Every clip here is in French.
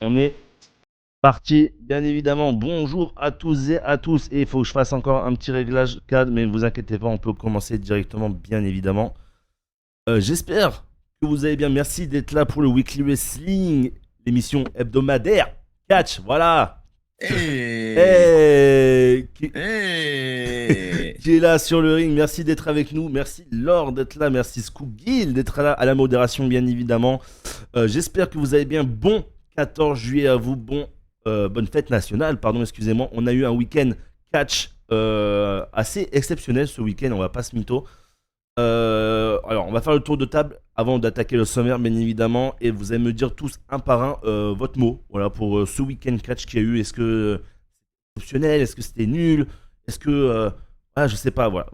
On est parti, bien évidemment. Bonjour à tous et à tous. Et il faut que je fasse encore un petit réglage cadre, mais ne vous inquiétez pas, on peut commencer directement, bien évidemment. J'espère que vous allez bien. Merci d'être là pour le Weekly Wrestling, l'émission hebdomadaire. Catch, voilà. Hey! Hey, Hey! qui est là sur le ring. Merci d'être avec nous. Merci Laure d'être là. Merci Scoop Gill d'être là à la modération, bien évidemment. J'espère que vous allez bien. Bon 14 juillet à vous. Bonne fête nationale, pardon, excusez-moi. On a eu un week-end catch assez exceptionnel ce week-end, on va pas se mytho. Alors, on va faire le tour de table avant d'attaquer le sommaire, bien évidemment. Et vous allez me dire tous un par un votre mot voilà, pour ce week-end catch qu'il y a eu. Est-ce que c'est optionnel? Est-ce que c'était nul? Est-ce que. Je sais pas, voilà.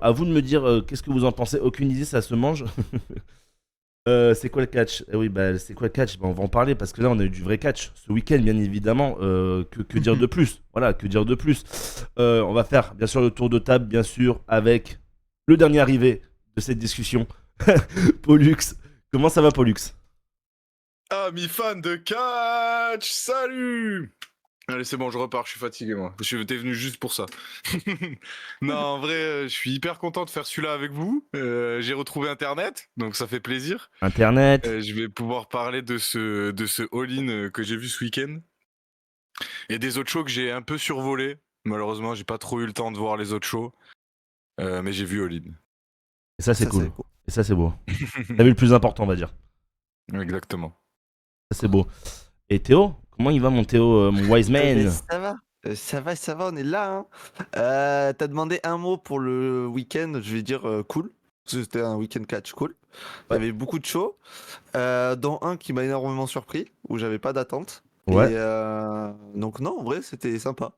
À vous de me dire qu'est-ce que vous en pensez. Aucune idée, ça se mange. C'est quoi le catch? Eh oui, bah, c'est quoi le catch? Bah, on va en parler parce que là, on a eu du vrai catch ce week-end, bien évidemment. Que dire de plus? Voilà, que dire de plus? On va faire, bien sûr, le tour de table, bien sûr, avec le dernier arrivé de cette discussion, Pollux. Comment ça va, Pollux? Amis fans de catch, salut! Allez, c'est bon, je repars, je suis fatigué, moi. T'es venu juste pour ça. Non, en vrai, je suis hyper content de faire celui-là avec vous. J'ai retrouvé Internet, donc ça fait plaisir. Internet. Je vais pouvoir parler de ce all-in que j'ai vu ce week-end. Et des autres shows que j'ai un peu survolés. Malheureusement, j'ai pas trop eu le temps de voir les autres shows. Mais j'ai vu all-in. Et ça, c'est Ça, cool. c'est cool. Et ça, c'est beau. T'as vu le plus important, on va dire. Exactement. Ça, c'est beau. Et Théo? Comment il va, mon Théo, mon wise man? Ça va. Ça va, on est là. Hein. T'as demandé un mot pour le week-end, je vais dire cool. Parce que c'était un week-end catch cool. Il y Ouais. avait beaucoup de shows, dont un qui m'a énormément surpris, où j'avais pas d'attente. Ouais. Et donc non, en vrai, c'était sympa.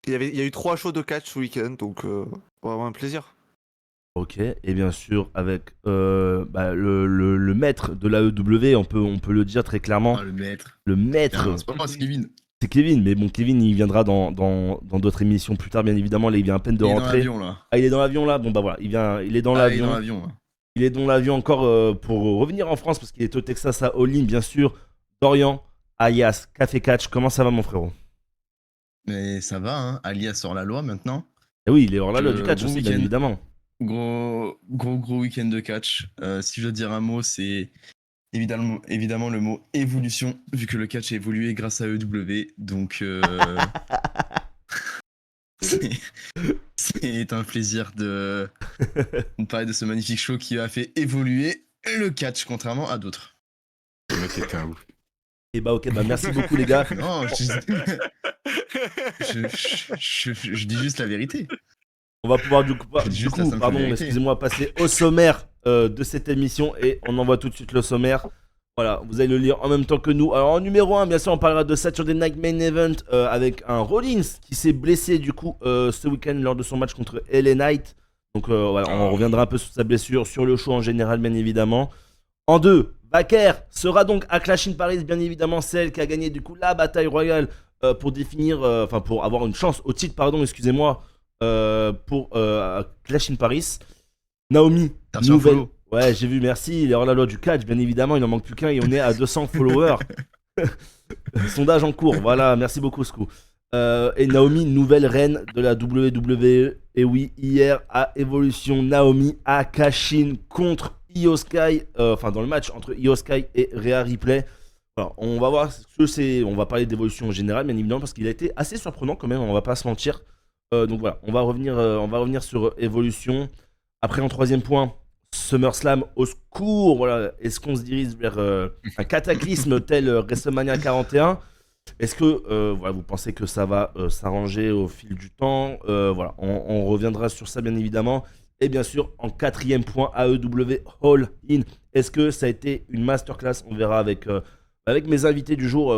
Il y a eu 3 shows de catch ce week-end, donc vraiment un plaisir. Ok, et bien sûr, avec le maître de l'AEW, on peut le dire très clairement. Ah, le maître. Le maître, C'est pas moi, c'est Kevin. c'est Kevin, mais bon, Kevin, il viendra dans d'autres émissions plus tard, bien évidemment. Là, il vient à peine de Il est dans rentrer. l'avion, là. Ah, il est dans l'avion là? Bon, bah voilà, il est dans Ah, il est dans l'avion. l'avion, là. Il est dans l'avion encore pour revenir en France, parce qu'il est au Texas à All-In, bien sûr. Dorian, alias Café Catch, comment ça va, mon frérot? Mais ça va, hein. Alias sort la loi maintenant. Eh oui, il est hors la loi du catch Gros aussi, bien week-end. évidemment. Gros week-end de catch. Si je dois dire un mot, c'est évidemment le mot évolution, vu que le catch a évolué grâce à EW. Donc, c'est c'est un plaisir de parler de ce magnifique show qui a fait évoluer le catch, contrairement à d'autres. Le mec était un ouf. Et bah ok, bah merci beaucoup les gars. Non, je dis juste la vérité. On va pouvoir du Je dis juste la coup, simple pardon, vérité. excusez-moi, passer au sommaire de cette émission et on envoie tout de suite le sommaire. Voilà, vous allez le lire en même temps que nous. Alors en numéro 1, bien sûr, on parlera de Saturday Night Main Event avec un Rollins qui s'est blessé du coup ce week-end lors de son match contre LA Knight. Donc voilà, on reviendra un peu sur sa blessure, sur le show en général, bien évidemment. En 2, Baker sera donc à Clash in Paris, bien évidemment, celle qui a gagné du coup la bataille royale pour définir, pour avoir une chance au titre, pardon, excusez-moi, pour Clash in Paris. Naomi, T'as reçu un nouvelle. follow. Ouais, j'ai vu, merci. Il est hors la loi du catch, bien évidemment, il en manque plus qu'un et on est à 200 followers. Sondage en cours, voilà, merci beaucoup, Sco. Et Naomi, nouvelle reine de la WWE. Et oui, hier à Evolution, Naomi a cash-in contre Io Sky, enfin dans le match entre Io Sky et Rhea Ripley. Alors, on va voir ce que c'est. On va parler d'évolution en général, bien évidemment, parce qu'il a été assez surprenant quand même, on va pas se mentir. Donc voilà, on va revenir sur Evolution. Après, en troisième point, SummerSlam au secours. Voilà, est-ce qu'on se dirige vers un cataclysme tel WrestleMania 41? Est-ce que voilà, vous pensez que ça va s'arranger au fil du temps? Voilà, on reviendra sur ça bien évidemment. Et bien sûr, en quatrième point, AEW All In. Est-ce que ça a été une masterclass? On verra avec mes invités du jour.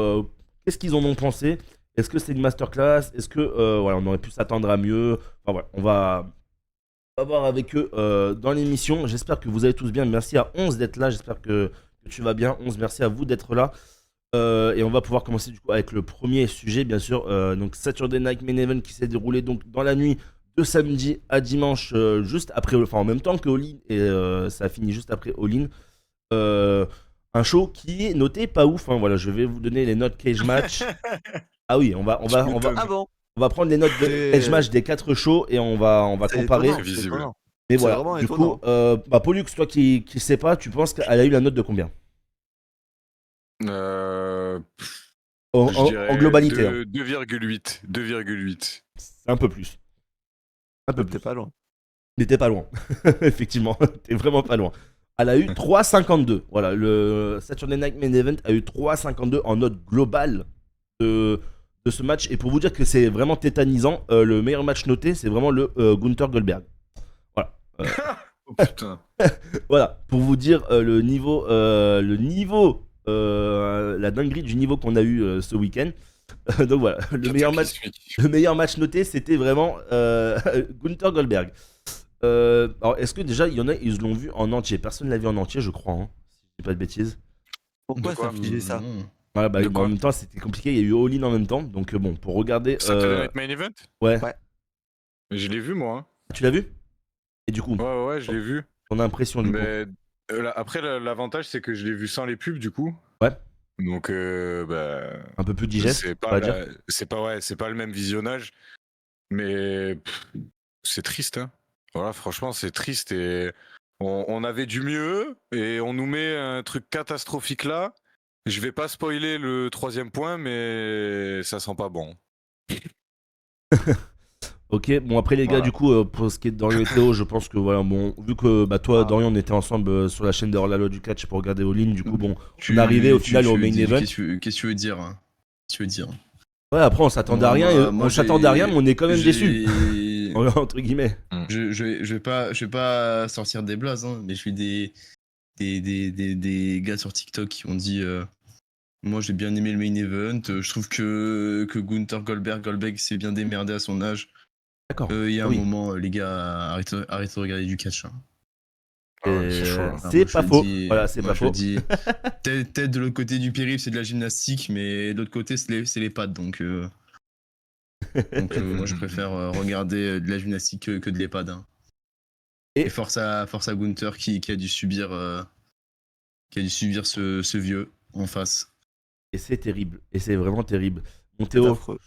Qu'est-ce qu'ils en ont pensé? Est-ce que c'est une masterclass? Est-ce que voilà, on aurait pu s'attendre à mieux? Enfin voilà, on va voir avec eux dans l'émission. J'espère que vous allez tous bien. Merci à 11 d'être là. J'espère que tu vas bien. 11, merci à vous d'être là. Et on va pouvoir commencer du coup avec le premier sujet, bien sûr. Donc Saturday Night Main Event qui s'est déroulé donc dans la nuit de samedi à dimanche, juste après, enfin en même temps que All In, et ça a fini juste après All In. Un show qui est noté pas ouf. Hein. Voilà, je vais vous donner les notes Cage Match. Ah oui, Ah bon? on va prendre les notes de C'est- Cage Match des 4 shows et on va C'est comparer. étonnant, C'est c'est visible. étonnant. Mais c'est voilà, vraiment du étonnant. coup, Pollux, toi qui sais pas, tu penses qu'elle a eu la note de combien Je en dirais globalité, hein. 2,8. 2,8. C'est un peu plus. Un peu T'es plus. pas loin. Mais t'es pas loin. Effectivement, t'es vraiment pas loin. Elle a eu 3,52. Voilà, le Saturday Night Main Event a eu 3,52 en note globale de ce match. Et pour vous dire que c'est vraiment tétanisant, le meilleur match noté, c'est vraiment le Gunther Goldberg. Voilà. Oh putain. Voilà, pour vous dire le niveau, la dinguerie du niveau qu'on a eu ce week-end. Donc voilà, le meilleur match noté, c'était vraiment Gunther Goldberg. Alors, est-ce que déjà, il y en a, ils l'ont vu en entier? Personne ne l'a vu en entier, je crois, hein, si je dis pas de bêtises. Pourquoi De quoi s'infliger ça? Non. Voilà, bah, De en quoi même temps, c'était compliqué, il y a eu All-In en même temps, donc bon, pour regarder. Saturday Night Main Event? Ouais. Ouais. Mais je l'ai vu, moi. Hein. Tu l'as vu? Et du coup, Ouais, je l'ai vu. ton impression du coup? Mais après, l'avantage, c'est que je l'ai vu sans les pubs, du coup. Ouais. Donc, Un peu plus digeste, c'est on va pas, dire. c'est pas le même visionnage. Mais c'est triste, hein. Voilà, franchement, c'est triste. Et on avait du mieux, et on nous met un truc catastrophique là. Je vais pas spoiler le 3e point, mais ça sent pas bon. Ok, bon après les gars, Voilà. du coup, pour ce qui est de Dorian et Théo, je pense que voilà, bon, vu que bah, toi, Ah. Dorian, on était ensemble sur la chaîne de Hors la Loi du Catch pour regarder All-In, du coup, bon, Tu- on est arrivé au tu- final tu au veux main dire- event. Qu'est-ce que tu veux dire, hein? Qu'est-ce que tu veux dire? Ouais, après, on s'attendait à rien, Moi, on s'attendait à rien, mais on est quand même j'ai- déçus, entre guillemets. Je vais pas sortir des blazes, hein, mais j'ai vu des gars sur TikTok qui ont dit moi j'ai bien aimé le main event, je trouve que Gunther Goldberg s'est bien démerdé à son âge. D'accord. Il y a Oui. un moment, les gars, arrêtez de regarder du catch. Hein. Ah ouais, c'est chaud. Là. Ah, C'est moi, je pas le faux. dis- Voilà, c'est moi, pas je le faux. dis. Peut-être de l'autre côté du périph', c'est de la gymnastique, mais de l'autre côté, c'est les pattes. Donc, moi, je préfère regarder de la gymnastique que de l'EHPAD. Hein. Et- Et force à Gunther qui a dû subir, ce vieux en face. Et c'est terrible, et c'est vraiment terrible. Mon C'est Théo, affreux.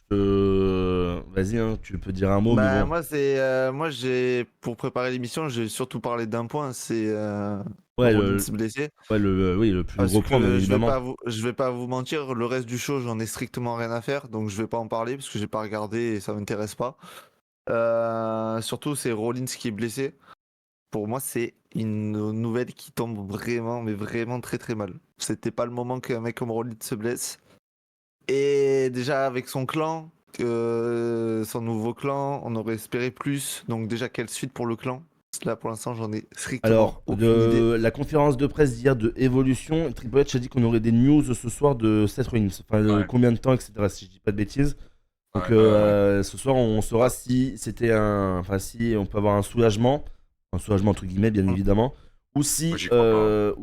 vas-y, hein, tu peux dire un mot, Bah, mais bon. moi j'ai pour préparer l'émission, j'ai surtout parlé d'un point, c'est Ouais, Rollins blessé. oui, le plus Parce gros point, que bien évidemment. je vais pas vous mentir, le reste du show, j'en ai strictement rien à faire, donc je vais pas en parler parce que j'ai pas regardé et ça m'intéresse pas. Surtout, c'est Rollins qui est blessé. Pour moi, c'est une nouvelle qui tombe vraiment, mais vraiment très très mal. C'était pas le moment qu'un mec comme Rollins se blesse. Et déjà avec son clan, son nouveau clan, on aurait espéré plus. Donc déjà, quelle suite pour le clan? Là, pour l'instant, j'en ai strictement Alors, aucune idée. de la conférence de presse d'hier de Evolution, Triple H a dit qu'on aurait des news ce soir de Seth Rollins. Enfin, Ouais. combien de temps, etc. Si je dis pas de bêtises. Donc, Ouais. ce soir, on saura si c'était enfin, si on peut avoir un soulagement entre guillemets, bien évidemment, ou si, Moi, j'y crois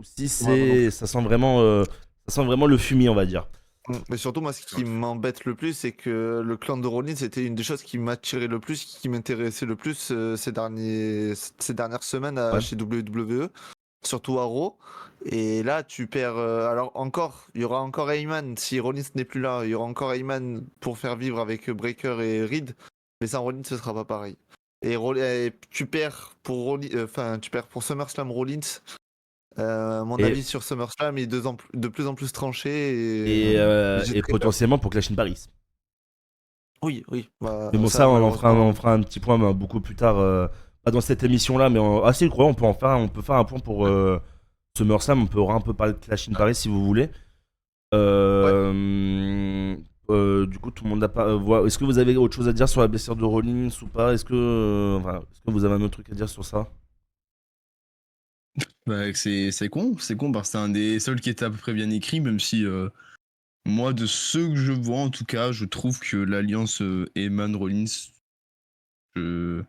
ça sent vraiment le fumier, on va dire. Mais surtout, moi, ce qui m'embête le plus, c'est que le clan de Rollins, c'était une des choses qui m'attirait le plus, qui m'intéressait le plus ces dernières semaines Ouais. chez WWE, surtout à Raw. Et là, tu perds. Alors, il y aura encore Heyman. Si Rollins n'est plus là, il y aura encore Heyman pour faire vivre avec Breaker et Reed. Mais sans Rollins, ce sera pas pareil. Et tu perds pour tu perds pour SummerSlam Rollins. Mon Et- avis sur SummerSlam est de plus en plus tranché. Et potentiellement pour Clash in Paris. Oui. Bah, Mais bon, ça, on malheureusement, fera un petit point beaucoup plus tard. Pas dans cette émission-là, mais si, je crois, on peut faire un point pour SummerSlam. On peut un peu parler de Clash in Paris si vous voulez. Du coup, tout le monde n'a pas. Est-ce que vous avez autre chose à dire sur la blessure de Rollins ou pas? Est-ce que vous avez un autre truc à dire sur ça? Bah, c'est con parce que c'est un des seuls qui était à peu près bien écrit, même si moi, de ceux que je vois en tout cas, je trouve que l'alliance Heyman-Rollins, je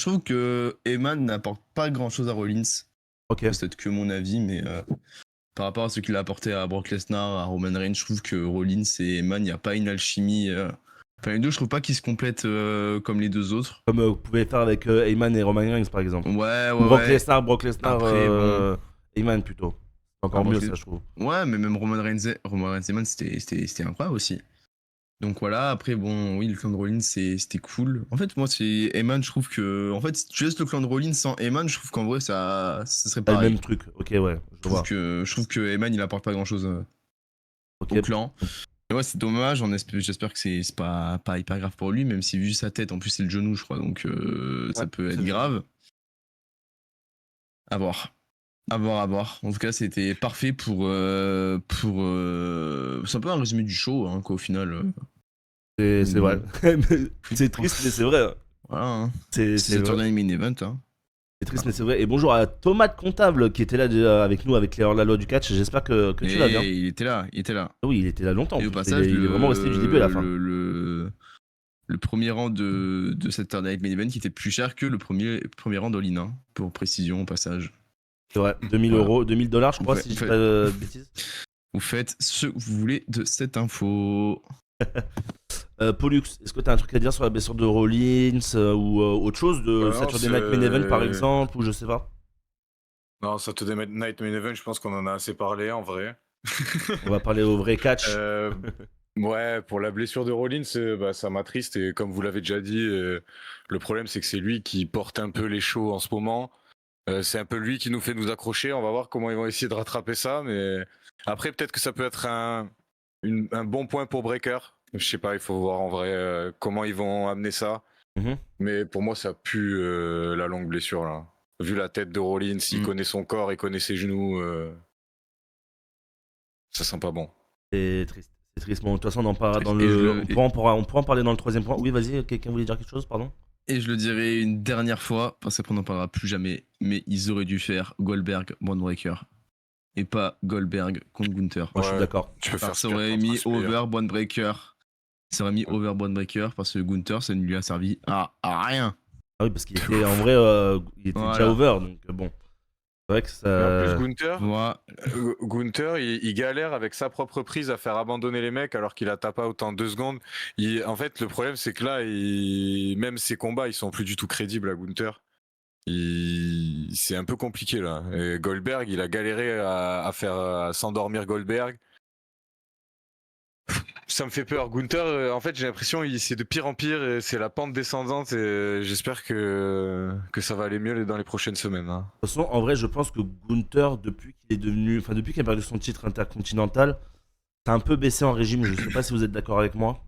trouve que Heyman n'apporte pas grand-chose à Rollins. Ok. C'est peut-être que mon avis, mais par rapport à ce qu'il a apporté à Brock Lesnar, à Roman Reigns, je trouve que Rollins et Heyman, il n'y a pas une alchimie. Enfin, les deux, je trouve pas qu'ils se complètent comme les deux autres. Comme vous pouvez faire avec Heyman et Roman Reigns par exemple. Ouais. Ou Brock Lesnar, Après, bon. Heyman plutôt. Encore moi, mieux, je- ça, je trouve. Ouais, mais même Roman Reigns Eman, c'était incroyable aussi. Donc voilà, après, bon, oui, le clan de Rollins, c'était cool. En fait, moi, c'est Eman, je trouve que. En fait, si tu laisses le clan de Rollins sans Eman, je trouve qu'en vrai, ça serait Pas le pareil. même truc. Ok, ouais, je vois. Je trouve que Eman, il apporte pas grand chose Ok. au clan. Et ouais, c'est dommage, j'espère que c'est pas hyper grave pour lui, même si vu sa tête, en plus, c'est le genou, je crois, donc ça Ouais, peut c'est être le grave. À voir. À voir, à voir. En tout cas, c'était parfait pour. C'est un peu un résumé du show, hein, quoi, au final. C'est vrai. C'est triste, mais c'est vrai. Voilà. Hein. C'est C'est le vrai. tournoi main event. Hein. C'est triste, mais c'est vrai. Et bonjour à Thomas de Comptable qui était là déjà avec nous avec la loi du catch. J'espère que tu vas bien. Et il était là, il était là. Ah oui, il était là longtemps. Et En au plus. passage, Il est vraiment resté du début à la fin. Le premier rang de cette Thursday Night Main Event qui était plus cher que le premier rang d'All-In, hein, pour précision au passage. C'est vrai. 2000 Voilà. euros, 2000 dollars, je crois, Ouais, si je dis ouais. pas de bêtises. Vous faites ce que vous voulez de cette info. Pollux, est-ce que t'as un truc à dire sur la blessure de Rollins ou autre chose de Non, Saturday Night Main Event par exemple, ou je sais pas. Non, Saturday Night Main Event, je pense qu'on en a assez parlé en vrai. On va parler au vrai catch. Ouais, pour la blessure de Rollins, ça m'attriste et comme vous l'avez déjà dit, le problème c'est que c'est lui qui porte un peu les shows en ce moment. C'est un peu lui qui nous fait nous accrocher. On va voir comment ils vont essayer de rattraper ça, mais après peut-être que ça peut être un bon point pour Breaker. Je sais pas, il faut voir en vrai comment ils vont amener ça. Mhm. Mais pour moi, ça pue la longue blessure là. Vu la tête de Rollins, il connaît son corps, il connaît ses genoux. Ça sent pas bon. C'est triste. C'est triste. Bon, de toute façon, on en parlera dans Et le. On pourra en parler dans le troisième point. Oui, vas-y, quelqu'un voulait dire quelque chose, pardon. Et je le dirai une dernière fois, parce qu'après on n'en parlera plus jamais, mais ils auraient dû faire Goldberg, Braun Breaker. Et pas Goldberg contre Gunther. Moi, je suis Ouais. d'accord. Tu peux faire Ça aurait mis over Braun Breaker. Ça aurait mis Ouais. over Braun Breaker parce que Gunther, ça ne lui a servi à rien. Ah oui, parce qu'il était en vrai, il était déjà Voilà. over, donc bon. C'est vrai que Mais en ça. plus, Gunther, Moi, Gunther il galère avec sa propre prise à faire abandonner les mecs alors qu'il a tapé out en 2 secondes. En fait, le problème, c'est que là, même ses combats, ils sont plus du tout crédibles à Gunther. C'est un peu compliqué là. Et Goldberg, il a galéré à s'endormir Goldberg. Ça me fait peur. Gunther, en fait, j'ai l'impression c'est de pire en pire et c'est la pente descendante et j'espère que ça va aller mieux dans les prochaines semaines. Hein. De toute façon, en vrai, je pense que Gunther, depuis qu'il est devenu. Enfin, depuis qu'il a perdu son titre intercontinental, ça a un peu baissé en régime. Je sais pas si vous êtes d'accord avec moi.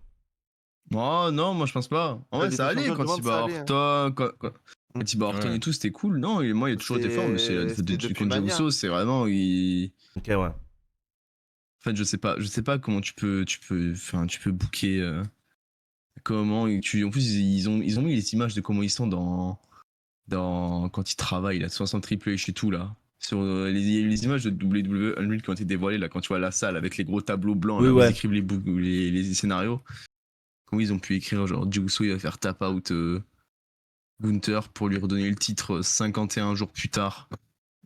oh, non, moi je pense pas. En vrai, Ligue ça des allait Champions quand du il monde, bat ça allait, hein. Orton. Quand il bat Orton Ouais. et tout, c'était cool. Non, moi, il a toujours été fort, mais c'est la défaite C'était de depuis contre Jey Mania. Uso, c'est vraiment. Ok, ouais. En fait, je sais pas comment tu peux booker comment en plus ils ont mis les images de comment ils sont dans quand ils travaillent là, 60 Triple H et tout là. Sur les images de WWE Unreal qui ont été dévoilées là quand tu vois la salle avec les gros tableaux blancs Oui, là où ouais. ils écrivent les scénarios. Comment ils ont pu écrire genre Jey Uso il va faire tap out Gunther pour lui redonner le titre 51 jours plus tard.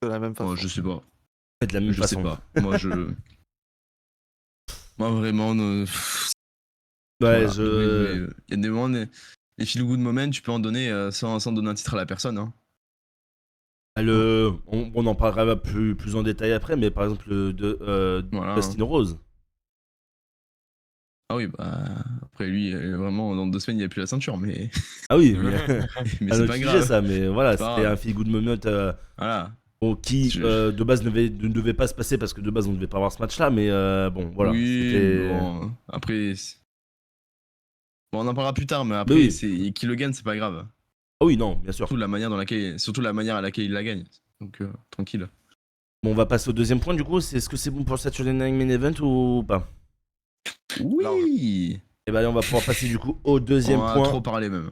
De la même façon. Moi, je sais pas. De la même Je façon. sais pas. Moi vraiment Ouais, voilà, je. il y a des moments, les feel good moments, tu peux en donner sans donner un titre à la personne. Hein. On en parlera plus en détail après, mais par exemple, Voilà. Dustin Rose. Ah oui, bah après lui, vraiment, dans 2 semaines, il a plus la ceinture, mais, Ah oui, mais, mais un c'est autre pas sujet, grave. ça, mais voilà, C'est pas c'était grave. un feel good moment Voilà. qui de base ne devait pas se passer parce que de base on ne devait pas avoir ce match là, mais bon, voilà. Oui, c'était- bon, après. Bon, on en parlera plus tard, mais après, Oui. qui le gagne, c'est pas grave. Ah oui, non, bien sûr. Surtout la manière à laquelle il la gagne. Donc, tranquille. Bon, on va passer au deuxième point du coup. Est-ce que c'est bon pour le Saturday Night Main Event ou pas? Oui. Et ben allez, on va pouvoir passer du coup au deuxième On a point. trop parlé même.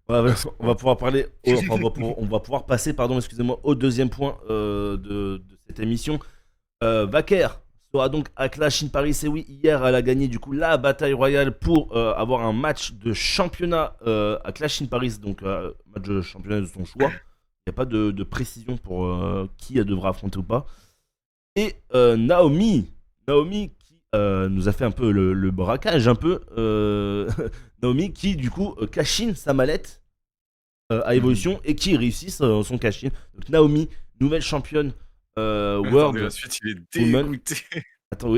On va pouvoir parler. On va pouvoir passer, pardon, excusez-moi, au deuxième point de cette émission. Vaquer sera donc à Clash in Paris. Et oui, hier, elle a gagné du coup la bataille royale pour avoir un match de championnat à Clash in Paris. Donc, match de championnat de son choix. Il n'y a pas de précision pour qui elle devra affronter ou pas. Et Naomi qui nous a fait un peu le braquage, un peu. Naomi qui, du coup, cash-in sa mallette à Evolution et qui réussit son cash-in. Donc, Naomi, nouvelle championne Attendez, World. la suite, il est Woman. dégoûté.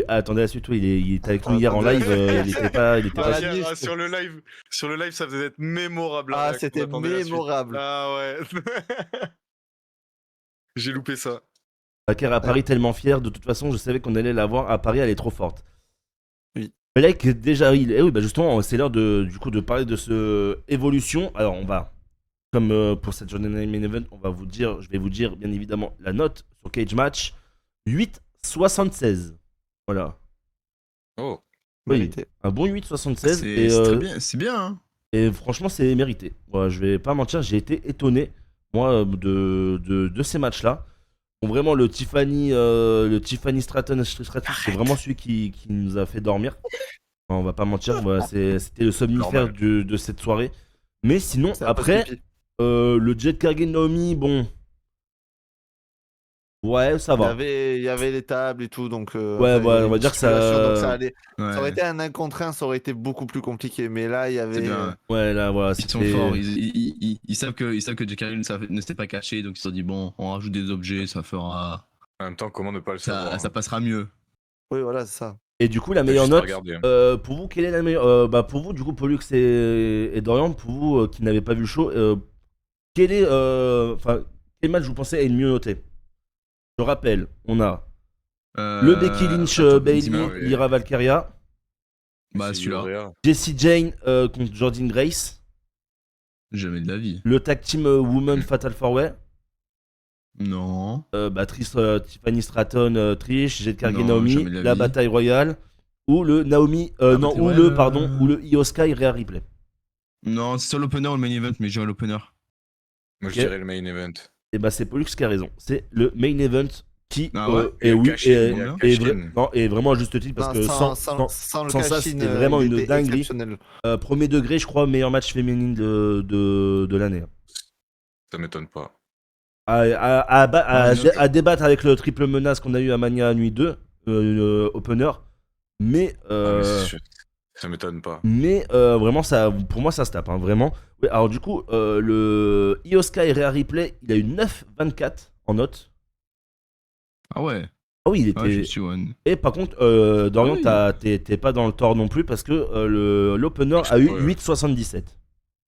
Attendez la suite, oui, il était avec nous hier en live, il était pas Voilà, Hier, nuit, je sur le live, ça faisait être mémorable. Ah, qu'on c'était attendait la suite. mémorable. Ah ouais. J'ai loupé ça. Baker à Paris tellement fier, de toute façon je savais qu'on allait la voir à Paris, elle est trop forte. Oui. Blake déjà, oui, bah justement c'est l'heure du coup de parler de ce évolution. Alors on va, comme pour cette journée main event, je vais vous dire bien évidemment la note sur Cage Match, 8,76. Voilà. Oh. Oui, Mérité. un bon 8,76 C'est très bien, c'est bien. Hein. et franchement c'est mérité. Voilà, je vais pas mentir, j'ai été étonné moi de ces matchs-là. Bon, vraiment le Tiffany Stratton, c'est vraiment celui qui nous a fait dormir. On va pas mentir, voilà, c'était le somnifère Normal. de cette soirée. Mais sinon, C'est un peu après, creepy. le Jet Cargill Naomi, bon. Ouais, ça va. Il y avait les tables et tout, donc. Ouais, enfin, il y ouais, avait on va une dire que stipulation, donc ça ça. allait. Ouais. Ça aurait été un 1 contre 1, ça aurait été beaucoup plus compliqué. Mais là, il y C'est avait. bien. Ouais, là, voilà, Ils sont c'était. forts, ils savent que Jack Harrell ne s'était pas caché, donc ils se sont dit bon, on rajoute des objets, ça fera, En même temps, comment ne pas le savoir ça passera mieux. Oui, voilà, c'est ça. Et du coup, la T'as meilleure juste à note, regarder. pour vous, quelle est la meilleure bah, pour vous, du coup, Pollux et Dorian, pour vous qui n'avez pas vu le show, quel est. Enfin, quel match vous pensez est le mieux noté? Je rappelle, on a le Becky Lynch, attends, Bailey, dis-moi. ouais. Lyra Valkyria, Bah C'est celui-là, Ioria. Jessie Jane contre Jordynne Grace, jamais de la vie. le tag team Woman Fatal 4-Way, Non. Tiffany Stratton, Trish, Jet Cargill Non, Naomi, jamais de la la vie. bataille royale, ou le Naomi, La non, bataille ou royale, le, pardon, ou le Io Sky Rhea Ripley. Non, c'est sur l'opener ou le main event, mais j'ai l'opener. Moi, Ok. je dirais le main event. Et bah c'est Pollux qui a raison, c'est le main event qui Ah ouais est, Et le oui, cash-in, il y a le cash-in. non, et vraiment à juste titre parce Non, que sans le sans ça, cash-in, c'était vraiment il une était dinguerie. exceptionnel. Premier degré, je crois, meilleur match féminine de l'année. Ça m'étonne pas. À débattre avec le triple menace qu'on a eu à Mania Nuit 2, opener. Mais, Ah, mais c'est sûr. Ça m'étonne pas. vraiment, ça, pour moi, ça se tape, hein, vraiment. Ouais, alors, du coup, le Io Sky Rhea Ripley, il a eu 9,24 en note. Ah ouais. Ah oui, il Ouais, je était. suis one. Et par contre, Dorian, Ah oui. t'es pas dans le tort non plus parce que l'opener a eu Ouais. 8,77.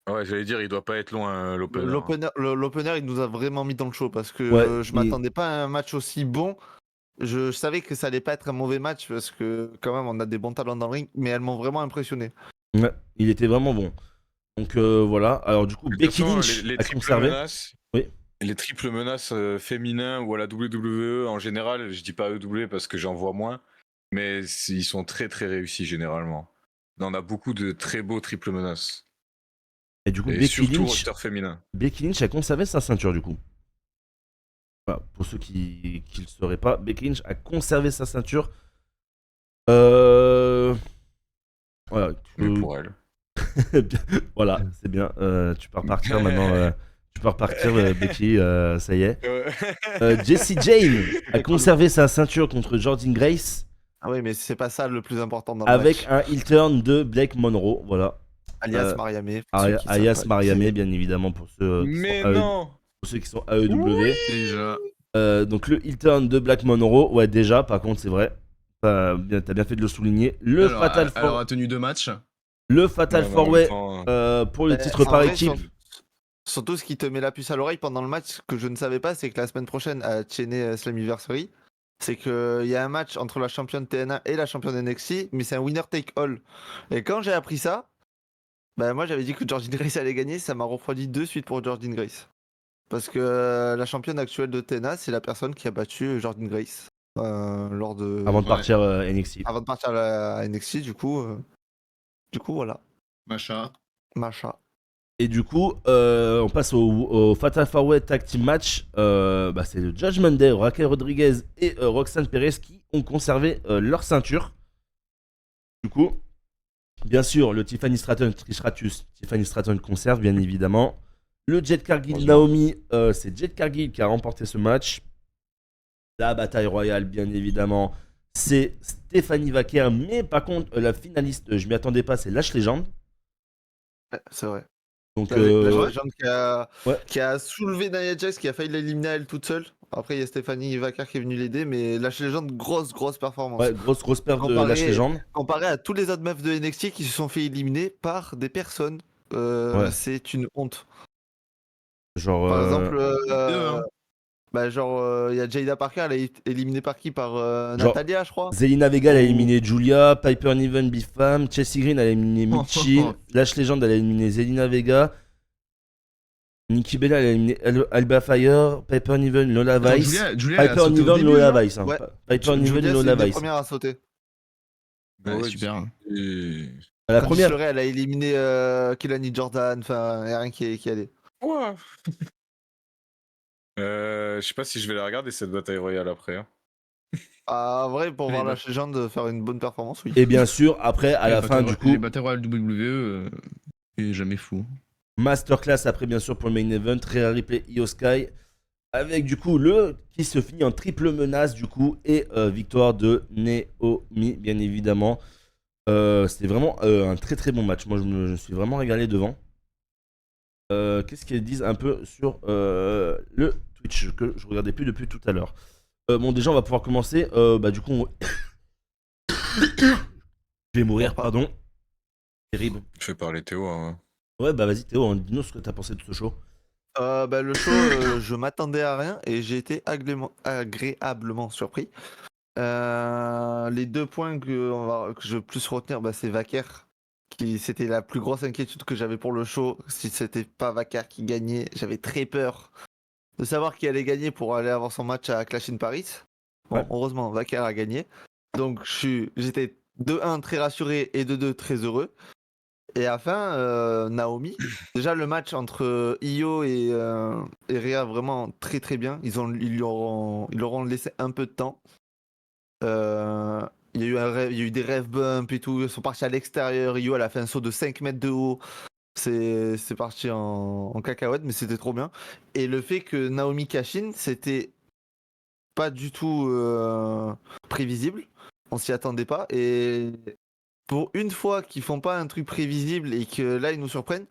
Ouais, j'allais dire, il doit pas être loin, l'opener. L'opener, il nous a vraiment mis dans le show parce que Ouais, je m'attendais pas à un match aussi bon. Je savais que ça allait pas être un mauvais match parce que quand même on a des bons talents dans le ring, mais elles m'ont vraiment impressionné. Ouais, il était vraiment bon. Donc voilà. Alors du coup, De toute Becky façon, Lynch les a triples conservé. menaces, Oui. les triples menaces féminins ou à la WWE en général, je dis pas EW parce que j'en vois moins, mais ils sont très très réussis généralement. On a beaucoup de très beaux triples menaces. Et du coup, Et Becky surtout Lynch, roster féminin. a conservé sa ceinture du coup. Voilà, pour ceux qui ne le sauraient pas, Becky Lynch a conservé sa ceinture. Voilà. Mais pour elle. Voilà, c'est bien. Tu peux repartir maintenant. Tu peux repartir, Becky. Ça y est. Jessie Jane a conservé sa ceinture contre Jordynne Grace Ah oui, mais c'est pas ça le plus important dans le avec match. un heel turn de Blake Monroe. Voilà. Alias Mariamé. pour ceux qui Alias savent pas. Mariamé, bien évidemment, pour ceux, Mais pour non ceux qui sont AEW. Déjà. Donc le heel turn de Black Monroe, ouais, déjà, par contre, c'est vrai. T'as bien fait de le souligner. Le Fatal alors, a tenu 2 matchs. le Fatal Ouais, mais en même 4-Way temps, pour le titre En par vrai, équipe. surtout ce qui te met la puce à l'oreille pendant le match que je ne savais pas, c'est que la semaine prochaine à TNA Slammiversary, c'est qu'il y a un match entre la championne TNA et la championne NXT, mais c'est un winner take all. Et quand j'ai appris ça, bah moi j'avais dit que Jordynne Grace allait gagner, ça m'a refroidi de suite pour Jordynne Grace. Parce que la championne actuelle de TNA, c'est la personne qui a battu Jordynne Grace lors de Avant de Ouais. partir NXT. avant de partir à NXT, du coup voilà, Macha. Macha. Et du coup, on passe au Fatal 4-Way Tag Team Match. Bah, c'est le Judgment Day, Raquel Rodriguez et Roxanne Perez qui ont conservé leur ceinture. Du coup, bien sûr, le Tiffany Stratton, Trish Stratus, Tiffany Stratton conserve, bien évidemment. Le Jet Cargill Naomi, c'est Jet Cargill qui a remporté ce match. La bataille royale, bien évidemment, c'est Stephanie Vaquer. Mais par contre, la finaliste, je m'y attendais pas, c'est Lash Legend. Ouais, c'est vrai. Donc, La légende ouais. qui a soulevé Nia Jax, qui a failli l'éliminer elle toute seule. Après, il y a Stéphanie Vacar qui est venue l'aider, mais Lash Legend, grosse performance. Ouais, grosse perte de Lash Legend. Comparé à tous les autres meufs de NXT qui se sont fait éliminer par des personnes, Ouais. c'est une honte. Genre. Par exemple, hein. il y a Jada Parker, elle a été éliminée par qui? Par Genre, Natalia, je crois. Zelina Vega, elle a Ou- éliminé Julia. Piper Niven, Bifam. Chelsea Green, elle a éliminé Michin. Lash Legend, elle a éliminé Zelina Vega. Nikki Bella, elle a éliminé Alba Fire. Piper Niven, Lola Attends, Vice. Julia, elle a Piper sauté au Niven, début, Lola genre Vice. Hein. Ouais. Piper Niven, Julia, c'est Lola une des Vice. premières à sauter. Ouais, Ouais, super. et- La Quand première. elle a éliminé Kelani Jordan, enfin, il n'y a rien qui est allé. Ouais. Je sais pas si je vais la regarder cette bataille royale après. Hein. Ah, en vrai, pour Les voir bat- Lash Legend faire une bonne performance, oui. Et bien sûr, après, à la fin, du coup, Les Battle Royale WWE, il est jamais fou. masterclass après, bien sûr, pour le main event. Rhea Ripley, Io Sky. Avec, du coup, qui se finit en triple menace, du coup, et victoire de Naomi, bien évidemment. C'était vraiment un très bon match. Moi, je me suis vraiment régalé devant. Qu'est-ce qu'ils disent un peu sur le Twitch que je regardais plus depuis tout à l'heure. Bon, déjà, on va pouvoir commencer. Du coup, je vais mourir, pardon. Terrible. Fais parler Théo. Hein. Ouais, bah vas-y, Théo, dis-nous ce que t'as pensé de ce show. Le show, je m'attendais à rien et j'ai été agréablement surpris. Les 2 points que je veux plus retenir, c'est Vaker. C'était la plus grosse inquiétude que j'avais pour le show. Si c'était pas Vaker qui gagnait, j'avais très peur de savoir qui allait gagner pour aller avoir son match à Clash in Paris. Bon, Ouais. heureusement, Vaker a gagné. Donc j'étais de 1 très rassuré et de 2 très heureux. Et à la fin, Naomi, déjà le match entre Io et Rhea, vraiment très bien. Ils leur ont laissé un peu de temps. Il y a eu des rêve bumps et tout. Ils sont partis à l'extérieur. Io, elle a fait un saut de 5 mètres de haut. C'est parti en cacahuète, mais c'était trop bien. Et le fait que Naomi cash-in, c'était pas du tout prévisible. On s'y attendait pas. Et pour une fois qu'ils font pas un truc prévisible et que là ils nous surprennent,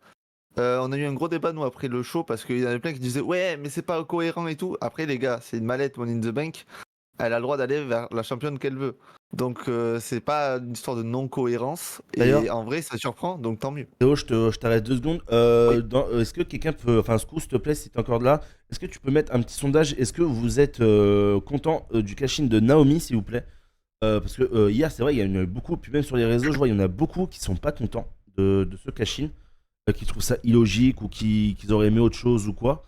on a eu un gros débat nous après le show parce qu'il y en avait plein qui disaient ouais mais c'est pas cohérent et tout. Après les gars, c'est une mallette Money in the Bank, elle a le droit d'aller vers la championne qu'elle veut. Donc c'est pas une histoire de non-cohérence et D'ailleurs- en vrai ça surprend donc tant mieux. Théo, je t'arrête 2 secondes. Oui. Est-ce que quelqu'un peut. Enfin, Scoo, s'il te plaît, si t'es encore là, est-ce que tu peux mettre un petit sondage? Est-ce que vous êtes content du cash-in de Naomi, s'il vous plaît? Parce que hier, c'est vrai, il y en a eu beaucoup. Puis même sur les réseaux, je vois, il y en a beaucoup qui sont pas contents de ce cash-in, qui trouvent ça illogique ou qu'ils auraient aimé autre chose ou quoi.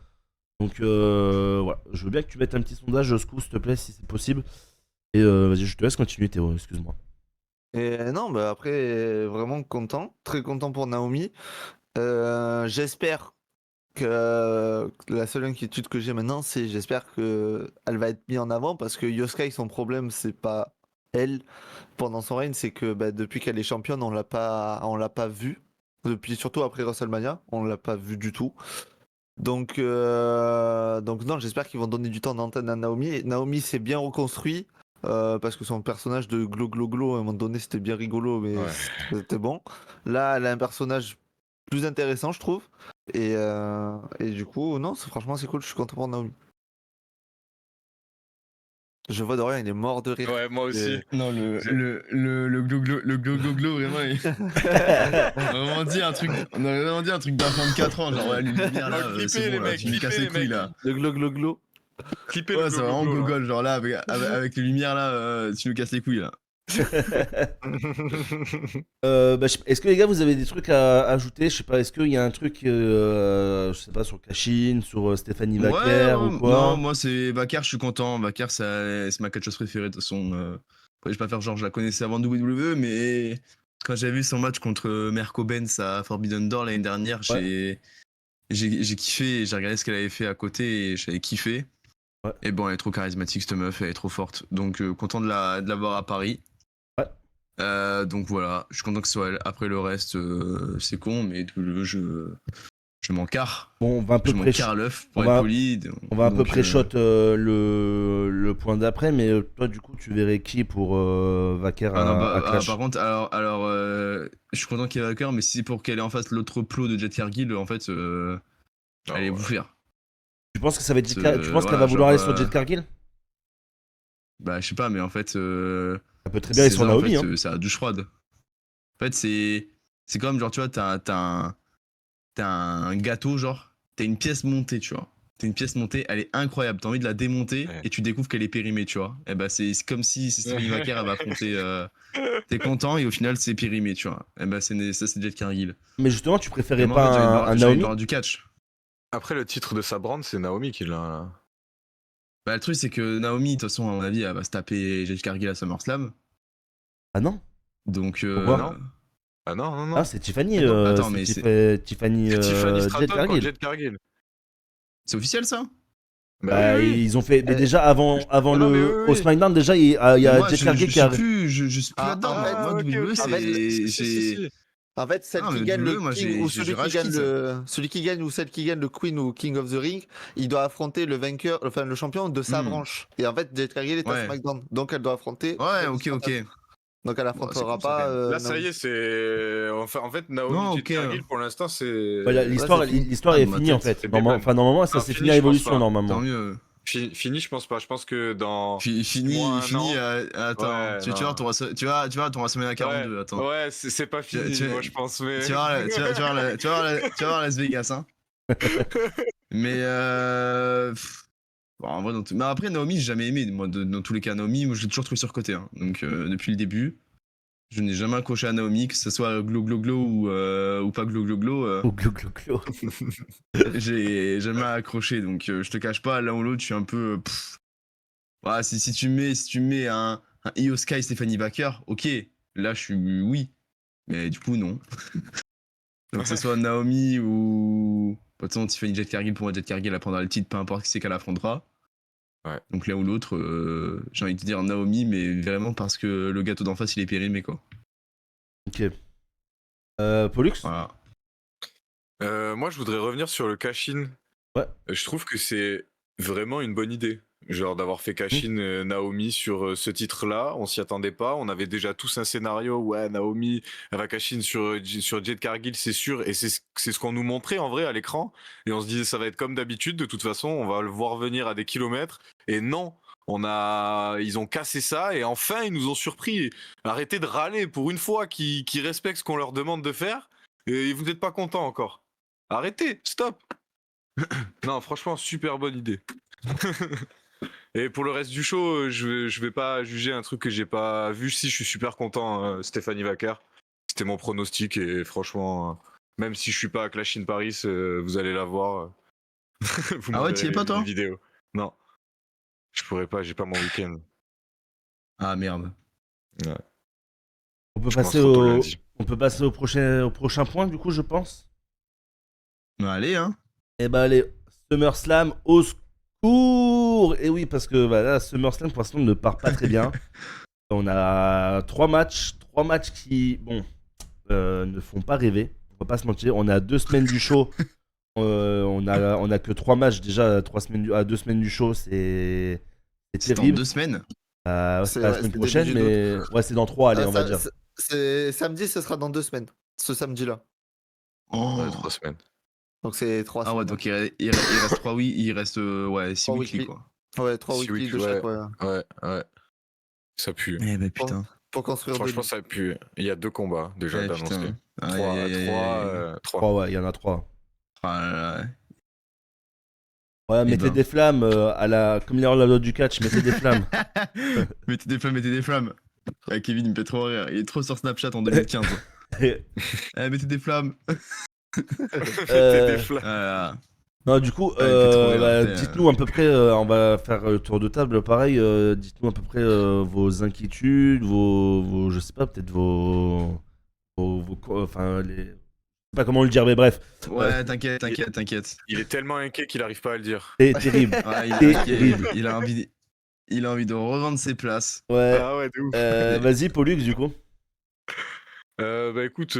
Donc voilà, je veux bien que tu mettes un petit sondage, Scoo, s'il te plaît, si c'est possible. Et vas-y, je te laisse continuer, Théo, excuse-moi. Et non, après, vraiment content, très content pour Naomi. J'espère que la seule inquiétude que j'ai maintenant, c'est j'espère que elle va être mise en avant parce que Yoskai, son problème, c'est pas elle pendant son règne, c'est que depuis qu'elle est championne, on l'a pas vue. Depuis, surtout après WrestleMania, on l'a pas vue du tout. Donc non, j'espère qu'ils vont donner du temps d'antenne à Naomi. Et Naomi s'est bien reconstruit parce que son personnage de Glo Glo Glo, à un moment donné, c'était bien rigolo, mais Ouais. c'était bon. Là, elle a un personnage plus intéressant, je trouve. Et du coup, non, franchement, c'est cool. Je suis content pour Naomi. Je vois Dorian, il est mort de rire. Ouais, moi aussi. Non, le glo, vraiment, on a vraiment dit un truc, d'enfant de 4 ans, genre, ouais, les lumières, là, Clippez, c'est les bon, là, mecs, tu nous casses clippez, les les couilles, mecs. là. Le Glo Glo Glo. Clippez Ouais, le c'est vraiment Glo-Glo, là. gogol, genre là, avec les lumières, là, tu nous casses les couilles, là. Est-ce que les gars, vous avez des trucs à ajouter? Je sais pas, est-ce qu'il y a un truc, je sais pas, sur Cashin, sur Stéphanie Vaquer ou quoi? non, moi, c'est Vacar, je suis content. Vacar, c'est ma catcheuse préférée, de toute façon. Après, je vais pas faire genre, je la connaissais avant WWE, mais quand j'ai vu son match contre Merco Benz à Forbidden Door l'année dernière, Ouais. j'ai kiffé, j'ai regardé ce qu'elle avait fait à côté et j'avais kiffé. Ouais. Et bon, elle est trop charismatique, cette meuf, elle est trop forte. Donc, content de la voir à Paris. Ouais. Donc voilà, je suis content que ce soit elle. Après le reste, c'est con, mais WWE, je Je m'en carre. Bon, on va à peu Je m'en près. carre l'œuf pour on être va- poli. On va à peu Donc, près shot le point d'après, mais toi, du coup, tu verrais qui pour Vaquer Ah non, à Clash? par contre, je suis content qu'il y ait Vacker, mais si c'est pour qu'elle ait en face l'autre plot de Jet Cargill, en fait, allez vous faire. Tu penses que ça va être Ce- tu penses qu'elle voilà, va vouloir genre, aller sur Jet Cargill? Bah, je sais pas, mais en fait, Ça peut très bien aller sur César, en Naomi, fait, hein. c'est la douche froide. En fait, c'est comme, genre, tu vois, t'as un gâteau, genre, t'as une pièce montée, tu vois. T'as une pièce montée, elle est incroyable, t'as envie de la démonter Ouais. et tu découvres qu'elle est périmée, tu vois. Et bah, c'est comme si Stéphanie Vaquer elle va affronter. T'es content et au final, c'est périmé, tu vois. Et bah, ça, c'est Jet Cargill. Mais justement, tu Et préférais moi, en pas fait, un j'ai envie de Naomi? voir du catch. Après, le titre de sa brand, c'est Naomi qui l'a. Là. Bah, le truc, c'est que Naomi, de toute façon, à mon avis, elle va se taper Jet Cargill à SummerSlam. Ah non? Donc. Pourquoi Non. Ah non, non, non. Ah, c'est Tiffany, Attends, attends, c'est mais Tiffany, C'est Tiffany Jet Stratton contre Cargill. Jet Cargill. C'est officiel, ça? Bah Bah, oui, oui. ils ont fait. Mais déjà, avant Ah non, mais le. oui, Au oui. SmackDown, déjà, il y a Mais moi, Jet Cargill qui a. je suis plus Ah, là-dedans. en fait- Moi, Ah, ok, WWE, ok. c'est. Si. En fait, celle Ah, qui mais gagne le WWE, moi, King ou celui qui rage gagne quit, ça. celui qui gagne ou celle qui gagne le Queen ou King of the Ring, il doit affronter le vainqueur, enfin le champion de sa Hmm. branche. Et en fait, Jet Cargill est à Ouais. SmackDown, donc elle doit affronter. Ouais, Celle de ok, SmackDown. ok. Donc elle Bon, c'est affrontera cool, ça, quand pas. même. Là, ça y Naomi. est, c'est. Enfin, en fait, Naomi Non, Jet ok. Cargill, pour l'instant, c'est. Voilà, l'histoire, c'est fini. l'histoire Ah, est dans ma finie en tête, fait. c'est Beban. Enfin, normalement, ça Non, s'est fini, fini à je pense Evolution pas. normalement. Tant mieux. Fini, je pense pas. Je pense que dans. Fini, mois, un fini. an. Attends, Ouais, tu vas non. voir, tu auras semaine à 42. Attends. Ouais, c'est pas fini, Tu- moi, je pense, mais. Tu vas voir Las Vegas, hein. Mais bon, en vrai, mais après Naomi, j'ai jamais aimé. Moi, dans tous les cas, Naomi, moi, je l'ai toujours trouvé surcoté. Hein. Donc depuis le début, je n'ai jamais accroché à Naomi, que ce soit Glo Glo Glo ou pas Glo Glo Glo. Oh, glo, glo, glo. J'ai jamais accroché. Donc je te cache pas, l'un ou l'autre, je suis un peu. Ouais, si tu mets un Io Sky Stephanie Vaquer, ok. Là, je suis oui. Mais du coup, non. Donc que ce soit Naomi ou. De toute façon, Tiffany Jet Cargill, pour moi, Jet Cargill, elle prendra le titre, peu importe qui c'est qu'elle affrontera. Ouais. Donc l'un ou l'autre, j'ai envie de dire Naomi, mais vraiment parce que le gâteau d'en face, il est périmé, quoi. Ok. Pollux? Voilà. Moi, je voudrais revenir sur le cash-in. Ouais. Je trouve que c'est vraiment une bonne idée. Genre d'avoir fait cash-in Naomi sur ce titre-là. On s'y attendait pas. On avait déjà tous un scénario. Ouais, Naomi, elle va cash-in sur Jade Cargill, c'est sûr. Et c'est ce qu'on nous montrait en vrai à l'écran. Et on se disait, ça va être comme d'habitude. De toute façon, on va le voir venir à des kilomètres. Et non, ils ont cassé ça. Et enfin, ils nous ont surpris. Arrêtez de râler pour une fois qu'ils respectent ce qu'on leur demande de faire. Et vous n'êtes pas content encore. Arrêtez, stop. Non, franchement, super bonne idée. Et pour le reste du show, je vais pas juger un truc que j'ai pas vu. Si, je suis super content, Stéphanie Vaquer. C'était mon pronostic et franchement, même si je suis pas à Clash in Paris, vous allez la voir. Vous Ah ouais, t'y es m'enverrez pas, les toi? vidéos. Non, je pourrais pas, j'ai pas mon week-end. Ah merde. On peut Je passer commence trop tôt au. lundi. On peut passer au prochain point, du coup, je pense. Bah, allez, hein. Eh ben, allez, SummerSlam au secours! Et oui, parce que bah, là, SummerSlam, pour l'instant, ne part pas très bien. On a 3 matchs qui, bon, ne font pas rêver. On va pas se mentir. On a 2 semaines du show. On a que 3 matchs déjà, 2 semaines du show, c'est C'est dans terrible. 2 semaines. Ouais, c'est pas la C'est semaine début prochaine, du mais ouais, c'est dans 3, allez, Ah, on va dire. c'est samedi, ce sera dans 2 semaines. Ce samedi-là. Oh. Ouais, 3 semaines. Donc c'est 3 Ah ouais, semaines. donc il reste 3 oui, il reste ouais, 6 Trois weekly, weekly. quoi. Ouais, 3 6 weekly de week, chaque, ouais. Ouais. Ça pue. Eh bah putain. Pour construire deux Franchement, ligues. ça pue. Il y a 2 combats déjà Eh d'annoncer. putain. 3. Aïe, aïe, aïe, aïe. 3, ouais, il y en a 3. Ah là là. Ouais, Eh mettez ben. des flammes comme la loi du catch, mettez des flammes. Mettez des flammes, mettez des flammes. Ah, Kevin, il me fait trop rire. Il est trop sur Snapchat en 2015. Eh, mettez des flammes. Euh, Des flammes. Ah, Non, du coup, il fait trop rire, bah, putain. dites-nous à peu près, on va faire le tour de table, pareil, dites-nous à peu près vos inquiétudes, je sais pas, peut-être enfin, je sais pas comment le dire, mais bref, ouais, t'inquiète. Il est tellement inquiet qu'il arrive pas à le dire. c'est terrible. Ouais, Terrible. il a envie de revendre ses places. Ouais, Ah ouais, de ouf. vas-y, Pollux, du coup. Bah écoute,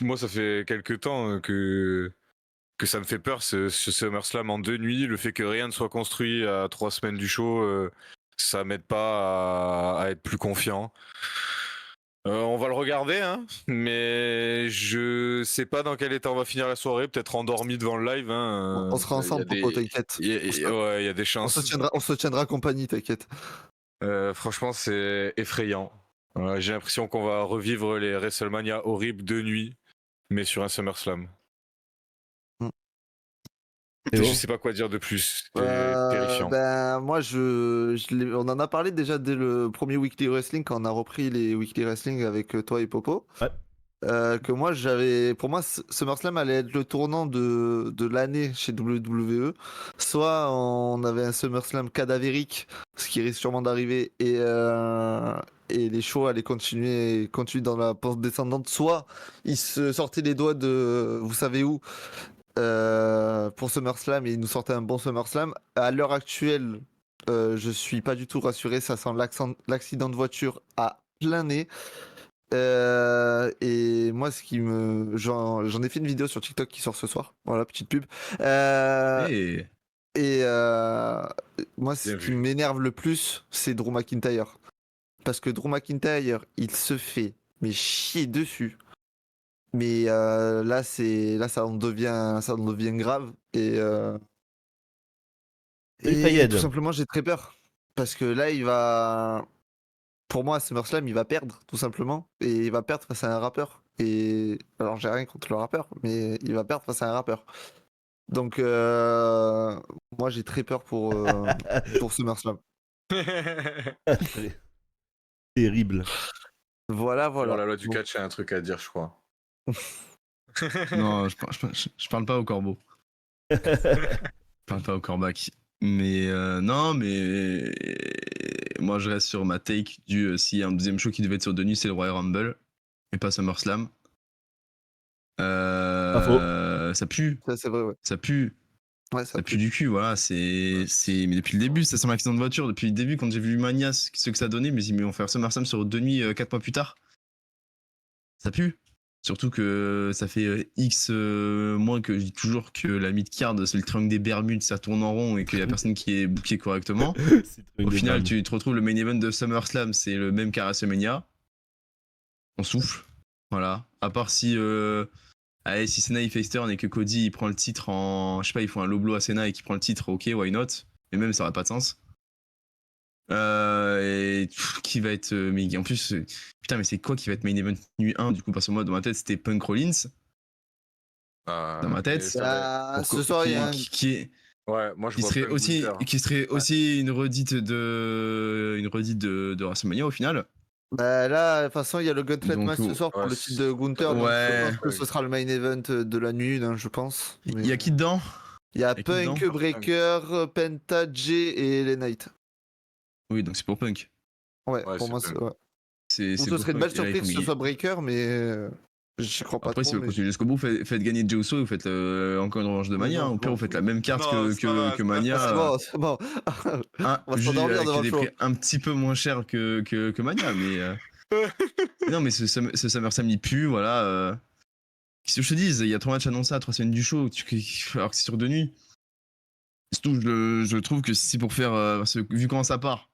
moi ça fait quelques temps que que ça me fait peur, ce SummerSlam en 2 nuits, le fait que rien ne soit construit à 3 semaines du show, ça m'aide pas à être plus confiant. On va le regarder, hein, mais je sais pas dans quel état on va finir la soirée, peut-être endormi devant le live. Hein, On sera ensemble, Popo, t'inquiète. ouais, il y a des chances. On se tiendra compagnie, t'inquiète. Franchement, c'est effrayant. J'ai l'impression qu'on va revivre les WrestleMania horribles de nuit, mais sur un SummerSlam. Je sais pas quoi dire de plus. C'est terrifiant. Ben, moi, on en a parlé déjà dès le premier Weekly Wrestling, quand on a repris les Weekly Wrestling avec toi et Popo. Ouais. Que moi, pour moi, SummerSlam allait être le tournant de l'année chez WWE. Soit on avait un SummerSlam cadavérique, ce qui risque sûrement d'arriver, et les shows allaient continuer dans la pente descendante. Soit ils se sortaient les doigts de vous savez où pour SummerSlam et ils nous sortaient un bon SummerSlam. À l'heure actuelle, je suis pas du tout rassuré. Ça sent l'accident de voiture à plein nez. Et moi, j'en ai fait une vidéo sur TikTok qui sort ce soir. Voilà, petite pub. Et Et moi, ce Bien qui vu. m'énerve le plus, c'est Drew McIntyre. Parce que Drew McIntyre, il se fait chier dessus. Mais là, ça en devient grave. Et Fayed. tout simplement, j'ai très peur. Parce que là, pour moi, SummerSlam, il va perdre, tout simplement. Et il va perdre face à un rappeur. Et alors, j'ai rien contre le rappeur, mais il va perdre face à un rappeur. Donc, moi, j'ai très peur pour SummerSlam. Terrible. Voilà. Alors, la loi du Bon. catch a un truc à dire, je crois. non, je parle pas au corbeau. Je parle pas au corbac. Mais non, mais moi je reste sur ma take du s'il y a un deuxième show qui devait être sur Denis, c'est le Royal Rumble et pas SummerSlam. Ça pue, Ça, c'est vrai, ouais. ça pue. Ouais, Ça pue du cul, voilà. Mais depuis le début, ça sent l'accident de voiture. Depuis le début, quand j'ai vu Mania, ce que ça donnait, mais ils vont faire SummerSlam sur 2 nuits, 4 mois plus tard. Ça pue. Surtout que ça fait X mois que je dis toujours que la mid-card, c'est le triangle des Bermudes, ça tourne en rond et qu'il y a personne qui est booké correctement. Au final, tu te retrouves le main event de SummerSlam, c'est le même qu'à WrestleMania. On souffle. Voilà. À part si si Cena il face turn et que Cody il prend le titre en. Je sais pas, ils font un low blow à Cena et qu'il prend le titre, ok, why not? Mais même ça aurait pas de sens. Qui va être. Mais en plus, putain, mais c'est quoi qui va être main event nuit 1 du coup? Parce que moi, dans ma tête, c'était Punk Rollins. Dans ma tête. Ce soir, il y a un... Ouais, moi je qui vois serait Punk aussi, Gunther. qui serait aussi une redite de WrestleMania au final. Bah là, de toute façon, il y a le Gauntlet Donc, match ce soir pour ouais, le titre de Gunther. ouais. Donc je pense que ce sera le main event de la nuit, hein, je pense. Il y a qui dedans? Il y a qui Punk, dedans Breaker, Penta, Jay et les Knight. Oui, donc c'est pour Punk. Ouais, Ouais, pour c'est moi, Punk. c'est. Ouais. C'est Ou ce pour serait une Punk. belle Et là, surprise que ce soit Breaker, mais j'y crois pas Après, trop. si vous continuez jusqu'au bout, faites gagner Jey Uso et vous faites encore une revanche de Mania. non, Au pire, non, vous faites la même carte non, c'est pas que vrai, Mania. C'est bon. On va s'endormir avec devant des le show. prix un petit peu moins chers que Mania, mais. Non, mais ce SummerSlam il pue, voilà. Qu'est-ce que je te dis? Il y a 3 matchs annoncés à 3 semaines du show, alors que c'est sur 2 nuits. Surtout, je trouve que si pour faire. Vu comment ça part,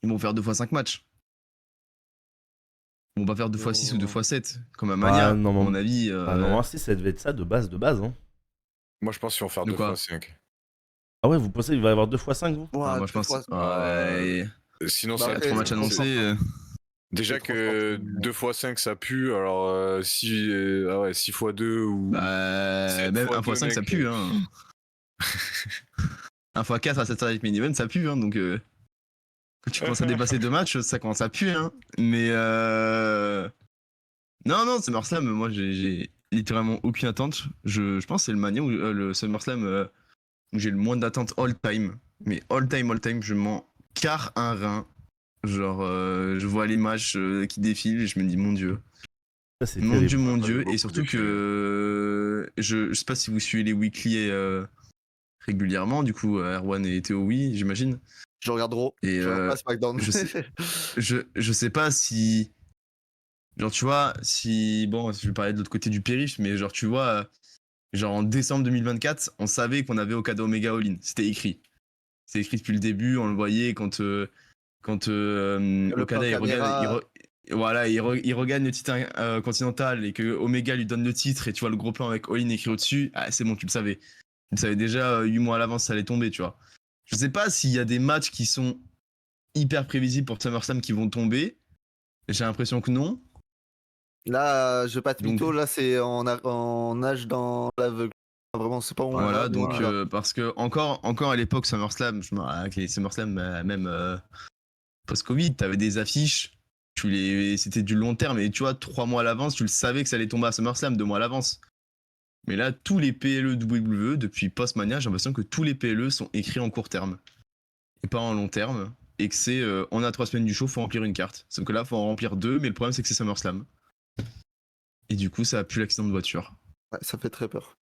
ils vont faire 2 x 5 matchs. Ils vont pas faire 2 x 6 ou 2 x 7, comme à Mania. Ah, non, à mon avis. non, si, ça devait être ça de base. Hein. Moi je pense qu'ils vont faire De 2 quoi x 5. Ah ouais, vous pensez qu'il va y avoir 2 x 5, vous? Ouais, moi, je pense. Sinon, Bah, ça après, 3 matchs c'est trop annoncés. Déjà c'est trop que fort. 2 x 5 ça pue, alors 6 x 2 ou. Bah, 7 même fois 1 x 5, deux, ça mec. pue, hein. 1 x 4 à 7 avec main event, ça pue, hein. Donc, quand tu commences à dépasser 2 matchs, ça commence à puer, hein. Mais, non, SummerSlam, moi, j'ai littéralement aucune attente. Je pense que c'est le Mania ou le SummerSlam où j'ai le moins d'attente all-time. Mais all-time, je m'en carre un rein. Genre, je vois les matchs qui défilent et je me dis, mon Dieu. Ça, c'est Mon terrible. Dieu, mon Ouais, Dieu. beaucoup Et surtout défilé. que je sais pas si vous suivez les weekly régulièrement. Du coup, Erwan et Théo, oui, j'imagine. Je regarde Raw. Et Je regarde pas SmackDown. je sais pas si. Genre, tu vois, si. Bon, je vais parler de l'autre côté du périph', mais genre, tu vois, Genre en décembre 2024, on savait qu'on avait Okada Omega All-In. C'était écrit. C'était écrit depuis le début, on le voyait quand Okada il regagne, il regagne le titre continental et que Omega lui donne le titre et tu vois le gros plan avec All-In écrit au-dessus. Ah, c'est bon, tu le savais. Tu le savais déjà 8 mois à l'avance, ça allait tomber, tu vois. Je sais pas s'il y a des matchs qui sont hyper prévisibles pour SummerSlam qui vont tomber. J'ai l'impression que non. Là, je vais pas te Donc- mytho, là, c'est on nage dans l'aveugle. Vraiment, c'est pas où on Voilà, va, donc là. parce que encore à l'époque SummerSlam, je me rappelle avec les SummerSlam même post-Covid, t'avais des affiches, c'était du long terme et tu vois 3 mois à l'avance, tu le savais que ça allait tomber à SummerSlam 2 mois à l'avance. Mais là, tous les PLE WWE depuis Post-Mania, j'ai l'impression que tous les PLE sont écrits en court terme et pas en long terme et que c'est on a 3 semaines du show, faut remplir une carte. Sauf que là, faut en remplir 2, mais le problème c'est que c'est SummerSlam. Et du coup, ça a pu l'accident de voiture. Ouais, ça fait très peur.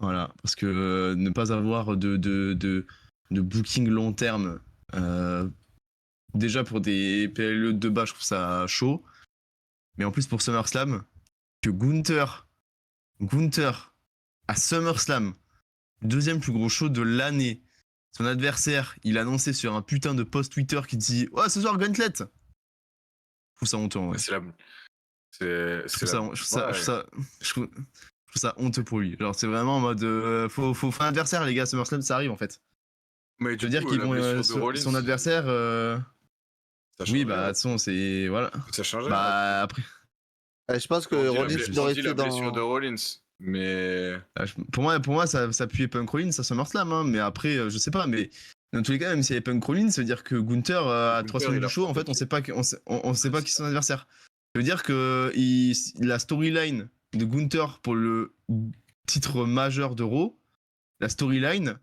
Voilà, parce que ne pas avoir de booking long terme, déjà pour des PLE de bas, je trouve ça chaud. Mais en plus pour SummerSlam, que Gunther à SummerSlam, deuxième plus gros show de l'année, son adversaire, il a annoncé sur un putain de post Twitter qui dit « Ouais, ce soir, Gauntlet !» Je trouve ça honteux, en vrai. C'est la. Je trouve ça honteux pour lui. Genre, c'est vraiment en mode. Faut un adversaire, les gars. SummerSlam, ça arrive en fait. Mais Je veux dire qu'ils vont. Son adversaire. Oui, bah, de toute façon, c'est. Voilà. Ça change. Bah, après. Je pense que Rollins doit rester la blessure de dans. Rollins. Mais. Pour moi ça puait Punk Rollins, ça SummerSlam. Hein, mais après, je sais pas. Mais dans tous les cas, même s'il y avait Punk Rollins, ça veut dire que Gunther, à 3 semaines du show, en fait, on sait pas qui est son adversaire. Ça veut dire que la storyline de Gunther pour le titre majeur de Raw, la storyline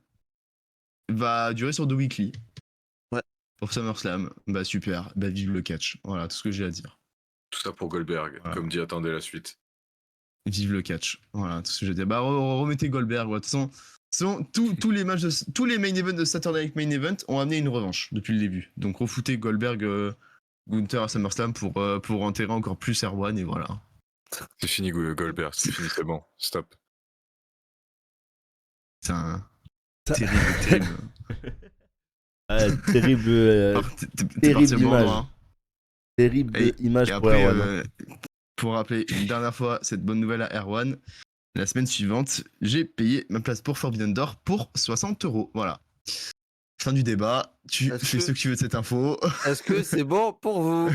va durer sur The Weekly. Ouais. Pour SummerSlam, bah super, bah vive le catch. Voilà, tout ce que j'ai à dire. Tout ça pour Goldberg, Voilà. comme dit, attendez la suite. Vive le catch. Voilà, tout ce que j'ai à dire. Bah remettez Goldberg. Ouais. De toute façon, tous les matchs, tous les main events de Saturday Night Main Event ont amené une revanche depuis le début. Donc refoutez Goldberg, Gunther à SummerSlam pour enterrer encore plus Erwan et voilà. C'est fini Goldberg, c'est fini, c'est bon, stop. C'est un Ça- terrible. Terrible, T'es parti au bon image. endroit, hein. terrible Et image pour après, Erwan. pour rappeler une dernière fois cette bonne nouvelle à Erwan, la semaine suivante, j'ai payé ma place pour Forbidden Door pour 60€. Voilà. Fin du débat. Tu Est-ce fais que- ce que tu veux de cette info. Est-ce que c'est bon pour vous?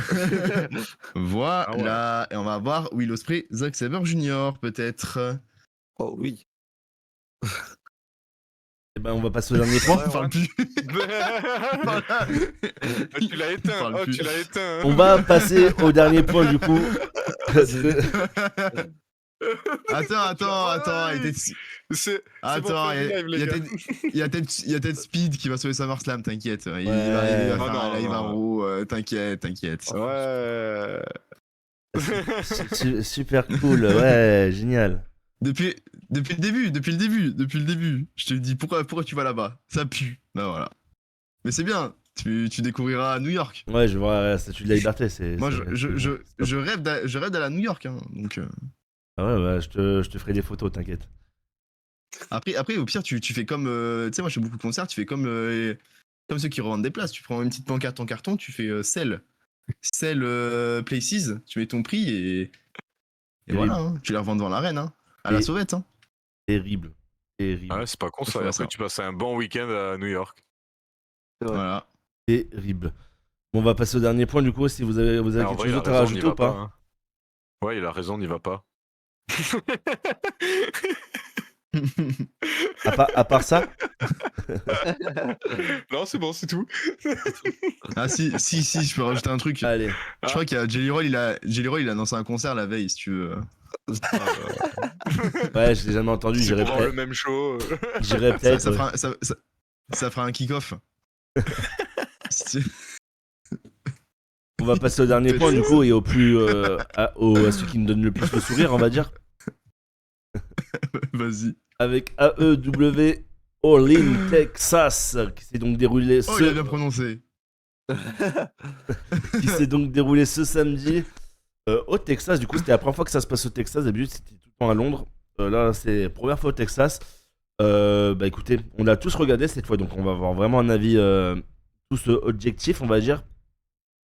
Voilà. Et on va voir Will Ospreay, Zack Sabre Jr. peut-être. Oh oui. Eh ben, on va passer au dernier point. On parle plus. Ah, tu l'as éteint, parle oh, plus. tu l'as éteint. On va passer au dernier point du coup. Parce que- Attends. Attends, il y a peut-être Speed qui va sauver SummerSlam, t'inquiète. Il va Ouais. faire un Non, live non. en roue, t'inquiète. Ouais. Super cool, ouais, génial. Depuis le début, je te dis pourquoi tu vas là-bas. Ça pue. Bah voilà. Mais c'est bien, tu découvriras New York. Ouais, je vois la statue de la liberté. Moi, je rêve d'aller à New York. Hein, donc, Ah ouais, je te ferai des photos, t'inquiète. après, au pire, tu fais comme. Tu sais, moi, je fais beaucoup de concerts, tu fais comme ceux qui revendent des places. Tu prends une petite pancarte en carton, tu fais Sell Places, tu mets ton prix et voilà. Hein, tu les revends devant l'arène, hein, à la Et- sauvette. Hein. Terrible. Terrible. Ouais, c'est pas con Faut ça. faire Après, ça. tu passes un bon week-end à New York. C'est vrai. Voilà. Terrible. Bon, on va passer au dernier point du coup. Si vous avez Ah, en quelque vrai, chose il a d'autre à raison, on rajouter y ou va pas, hein. Ouais, il a raison, on n'y va pas. à part ça, Non, c'est bon, c'est tout. Ah si, je peux rajouter un truc. allez. Je crois qu'il y a Jelly Roll, il a annoncé un concert la veille, si tu veux. Ouais, je l'ai jamais entendu. C'est J'irai pour voir le peut-être. même show. J'irai peut-être. ouais. Ça fera un kick-off. Si tu- On va passer au dernier point du coup et au plus à celui qui me donne le plus le sourire, on va dire, Vas-y. avec AEW All In Texas qui s'est donc déroulé Oh, il a bien prononcé. ce samedi au Texas. Du coup, c'était la première fois que ça se passe au Texas. D'habitude, c'était tout le temps à Londres. Là, c'est première fois au Texas. Bah écoutez, on a tous regardé cette fois, donc on va avoir vraiment un avis tous objectif, on va dire.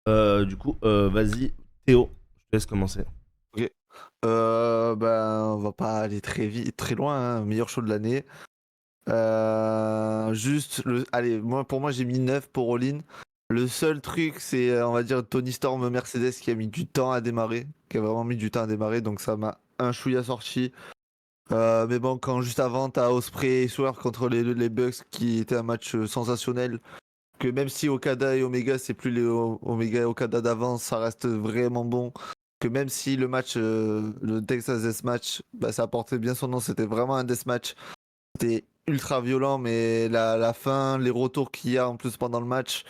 Du coup, vas-y, Théo, je te laisse commencer. Ok. On va pas aller très vite, très loin, hein. Meilleur show de l'année. Allez, pour moi, j'ai mis 9 pour All-In. Le seul truc, c'est, on va dire, Tony Storm Mercedes qui a mis du temps à démarrer, qui a vraiment mis du temps à démarrer, donc ça m'a un chouïa sorti. Mais bon, quand juste avant, t'as Osprey et Swerve contre les Bucks qui était un match sensationnel, que même si Okada et Omega, c'est plus les Omega et Okada d'avant, ça reste vraiment bon. Que même si le match, le Texas Deathmatch, bah, ça portait bien son nom, c'était vraiment un deathmatch. C'était ultra violent, mais la fin, les retours qu'il y a en plus pendant le match,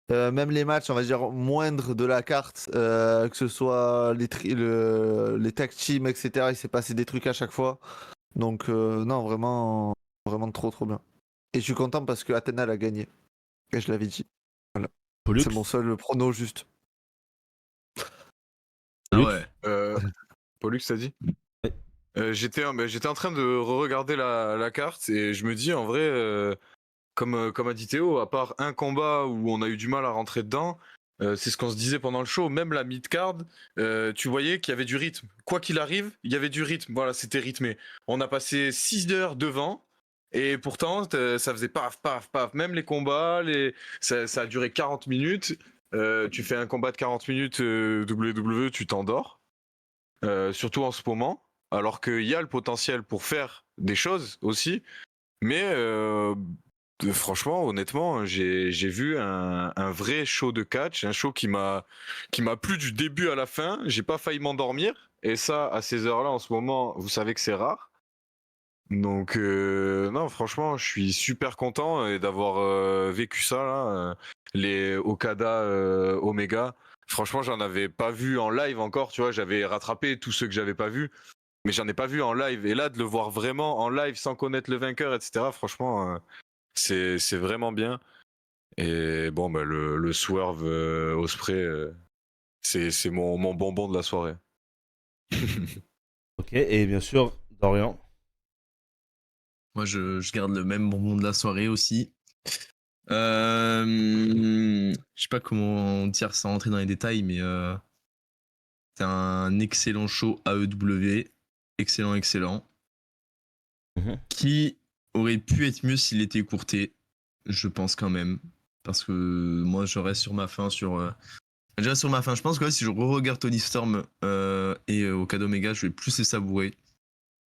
même les matchs, on va dire, moindres de la carte, que ce soit les tag teams, etc., il s'est passé des trucs à chaque fois. Donc, non, vraiment, vraiment trop, trop bien. Et je suis content parce que Athena l'a gagné. Et je l'avais dit. Voilà. Pollux, C'est mon seul prono juste. Ah Pollux. ouais. Pollux, t'as dit? Ouais. J'étais en train de re-regarder la carte et je me dis en vrai, comme a dit Théo, à part un combat où on a eu du mal à rentrer dedans, c'est ce qu'on se disait pendant le show, même la mid-card, tu voyais qu'il y avait du rythme. Quoi qu'il arrive, il y avait du rythme. Voilà, c'était rythmé. On a passé 6 heures devant. Et pourtant, ça faisait paf, paf, paf. Même les combats, ça a duré 40 minutes. Tu fais un combat de 40 minutes WWE, tu t'endors. Surtout en ce moment. Alors qu'il y a le potentiel pour faire des choses aussi. Mais franchement, honnêtement, j'ai vu un vrai show de catch, un show qui m'a plu du début à la fin. J'ai pas failli m'endormir. Et ça, à ces heures-là, en ce moment, vous savez que c'est rare. Donc, non, franchement, je suis super content d'avoir vécu ça, là, les Okada Omega. Franchement, j'en avais pas vu en live encore, tu vois, j'avais rattrapé tous ceux que j'avais pas vus, mais j'en ai pas vu en live. Et là, de le voir vraiment en live sans connaître le vainqueur, etc., franchement, c'est vraiment bien. Et bon, bah, le Swerve Osprey, c'est mon bonbon de la soirée. Ok, et bien sûr, Dorian. Moi, je garde le même bonbon de la soirée aussi. Je sais pas comment dire sans rentrer dans les détails, mais c'est un excellent show AEW. Excellent, excellent. Mhm. Qui aurait pu être mieux s'il était écourté, je pense quand même. Parce que moi, je reste sur ma fin. Déjà sur ma fin, je pense que ouais, si je re-regarde Tony Storm et Okada Omega, je vais plus les savourer.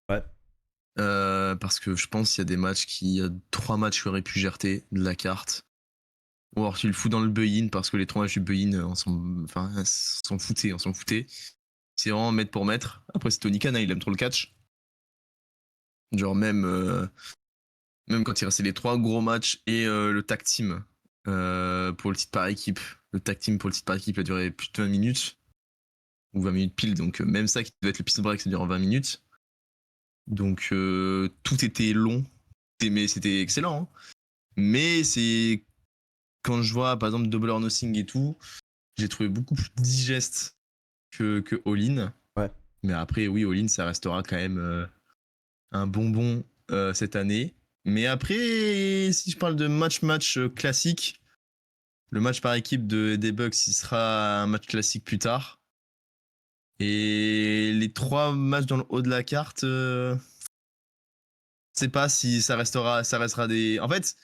Ouais. Parce que je pense qu'il y a des matchs il y a 3 matchs qui auraient pu gerter de la carte. Ou alors tu le fous dans le buy-in parce que les 3 matchs du buy-in, on s'en foutait. C'est vraiment mettre pour mettre. Après, c'est Tony Khan, hein, il aime trop le catch. Genre même quand il restait les 3 gros matchs et le tag team pour le titre par équipe. Le tag team pour le titre par équipe a duré plus de 20 minutes. Ou 20 minutes pile. Donc même ça qui devait être le pistol break, ça dure en 20 minutes. Donc tout était long. Mais c'était excellent. Hein. Mais c'est quand je vois par exemple Double or Nothing et tout, j'ai trouvé beaucoup plus digeste que All-In. Ouais. Mais après, oui, All-In, ça restera quand même un bonbon cette année. Mais après, si je parle de match classique, le match par équipe des Bucks, il sera un match classique plus tard. Et les 3 matchs dans le haut de la carte, je sais pas si ça restera des. En fait,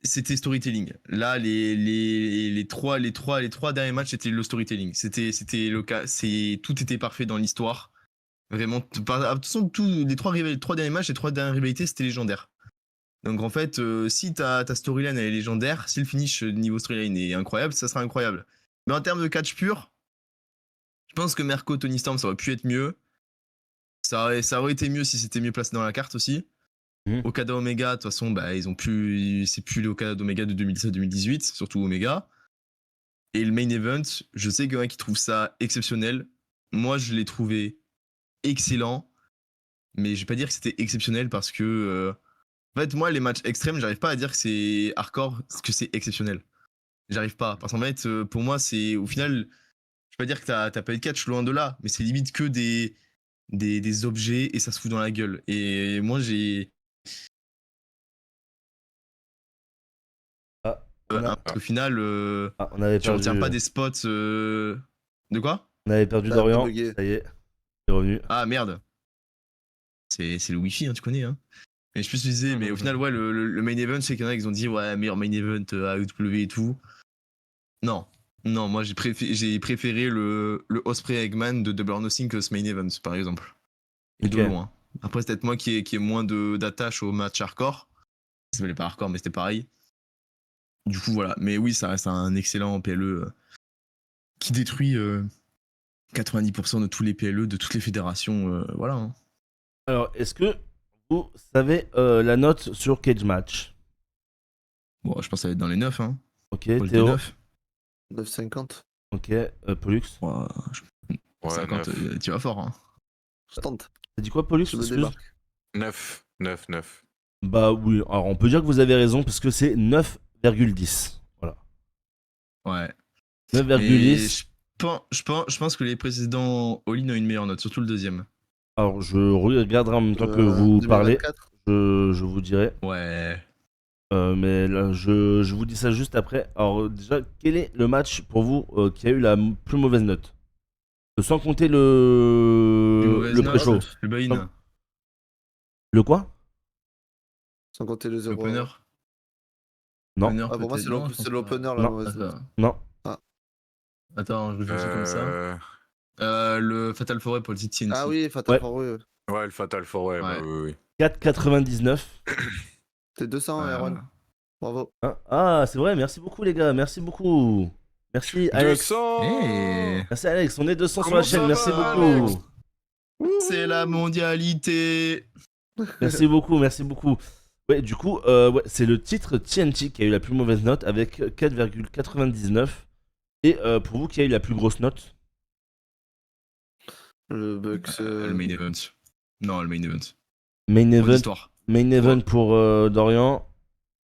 c'était storytelling. Là, les trois derniers matchs, c'était le storytelling. C'était le cas. Tout était parfait dans l'histoire. Vraiment. De toute façon, les 3 derniers matchs, les 3 dernières rivalités, c'était légendaire. Donc en fait, si ta storyline elle est légendaire, si le finish niveau storyline est incroyable, ça sera incroyable. Mais en termes de catch pur, je pense que Merco, Tony Storm, ça aurait pu être mieux. Ça aurait été mieux si c'était mieux placé dans la carte aussi. Mhm. Okada Omega, de toute façon, bah, c'est plus les Okada d'Omega de 2017-2018, surtout Omega. Et le main event, je sais qu'il y en a qui trouvent ça exceptionnel. Moi, je l'ai trouvé excellent, mais je vais pas dire que c'était exceptionnel parce que, en fait, moi, les matchs extrêmes, j'arrive pas à dire que c'est hardcore, que c'est exceptionnel. J'arrive pas. Parce qu'en fait, pour moi, c'est au final, je vais pas dire que t'as pas eu de catch loin de là, mais c'est limite que des des objets et ça se fout dans la gueule. Et moi, j'ai. Ah, on a- Au final, on avait tu retiens perdu, pas des spots. De quoi? on avait perdu Ça a un peu Dorian. bugué. Ça y est, c'est revenu. Ah merde. C'est le wifi, hein, tu connais. Hein. Mais je peux te disais, mais au final, ouais, le main event, c'est qu'il y en a qui ont dit, ouais, meilleur main event AEW et tout. Non. Non, moi, j'ai préféré le Osprey Eggman de Double or Nothing que ce main event, par exemple. Et de Ok. loin. Après, c'est peut-être moi qui ai moins d'attache au match hardcore. Ça s'appelait pas hardcore, mais c'était pareil. Du coup, voilà. Mais oui, ça reste un excellent PLE qui détruit 90% de tous les PLE, de toutes les fédérations. Voilà. Hein. Alors, est-ce que vous savez la note sur Cage Match? Bon, je pense que ça va être dans les 9. Hein. Ok, Pour le Théo. T9. 9,50. Ok, Pollux. Ouais, Ouais, 50, 9. tu vas fort. Hein. Je tente. T'as dit quoi, Pollux? Je me Excuse. débarque. 9. Bah oui, alors on peut dire que vous avez raison parce que c'est 9,10. Voilà. Ouais. 9,10. Je pense que les précédents All-In ont une meilleure note, surtout le deuxième. Alors je regarderai en même temps que vous parlez. 2024. Je vous dirai. Ouais. Mais là, je vous dis ça juste après. Alors déjà, quel est le match pour vous qui a eu la plus mauvaise note? Sans compter le pré-show. Le buy-in. Le quoi? Sans compter le 0. L'opener. Non. Opener, Ah, pour moi, peut-être. c'est Non, je pense l'opener pas. la Non. mauvaise note. Attends. Non. Attends, je réfléchis comme ça. Euh, Le Fatal Foray pour le TNT. Ah oui, Fatal Ouais. Four, oui. Ouais, le Fatal Foray, bah Ouais. oui. 4,99. C'est 200, Aaron. Bravo. Hein, ah, c'est vrai, merci beaucoup les gars, merci beaucoup. Merci Alex. 200 Eh, Merci Alex, on est 200 sur Comment la ça chaîne, merci va, beaucoup. Alex c'est la mondialité. Merci beaucoup, merci beaucoup. Ouais, du coup, ouais, c'est le titre TNT qui a eu la plus mauvaise note avec 4,99. Et pour vous, qui a eu la plus grosse note? Le Bucks. Le main event. Non, le main event. Main Pour event, l'histoire. main event pour Dorian.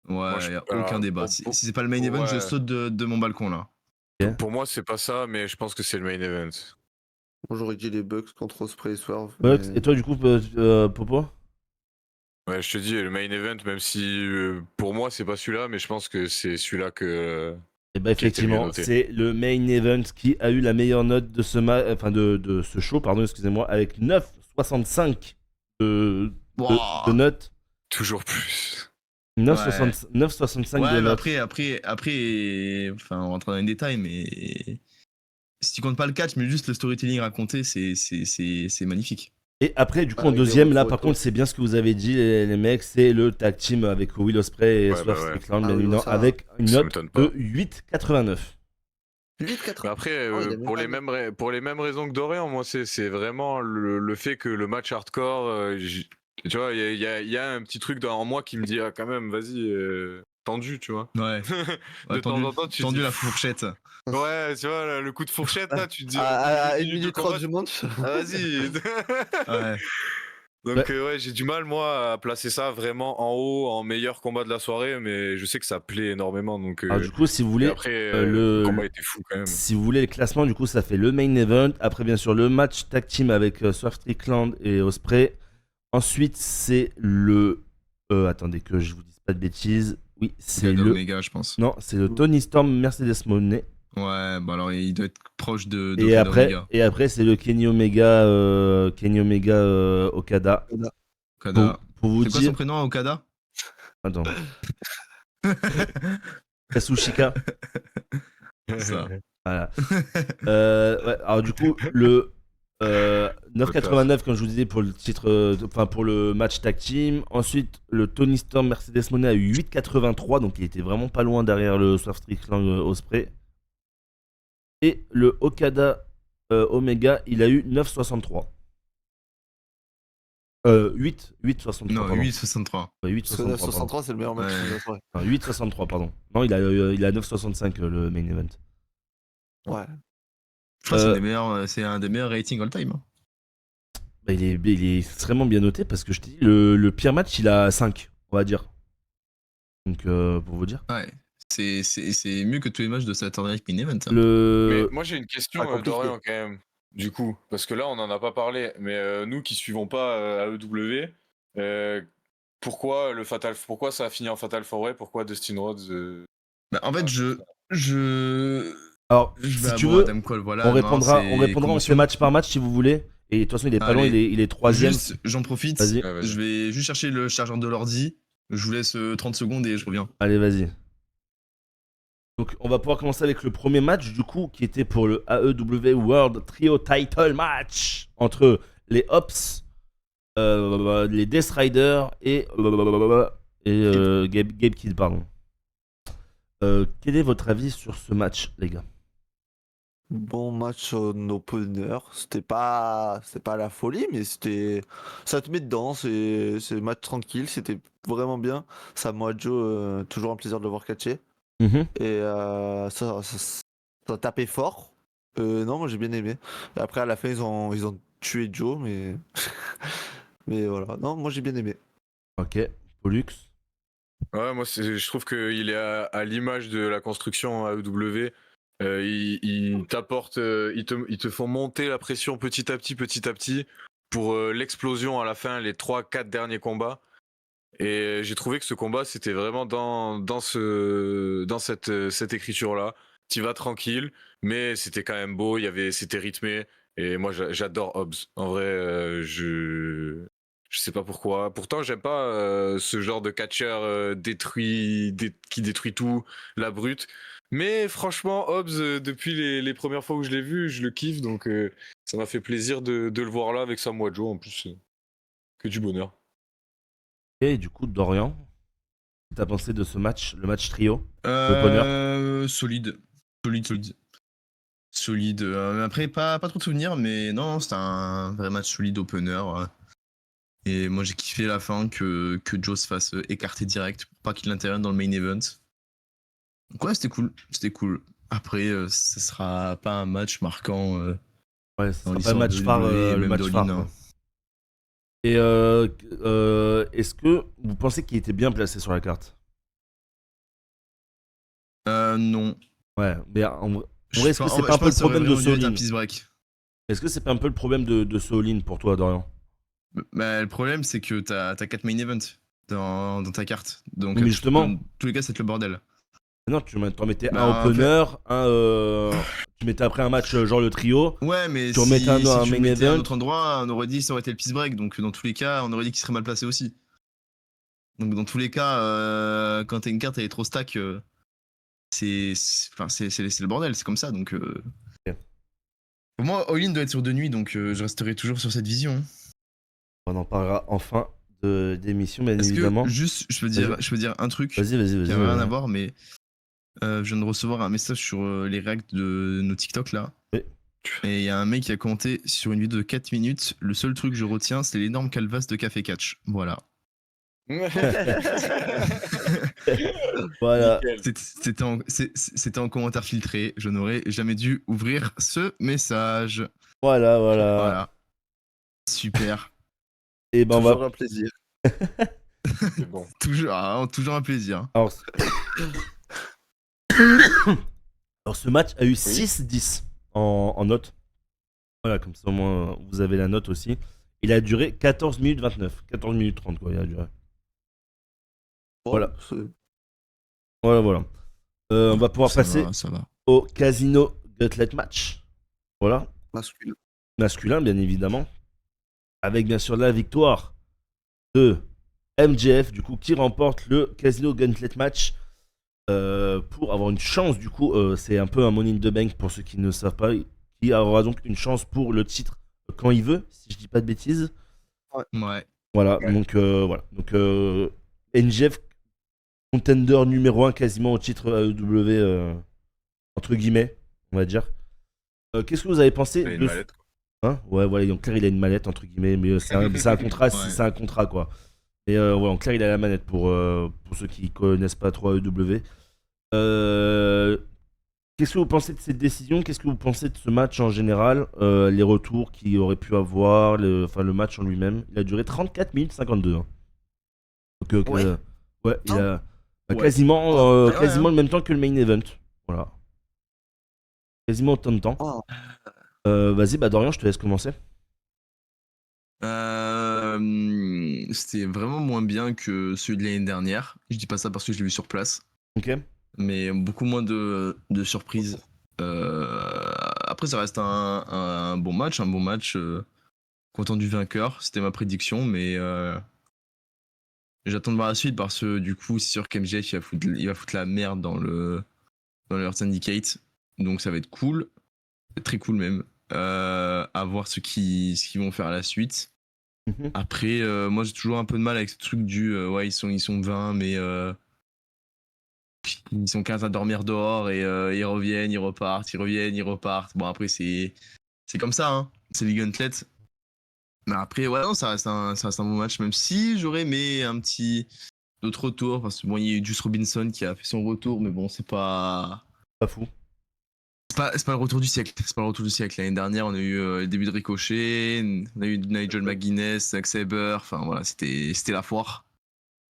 Ouais, je- y a alors, aucun débat. pour- Si pour- c'est pas le main event, je ouais. saute de mon balcon là. Pour moi, c'est pas ça, mais je pense que c'est le main event. Moi, j'aurais dit les Bucks contre Osprey et Swerve. Bucks, mais- et toi du coup, Popo? Ouais, je te dis, le main event, même si pour moi, c'est pas celui-là, mais je pense que c'est celui-là que. Et bah Qui était le mieux effectivement, noté. c'est le main event qui a eu la meilleure note de ce enfin de ce show, pardon, excusez-moi, avec 9,65 de notes. Toujours plus. 9,65 Ouais, de mais notes. après, enfin, on rentre dans les détails, mais si tu comptes pas le catch, mais juste le storytelling raconté, c'est magnifique. Et après, du coup, en Avec des deuxième, là, retours par et tout. contre, c'est bien ce que vous avez dit, les mecs, c'est le tag team avec Will Ospreay et Ouais, Swerve bah ouais. Strickland, Ah bien oui, évidemment, ça, avec une ça note m'étonne pas. de 8,89. 8-4. Mais après, Oh, il a même pour, pas les mis. mêmes pour les mêmes raisons que Dorian, moi, c'est vraiment le fait que le match hardcore, tu vois, il y a un petit truc en moi qui me dit, ah, quand même, vas-y, tendu, tu vois. Ouais. De temps en temps, tu te tendu dis, la fourchette. ouais, tu vois, le coup de fourchette, là, tu te dis, À 1 minutes de minute combat, 30 du match. ah, vas-y. Ouais. Donc, ouais, j'ai du mal, moi, à placer ça vraiment en haut, en meilleur combat de la soirée, mais je sais que ça plaît énormément. Donc, Alors, du coup, si vous et voulez, après, le- le combat était fou quand même. si vous voulez le classement, du coup, ça fait le main event. Après, bien sûr, le match tag team avec Swerve Strickland et Ospreay. Ensuite, c'est le. Attendez que je vous dise pas de bêtises. Oui, c'est C'est le. Omega, je pense. Non, c'est le Tony Storm Mercedes Moné. Ouais, bah alors il doit être proche de Et Okada après, Omega. c'est le Kenny Omega, Okada. Okada. Pour vous C'est quoi dire. son prénom, Okada? Attends. Kazuchika. Ça. Voilà. Ouais, alors du coup, le 9,89 comme je vous disais pour le titre, enfin pour le match tag team. Ensuite, le Tony Storm Mercedes Moné a eu 8,83, donc il était vraiment pas loin derrière le Swerve Strickland Ospreay. Et le Okada Omega, il a eu 9,63. 8,63. Non, pardon. 8,63. Ouais, Parce que 8,63. pardon. 963, c'est le meilleur match Ouais. de la soirée. Enfin, 8,63, pardon. Non, il a 9,65 le main event. Ouais. Je crois que c'est un des meilleurs ratings all time. Hein. Bah, il est extrêmement bien noté parce que je t'ai dit, le pire match, il a 5, on va dire. Donc, pour vous dire. Ouais. C'est mieux que tous les matchs de Saturday Night Main Event. Hein. Mais Le... moi, j'ai une question, Pas compliqué. Dorian, quand même. du coup, parce que là, on n'en a pas parlé, mais nous qui suivons pas AEW, pourquoi ça a fini en Fatal 4-Way? Pourquoi Dustin Rhodes Bah, en fait, je- je Alors, je vais si à tu bon, veux, Adam Cole, voilà. on non, répondra, c'est on répondra, on fait commotion. match par match si vous voulez. Et de toute façon, il est pas loin, Allez, il est troisième. Juste, j'en profite. Vas-y, Ouais, vas-y. Je vais juste chercher le chargeur de l'ordi. Je vous laisse 30 secondes et je reviens. allez, vas-y. Donc, on va pouvoir commencer avec le premier match, du coup, qui était pour le AEW World Trio Title Match entre les Ops, les Death Riders et Gabe Kidd, pardon. Quel est votre avis sur ce match, les gars? Bon match en opener. C'était pas la folie, mais ça te met dedans. C'est match tranquille. C'était vraiment bien. Samoa Joe, toujours un plaisir de le voir catcher. Mhm. Et ça tapait fort. Non, moi j'ai bien aimé. Et après, à la fin, ils ont tué Joe, mais. Mais voilà. Non, moi j'ai bien aimé. Ok, Pollux. Ouais, moi, je trouve qu'il est à l'image de la construction AEW. Il t'apporte, ils te font monter la pression petit à petit, pour l'explosion à la fin, les 3-4 derniers combats. Et j'ai trouvé que ce combat, c'était vraiment dans cette écriture-là. Tu vas tranquille, mais c'était quand même beau, c'était rythmé. Et moi, j'adore Hobbs. En vrai, je sais pas pourquoi. Pourtant, j'aime pas ce genre de catcheur qui détruit tout, la brute. Mais franchement, Hobbs, depuis les premières fois où je l'ai vu, je le kiffe. Donc, ça m'a fait plaisir de le voir là avec Samoa Joe. En plus, que du bonheur. Et du coup, Dorian, qu'est-ce que t'as pensé de ce match, le match trio? L'opener. Solide. Solide. Après, pas trop de souvenirs, mais non, c'était un vrai match solide opener. Et moi, j'ai kiffé la fin que Joe se fasse écarter direct pour pas qu'il intervienne dans le main event. Donc ouais, c'était cool. C'était cool. Après, ce sera pas un match marquant Ouais, ce dans sera pas le l'histoire match de phare, WWE et le même match d'All phare, In, quoi. hein. Et est-ce que vous pensez qu'il était bien placé sur la carte? Non. Ouais, mais en vrai, est-ce que c'est Je pas un peu pense le que ça aurait problème de vraiment dû être un Soul In? peace break. Est-ce que c'est pas un peu le problème de ce all-in pour toi, Dorian? Bah, le problème, c'est que t'as 4 main events dans ta carte. Donc, Oui, mais justement. dans tous les cas, c'est le bordel. Non, t'en mettais un Bah, en fait- opener, tu mettais après un match genre le trio, Ouais, mais tu remettais un si un tu le main mettais à un event. autre endroit, on aurait dit que ça aurait été le peace break. Donc, dans tous les cas, on aurait dit qu'il serait mal placé aussi. Donc, dans tous les cas, quand t'as une carte, elle est trop stack, enfin, c'est le bordel, c'est comme ça. Donc, Ok. pour moi, All-In doit être sur 2 nuits, donc je resterai toujours sur cette vision, hein. On en parlera en fin d'émission, bien Est-ce que, évidemment. juste, je peux dire un truc Vas-y. qui n'a rien à voir, mais je viens de recevoir un message sur les reacts de nos TikTok là. Oui. Et il y a un mec qui a commenté sur une vidéo de 4 minutes. Le seul truc que je retiens, c'est l'énorme calvasse de Café Catch. Voilà. Voilà. Nickel. C'était en commentaire filtré. Je n'aurais jamais dû ouvrir ce message. Voilà. Voilà. Super. Et ben Toujours un plaisir. C'est bon. Toujours un plaisir. Alors, Alors, ce match a eu 6-10 en note. Voilà, comme ça au moins vous avez la note aussi. Il a duré 14 minutes 29. 14 minutes 30 quoi, il a duré. Voilà. Voilà. On va pouvoir passer Ça va. au Casino Gauntlet Match. Voilà. Masculin. Masculin, bien évidemment. Avec bien sûr la victoire de MJF, du coup, qui remporte le Casino Gauntlet Match. Pour avoir une chance, du coup, c'est un peu un Money in the Bank pour ceux qui ne savent pas. Qui aura donc une chance pour le titre quand il veut, si je dis pas de bêtises. Ouais. Voilà, Ouais. donc MJF, contender numéro 1 quasiment au titre AEW, entre guillemets, on va dire. Qu'est-ce que vous avez pensé Il a une de mallette, quoi. Hein, ouais, voilà, en clair, il a une mallette, entre guillemets, mais c'est un contrat, Ouais. c'est un contrat, quoi. Et ouais, en clair, il a la manette pour ceux qui connaissent pas trop AEW. Qu'est-ce que vous pensez de cette décision? Qu'est-ce que vous pensez de ce match en général? Les retours qu'il aurait pu avoir, le match en lui-même. Il a duré 34 minutes 52. Hein. Donc, Ouais. ouais, il a Ouais. quasiment, Ouais, quasiment hein. le même temps que le main event. Voilà. Quasiment autant de temps. Oh. Vas-y, bah Dorian, je te laisse commencer. C'était vraiment moins bien que celui de l'année dernière. Je dis pas ça parce que je l'ai vu sur place, Ok. mais beaucoup moins de surprises. Après, ça reste un bon match, content du vainqueur, c'était ma prédiction, mais j'attends de voir la suite parce que du coup, c'est sûr qu'MJF il va foutre la merde dans le Earth Syndicate, donc ça va être cool, très cool même. À voir ce qu'ils vont faire à la suite. Mhm. Après, moi j'ai toujours un peu de mal avec ce truc du ouais, ils sont 20, mais ils sont 15 à dormir dehors et ils reviennent, ils repartent, ils reviennent, ils repartent. Bon, après, c'est comme ça, hein. C'est les Gauntlet. Mais après, ouais, non, ça reste un bon match, même si j'aurais aimé un petit d'autres retours, parce que bon, il y a eu Juice Robinson qui a fait son retour, mais bon, Pas fou. c'est pas le retour du siècle. C'est pas le retour du siècle. L'année dernière, on a eu le début de Ricochet, on a eu Nigel McGuinness, Zack Sabre, enfin voilà, c'était la foire.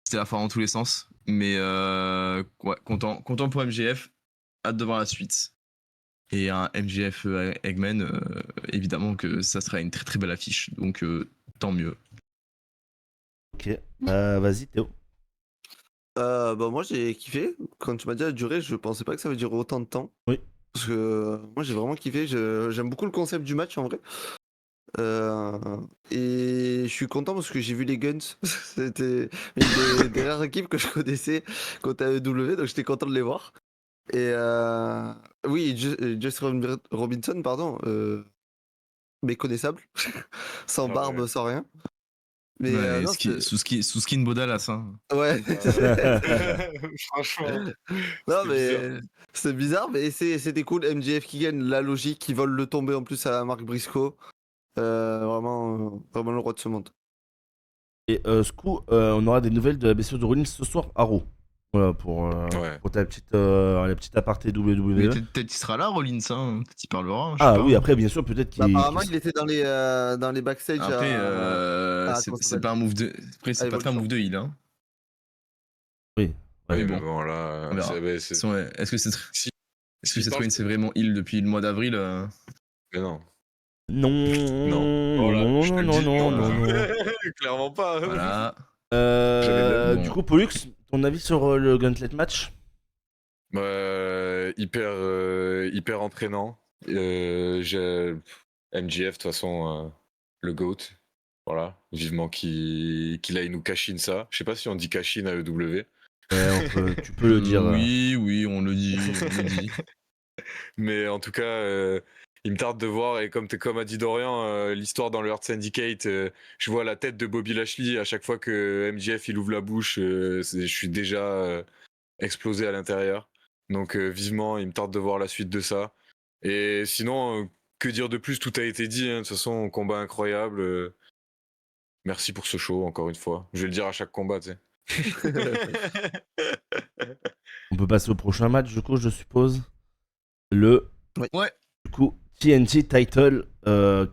C'était la foire en tous les sens. Mais ouais, content pour MGF, hâte de voir la suite. Et un MGF Eggman, évidemment que ça sera une très très belle affiche, donc tant mieux. Ok. Vas-y, Théo. Bah moi j'ai kiffé. Quand tu m'as dit la durée, je pensais pas que ça veut dire autant de temps. Oui. Parce que moi j'ai vraiment kiffé. J'aime beaucoup le concept du match en vrai. Euh, et je suis content parce que j'ai vu les Guns. C'était une des rares équipes que je connaissais quand à EW, donc j'étais content de les voir. Et oui, Robinson, pardon, méconnaissable, sans Ah barbe, ouais. sans rien. Mais Ouais, non, sous skin Bodalas, hein. ouais. Franchement, Non, c'était bizarre. mais c'est bizarre, mais c'était cool. MJF qui gagne, la logique, qui vole le tomber en plus à Marc Briscoe. Vraiment le roi de ce monde. Et Skou, on aura des nouvelles de la blessure de Rollins ce soir à Raw. Voilà, Ouais. pour la petite aparté Mais WWE. peut-être il sera là, Rollins, hein. Peut-être il parlera, je sais Ah pas. oui, après, bien sûr, peut-être Bah, qu'il. apparemment, il était dans les backstage Après, comment ça c'est s'appelle pas un move de. Après, À c'est pas très un Evolution. move de heal, hein. Oui. Mais Oui, Ouais. mais bon, bon, on là, verra. Est-ce que c'est Si, est-ce que s'il Seth parle, Rollins c'est vraiment heal depuis le mois d'avril mais non. Non, Non. non, Voilà, non, je te non, le non, dis. non, non, Voilà. non. Clairement pas. Voilà. J'avais même. Du Bon. coup, Pollux, ton avis sur le Gauntlet match? Hyper entraînant. MJF, de toute façon, le GOAT. Voilà. Vivement qu'il aille nous cash in ça. Je sais pas si on dit cash in à EW. Ouais, tu peux le dire. Oui, on le dit, on le dit. Mais en tout cas, il me tarde de voir. Et comme a dit Dorian, l'histoire dans le Heart Syndicate, je vois la tête de Bobby Lashley à chaque fois que MJF il ouvre la bouche. Je suis déjà explosé à l'intérieur. Donc vivement, il me tarde de voir la suite de ça. Et sinon, que dire de plus? Tout a été dit, hein. De toute façon, combat incroyable. Merci pour ce show, encore une fois. Je vais le dire à chaque combat, tu sais. On peut passer au prochain match, du coup, je suppose. Le Ouais. Du coup, TNT Title,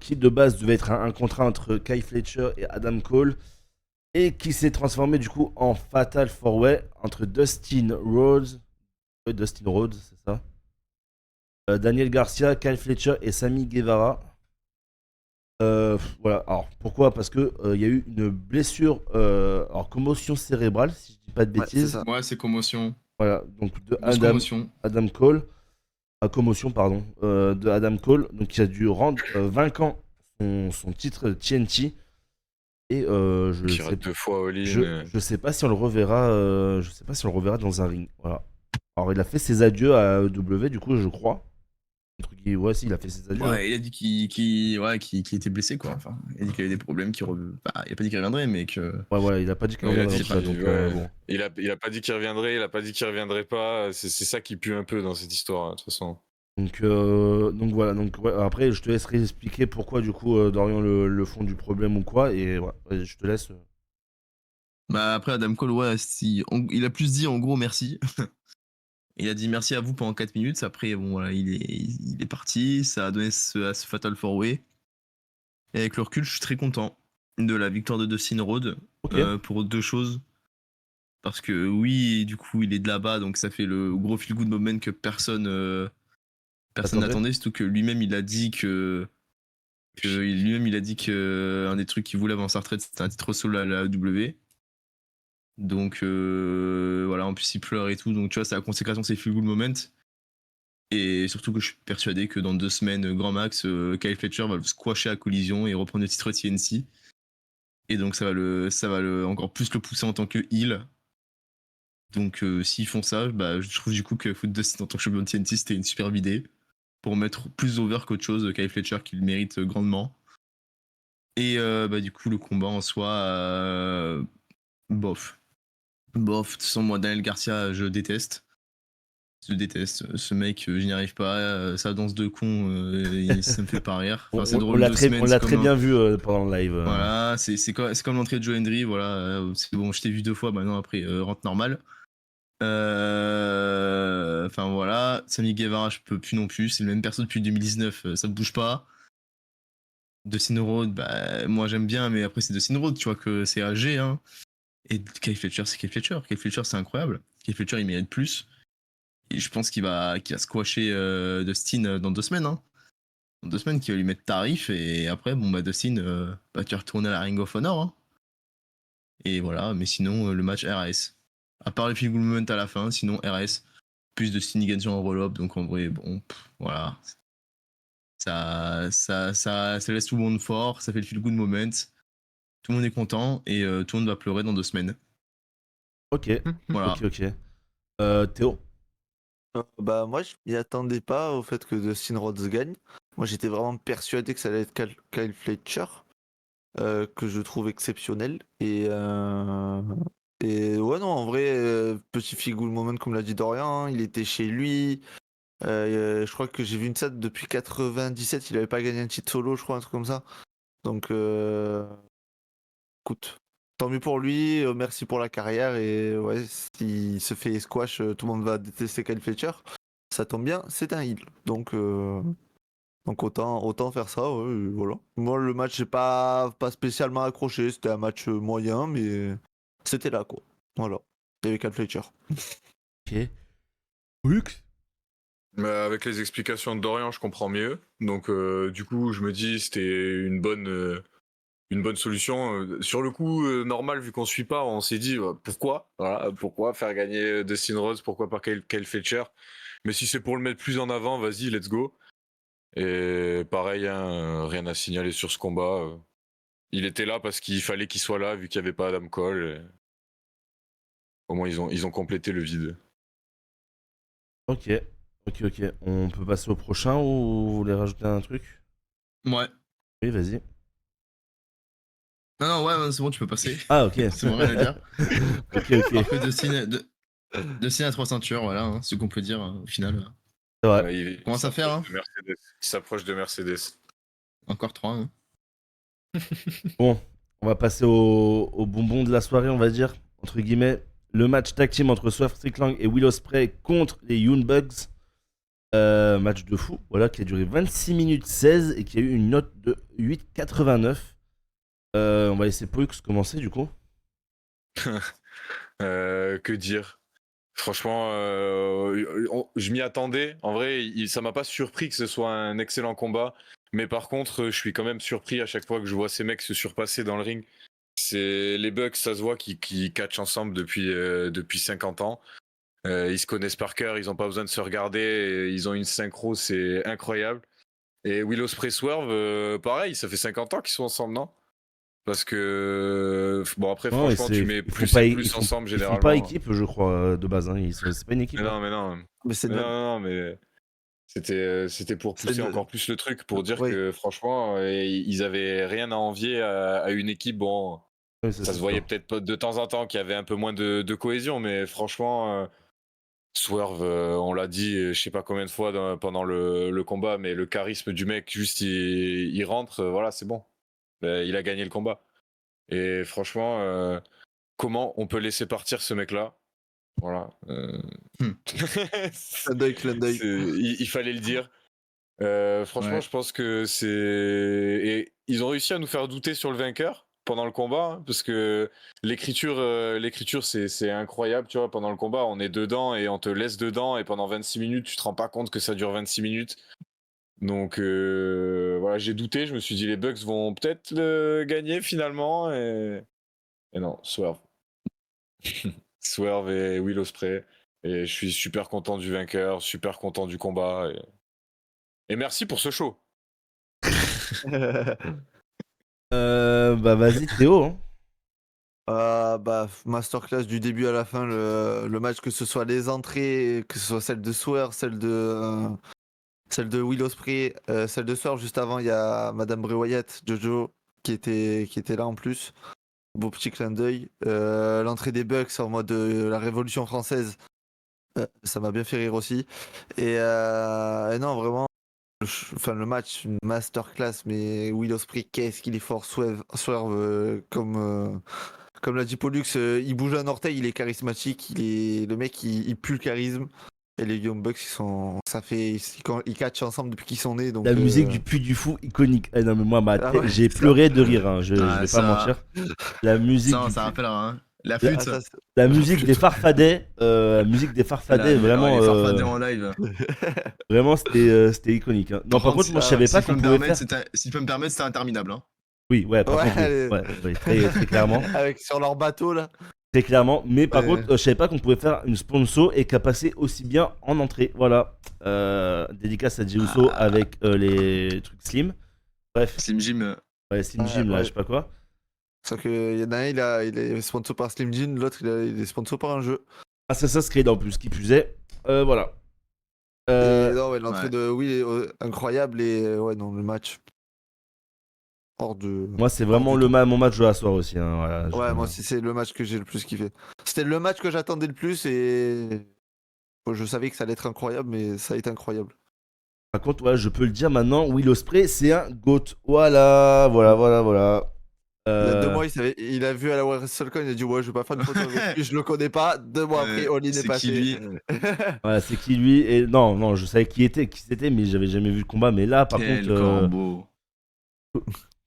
qui de base devait être un contrat entre Kyle Fletcher et Adam Cole, et qui s'est transformé du coup en Fatal 4-Way entre Dustin Rhodes, c'est ça, Daniel Garcia, Kyle Fletcher et Sammy Guevara. Voilà, alors pourquoi? Parce que il y a eu une blessure, alors commotion cérébrale, si je dis pas de Ouais, c'est bêtises. ça. Ouais, c'est commotion. Voilà, donc de Grosse commotion. Adam Cole. Commotion, pardon, de Adam Cole, donc qui a dû rendre vaincant son titre TNT. Et Qui rate 2 fois all-in. je sais pas si on le reverra, je sais pas si on le reverra dans un ring. Voilà. Alors il a fait ses adieux à W, du coup, je crois. Ouais, si, il a fait ses adieux. Ouais, il a dit qu'il était blessé, quoi. Enfin, il a dit qu'il avait des problèmes, bah, il a pas dit qu'il reviendrait, mais que. Ouais, voilà, il a pas dit qu'il Il a reviendrait dit en tout cas, qu'il- donc ouais. bon. Il a pas dit qu'il reviendrait, il a pas dit qu'il reviendrait pas. C'est ça qui pue un peu dans cette histoire, hein, de toute façon. Donc voilà, donc ouais, après je te laisserai expliquer pourquoi du coup Dorian le fond du problème ou quoi, et ouais, vas-y, je te laisse. Bah, après, Adam Cole, ouais, il a plus dit en gros merci. Il a dit merci à vous pendant 4 minutes. Après, bon, voilà, il est parti. Ça a donné à ce Fatal 4-Way. Et avec le recul, je suis très content de la victoire de Dustin Rhodes Ok. pour deux choses. Parce que oui, du coup, il est de là-bas, donc ça fait le gros feel-good moment que personne Personne Attendez. n'attendait, surtout que lui-même il a dit que un des trucs qu'il voulait avant sa retraite c'était un titre solo à la AEW. Donc voilà, en plus il pleure et tout, donc tu vois, c'est la consécration de ses feel good moments. Et surtout que je suis persuadé que dans 2 semaines, grand max, Kyle Fletcher va le squasher à collision et reprendre le titre TNC. Et donc ça va encore plus le pousser en tant que heel. Donc s'ils font ça, bah, je trouve du coup que Foot Dustin en tant que champion de TNT c'était une superbe idée. Pour mettre plus over qu'autre chose, Kyle Fletcher qui le mérite grandement. Et bah, du coup le combat en soi, bof. Bof, de toute façon moi Daniel Garcia je déteste. Je déteste. Ce mec, je n'y arrive pas. Sa danse de con, ça me fait pas rire. Enfin, c'est On drôle l'a 2 très, semaines. on c'est l'a comme très un- bien vu pendant le live. Voilà, c'est comme l'entrée de Joe Hendry. Voilà, c'est bon, je t'ai vu 2 fois, maintenant après, rentre normal. Enfin voilà, Sammy Guevara, je peux plus non plus. C'est le même perso depuis 2019, ça ne bouge pas. Dustin Road, bah, moi j'aime bien, mais après c'est Dustin Road, tu vois que c'est âgé. Hein. Et Kyle Fletcher, c'est Kyle Fletcher. Kyle Fletcher, c'est incroyable. Kyle Fletcher, il mérite plus. Et je pense qu'il va squasher Dustin dans 2 semaines. Hein. Dans 2 semaines, qu'il va lui mettre tarif. Et après, bon, bah, Dustin, bah, tu retournes à la Ring of Honor. Hein. Et voilà, mais sinon, le match RS. À part le feel good moment à la fin, sinon RS. Plus de Sting gagne en roll-up. Donc en vrai, bon, voilà. Ça laisse tout le monde fort. Ça fait le feel good moment. Tout le monde est content. Et tout le monde va pleurer dans 2 semaines. Ok, Voilà. ok. Théo. Bah moi je m'y attendais pas au fait que Dustin Rhodes gagne. Moi j'étais vraiment persuadé que ça allait être Kyle Fletcher, que je trouve exceptionnel. Et ouais non en vrai petit feel good moment comme l'a dit Dorian, hein, il était chez lui. Je crois que j'ai vu une stat depuis 97, il avait pas gagné un titre solo, je crois, un truc comme ça. Donc écoute, tant mieux pour lui, merci pour la carrière et ouais, s'il se fait squash, tout le monde va détester Kyle Fletcher. Ça tombe bien, c'est un heal. Donc autant faire ça, ouais, voilà. Moi le match j'ai pas spécialement accroché, c'était un match moyen, mais c'était là quoi. Voilà. Il y avait Kyle Fletcher. Ok. Lux. Mais avec les explications de Dorian, je comprends mieux. Donc, du coup, je me dis c'était une bonne solution. Sur le coup, normal, vu qu'on suit pas, on s'est dit pourquoi, voilà, pourquoi faire gagner Dustin Rhodes, pourquoi pas Kyle Fletcher. Mais si c'est pour le mettre plus en avant, vas-y, let's go. Et pareil, hein, rien à signaler sur ce combat. Il était là parce qu'il fallait qu'il soit là, vu qu'il n'y avait pas Adam Cole. Et au moins, ils ont complété le vide. Ok. On peut passer au prochain ou vous voulez rajouter un truc? Ouais. Oui, vas-y. Non, ouais, c'est bon, tu peux passer. Ah, ok. C'est bon, rien à dire. ok. Après, Dustin à 3 ceintures, voilà, hein, ce qu'on peut dire au final. C'est vrai. Ouais, Commence à faire, hein. Il s'approche de Mercedes. Encore 3. Hein. Bon, on va passer au bonbon de la soirée, on va dire, entre guillemets. Le match tag team entre Swerve Strickland et Will Ospreay contre les Young Bucks. Match de fou, voilà, qui a duré 26 minutes 16 et qui a eu une note de 8,89. On va laisser Poux commencer du coup. Que dire? Franchement, je m'y attendais. En vrai, ça m'a pas surpris que ce soit un excellent combat. Mais par contre, je suis quand même surpris à chaque fois que je vois ces mecs se surpasser dans le ring. C'est les Bucks, ça se voit qui catchent ensemble depuis 50 ans. Ils se connaissent par cœur, ils n'ont pas besoin de se regarder. Ils ont une synchro, c'est incroyable. Et Will Ospreay Swerve, pareil, ça fait 50 ans qu'ils sont ensemble, non? Parce que bon après Non, franchement tu mets ils font plus pas, et ils plus font, ensemble ils font pas généralement. équipe, je crois, de base. Hein. C'est pas une équipe. Mais Hein. non mais non Mais c'est mais non mais c'était pour c'est pousser de- encore plus le truc pour dire oui. que franchement ils avaient rien à envier à une équipe. Bon, Oui, ça c'est se voyait sûr. peut-être pas de temps en temps qu'il y avait un peu moins de cohésion, mais franchement Swerve, on l'a dit je sais pas combien de fois pendant le combat, mais le charisme du mec juste il rentre, voilà c'est bon. Il a gagné le combat. Et franchement comment on peut laisser partir ce mec-là? Voilà. Hmm. Clin d'œil. Il fallait le dire. Franchement, Ouais. je pense que c'est. Et ils ont réussi à nous faire douter sur le vainqueur. pendant le combat, hein, parce que l'écriture c'est incroyable, tu vois. Pendant le combat, on est dedans et on te laisse dedans, et pendant 26 minutes, tu te rends pas compte que ça dure 26 minutes. Donc voilà, j'ai douté, je me suis dit les Bucks vont peut-être le gagner finalement, et non, Swerve. Swerve et Will Ospreay. Et je suis super content du vainqueur, super content du combat. Et merci pour ce show. Bah vas-y Théo. Hein. Masterclass du début à la fin, le match, que ce soit les entrées, que ce soit celle de Swerve, celle de Will Ospreay, celle de Swerve juste avant, il y a Madame Bray Wyatt, Jojo, qui était là en plus. Beau petit clin d'œil. L'entrée des Bucks en mode la Révolution française, ça m'a bien fait rire aussi. Et non, vraiment, le match, une masterclass, mais Will Ospreay, qu'est-ce qu'il est fort. Swerve comme l'a dit Pollux, il bouge un orteil, il est charismatique, le mec, il pue le charisme. Et les Young Bucks, ils catchent ensemble depuis qu'ils sont nés. Donc, La musique du Puy du Fou iconique. Eh non mais moi ouais, j'ai pleuré de rire. Hein. Je vais ça- pas mentir. La musique. Ça rappellera, hein. La Ah, flûte, La musique des Farfadets, vraiment, les farfadets en live. vraiment c'était iconique. Hein. Non, par contre, moi je savais pas qu'on pouvait faire. Si je peux me permettre, c'était interminable. Hein. Oui, ouais, par Ouais, contre, oui. allez. Ouais, très clairement, avec sur leur bateau là. très clairement. Mais par Ouais. contre, je savais pas qu'on pouvait faire une sponsor et qu'à passer aussi bien en entrée. Voilà, dédicace à Jey Uso avec les trucs Slim. Bref, Slim Jim. ouais, Slim Ouais, Jim là, ouais. je sais pas quoi. Sauf qu'il y en a un, il est sponsor par Slim Jim, l'autre il est sponsor par un jeu. Assassin's Creed en plus, qui plus est. Voilà. Et non, ouais, l'entrée ouais. de Will est incroyable, et ouais, non, le match. Hors de. Moi, c'est vraiment hors du mon match de la soirée aussi. Hein, voilà, Ouais, moi aussi, c'est le match que j'ai le plus kiffé. C'était le match que j'attendais le plus, et bon, je savais que ça allait être incroyable, mais ça a été incroyable. Par contre, ouais, je peux le dire maintenant, Will Ospreay, c'est un GOAT. Voilà. Il y a 2 mois, il a vu à la WrestleCon, il a dit ouais, je vais pas faire une photo avec lui, je le connais pas. 2 mois après, All-in est c'est qui, passé. lui Ouais, c'est qui lui? Et non, je savais qui c'était, mais j'avais jamais vu le combat. Mais là, par Quel contre, corbeau.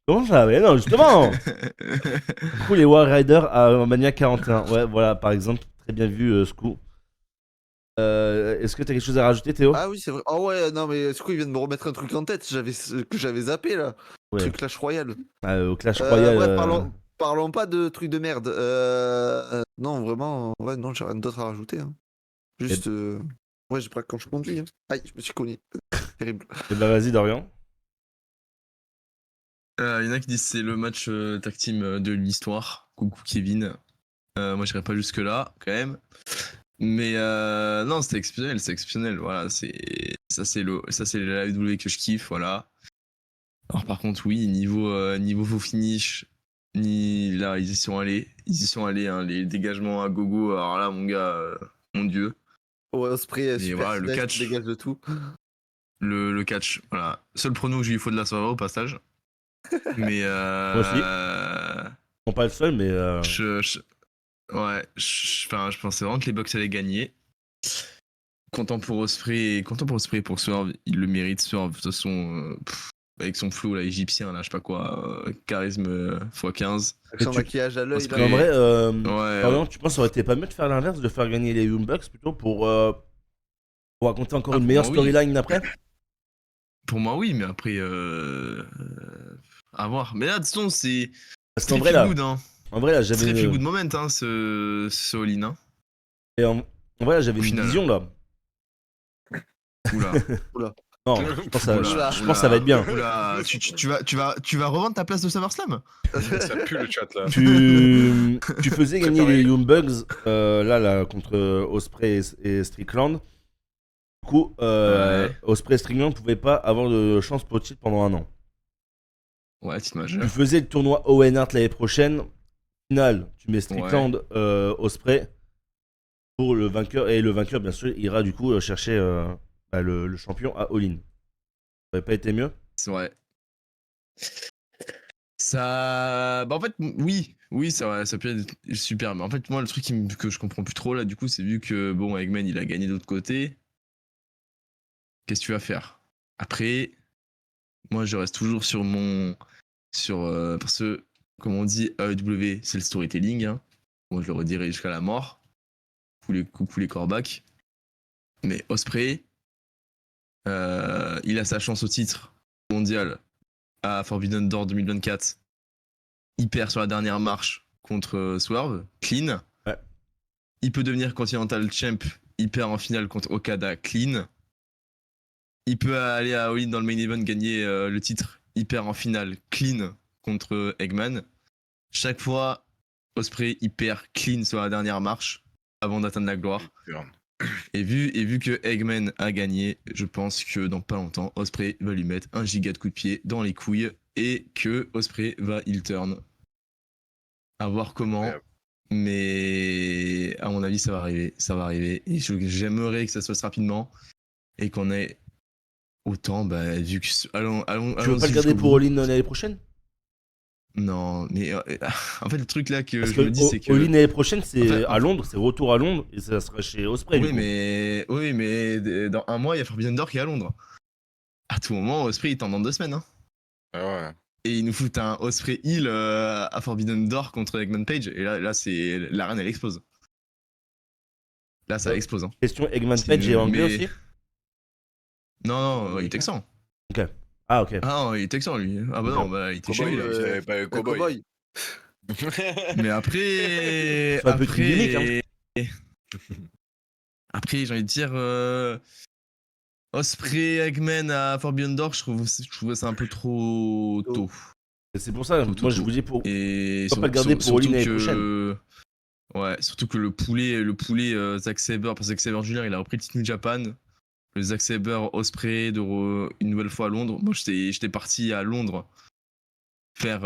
comment ça? Mais non, justement. Du coup, les War Riders à Mania 41. Ouais, voilà, par exemple, très bien vu, Scoop. Est-ce que t'as quelque chose à rajouter, Théo? Ah oui, c'est vrai. Oh ouais, non, mais du coup, il vient de me remettre un truc en tête, que j'avais zappé là. Ouais. Truc Clash Royale. Au Clash Royale. Bref, parlons pas de trucs de merde. Non, vraiment, ouais, non, j'ai rien d'autre à rajouter. Hein. Juste, ouais, j'ai pas quand je conduis. Hein. Aïe, je me suis cogné. Terrible. Eh ben, vas-y, Dorian. Il y en a qui disent que c'est le match tag team de l'histoire. Coucou Kevin. Moi, j'irai pas jusque-là, quand même. Mais non, c'était exceptionnel. Voilà, ça c'est la WWE que je kiffe, voilà. Alors par contre, oui, niveau faux finish, là, ils y sont allés, hein, les dégagements à gogo. Alors là, mon gars, mon dieu, Ouais, Ospreay, et super voilà, le finesse, catch. il dégage de tout. le catch, voilà. Seul prono que je lui faut de la soirée au passage. Mais Moi aussi. Bon, pas le seul, mais. ouais, je pensais vraiment que les Bucks allaient gagner. Content pour Ospreay, pour Swerve, il le mérite. Swerve, de toute façon, avec son flow là, égyptien, là, je sais pas quoi, charisme x15. Avec son maquillage à l'œil. Ospreay. En vrai, Ouais, Dorian, tu penses que ça aurait été pas mieux de faire l'inverse, de faire gagner les Young Bucks plutôt pour raconter encore une pour meilleure moi, oui. storyline après? Pour moi, oui, mais après, à voir. Mais là, de toute façon, c'est Parce qu'en très vrai, feel là. good, hein. En vrai, là, C'est j'avais très feel une... good moment, hein, ce all-in, hein. et en vrai, là, j'avais Au une final. vision là. Oula. Non, je pense Oula, que ça va être bien. Oula, tu vas revendre ta place de SummerSlam? Ça pue le chat là. Tu faisais gagner Préparé. les Young Bucks là contre Ospreay et Strickland. Du coup, Ouais. Ospreay et Strickland pouvaient pas avoir de chance pour le titre pendant un an. Ouais, titre Tu majeur. faisais le tournoi Owen Hart l'année prochaine. Final, tu mets Strickland, Ospreay pour le vainqueur. Et le vainqueur, bien sûr, ira du coup chercher le champion à All-In. Ça aurait pas été mieux? C'est vrai. Ça. Bah, en fait, oui, ça peut être super. Mais en fait, moi, le truc que je comprends plus trop là, du coup, c'est vu que, bon, Eggman, il a gagné de l'autre côté. Qu'est-ce que tu vas faire? Après, moi, je reste toujours sur mon. Parce que comme on dit, AEW, c'est le storytelling. Hein. Bon, je le redirai jusqu'à la mort. Coucou les corbacs. Mais Ospreay, il a sa chance au titre mondial à Forbidden Door 2024. Il perd sur la dernière marche contre Swerve, clean. Ouais. Il peut devenir Continental Champ, il perd en finale contre Okada, clean. Il peut aller à All In dans le main event, gagner le titre, il perd en finale, clean contre Eggman. Chaque fois, Ospreay, il perd clean sur la dernière marche avant d'atteindre la gloire. Et vu que Eggman a gagné, je pense que dans pas longtemps, Ospreay va lui mettre un giga de coup de pied dans les couilles et que Ospreay va heel turn. À voir comment, mais à mon avis, ça va arriver. Et j'aimerais que ça se fasse rapidement et qu'on ait autant, vu que. Allons, Tu veux pas le garder pour All In l'année prochaine? Non, mais en fait, le truc là que Parce je que me dis, c'est que. All In l'année prochaine, c'est En fait, à Londres, c'est retour à Londres et ça sera chez Ospreay. Oui, mais dans un mois, il y a Forbidden Door qui est à Londres. À tout moment, Ospreay, il tente dans 2 semaines. Hein. Ah ouais. Et ils nous foutent un Ospreay Hill à Forbidden Door contre Eggman Page. Et là c'est l'arène, elle explose. Là, ça explose. Hein. Question Eggman Page est anglais aussi? Non, il est texan. Ok. Ah, ok. Ah non, il est texan, lui. Ah bah non, il était chez Cowboy, lui. Il avait pas le cowboy. Mais après. C'est un peu une gimmick, hein. Après, j'ai envie de dire. Ospreay, Eggman à Forbidden Door, je trouvais ça un peu trop tôt. Et c'est pour ça, moi je vous dis pour. Et Faut pas le garder pour All In l'année prochaine. Ouais, surtout que le poulet Zack Sabre, parce que Zack Sabre Jr. il a repris le titre New Japan. Le Zack Sabre Ospreay une nouvelle fois à Londres. Moi j'étais parti à Londres faire.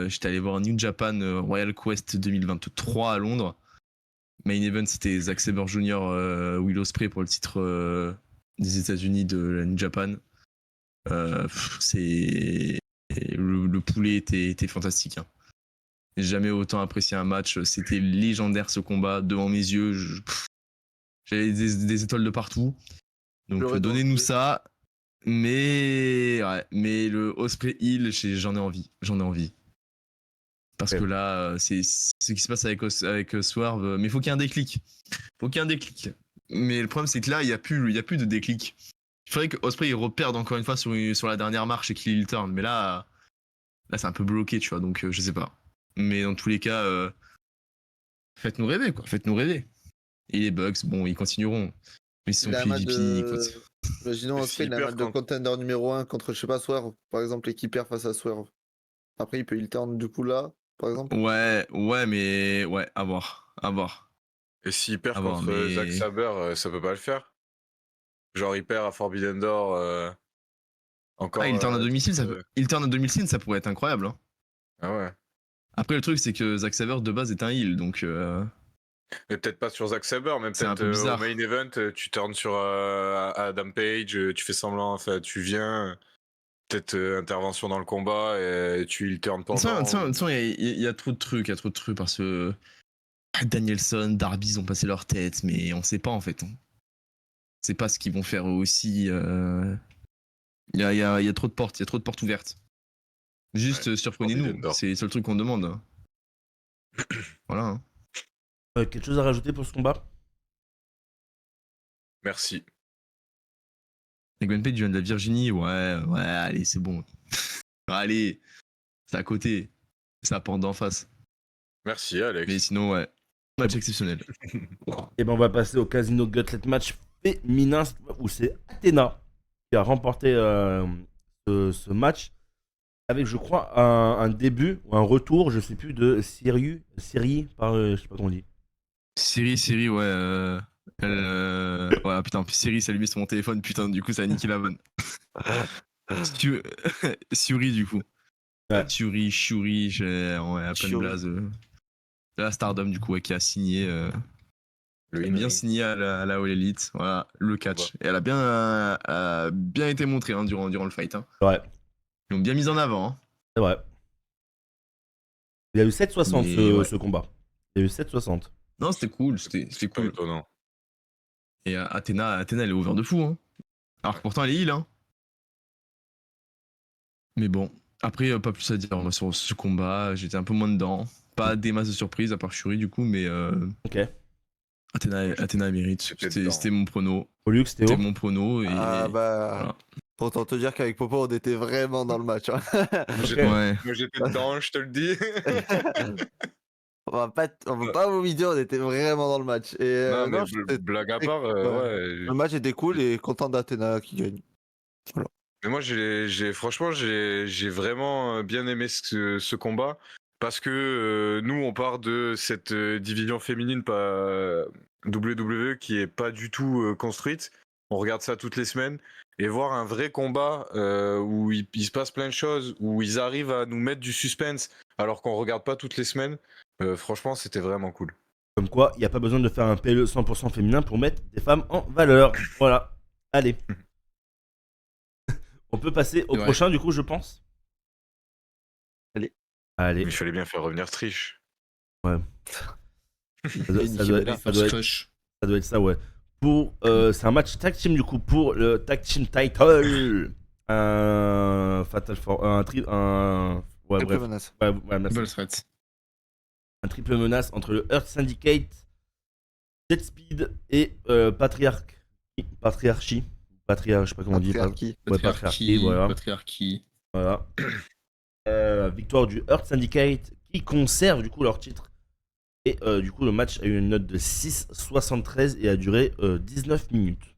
J'étais allé voir New Japan Royal Quest 2023 à Londres. Main event c'était Zack Sabre Jr. Will Ospreay pour le titre des États-Unis de la New Japan. Le poulet était fantastique. Hein. J'ai jamais autant apprécié un match. C'était légendaire ce combat devant mes yeux. J'avais des étoiles de partout. Donc donnez-nous ça. Mais le Ospreay Hill, j'en ai envie. Parce que là, c'est ce qui se passe avec Swerve. Mais il faut qu'il y ait un déclic. Mais le problème, c'est que là, il n'y a plus de déclic. Il faudrait que Ospreay il reperde encore une fois sur la dernière marche et qu'il heel turn. Mais là c'est un peu bloqué, tu vois. Donc, je sais pas. Mais dans tous les cas, faites-nous rêver, quoi. Et les Bucks, bon, ils continueront. Mais si on PvP, imaginons Ospreay, il a un match de contender numéro 1 contre, je sais pas, Swerve. Par exemple, l'équipe perd face à Swerve. Après, il peut heel turn du coup là, par exemple. Ouais, mais à voir. Et s'il perd contre Zack Sabre, ça peut pas le faire? Genre, il perd à Forbidden Door encore. Il turn à domicile, ça pourrait être incroyable. Hein. Ah ouais. Après, le truc, c'est que Zack Sabre de base est un heel, donc. Mais peut-être pas sur Zack Sabre, mais peut-être au main event, tu turns sur Adam Page, tu fais semblant, enfin, tu viens. Peut-être intervention dans le combat et tu il turn pendant. Il y a trop de trucs, parce que Danielson, Darby, ils ont passé leur tête, mais on sait pas en fait. On sait pas ce qu'ils vont faire eux aussi. Il y a trop de portes, ouvertes. Juste surprenez-nous, c'est le seul truc qu'on demande. Voilà. Hein. Quelque chose à rajouter pour ce combat? Merci. Eggman Page vient de la Virginie, ouais, allez, c'est bon. Allez, c'est à côté. C'est à porte d'en face. Merci, Alex. Mais sinon, ouais, match exceptionnel. Et ben on va passer au Casino Gauntlet match féminin où c'est Athena qui a remporté ce match avec, je crois, un début ou un retour, je sais plus, de Syrie par je sais pas comment on dit. Syrie, ouais. Ouais, putain, Syrie, ça lui met sur mon téléphone, putain, du coup, ça a niqué la vanne. Syrie, du coup. Ouais. Shuri, à plein de blaze. La Stardom, du coup, ouais, qui a signé. Elle a bien signé à la All Elite, voilà, le catch. Et elle a bien été montrée hein, durant le fight. Hein. Ouais. Ils l'ont bien mise en avant. Hein. C'est vrai. Il y a eu 7,60 ce combat. Il y a eu 7,60. Non, c'était cool. C'était cool. Étonnant. Et Athena, elle est over de fou. Hein. Alors que pourtant, elle est heal. Hein. Mais bon. Après, pas plus à dire moi, sur ce combat. J'étais un peu moins dedans. Pas des masses de surprises, à part Shuri du coup, mais Ok. Athéna mérite. J'étais dedans. C'était mon prono. Pollux, Théo. C'était mon prono et Ah bah, voilà. autant te dire qu'avec Popo, on était vraiment dans le match. Hein. Ouais. Moi j'étais dedans, je te le dis. On va pas vous dire, on était vraiment dans le match. Et Non, mais non, blague à part, le match était cool et content d'Athéna qui gagne. Mais moi, franchement, j'ai vraiment bien aimé ce combat parce que nous, on part de cette division féminine pas WWE qui est pas du tout construite. On regarde ça toutes les semaines et voir un vrai combat où il se passe plein de choses, où ils arrivent à nous mettre du suspense alors qu'on regarde pas toutes les semaines. Franchement, c'était vraiment cool. Comme quoi, il n'y a pas besoin de faire un PLE 100% féminin pour mettre des femmes en valeur. Voilà. Allez. On peut passer au C'est vrai. prochain, du coup, je pense. Allez. Allez. Il fallait bien faire revenir Trish. Ça doit, Et ça Nikki doit- Bella. ça doit être, Crush. ça doit être ça, ouais. C'est un match tag team, du coup, pour le tag team title. Un Fatal Four. Ouais, Triple bref. menace. Ouais, merci. Double threat. Un triple menace entre le Earth Syndicate, Jet Speed et Patriarchie. Je sais pas comment on dit. Patriarchie. Ouais, Patriarchie, voilà. Patriarchie. Voilà. Victoire du Earth Syndicate qui conserve du coup leur titre. Et du coup, le match a eu une note de 6,73 et a duré 19 minutes.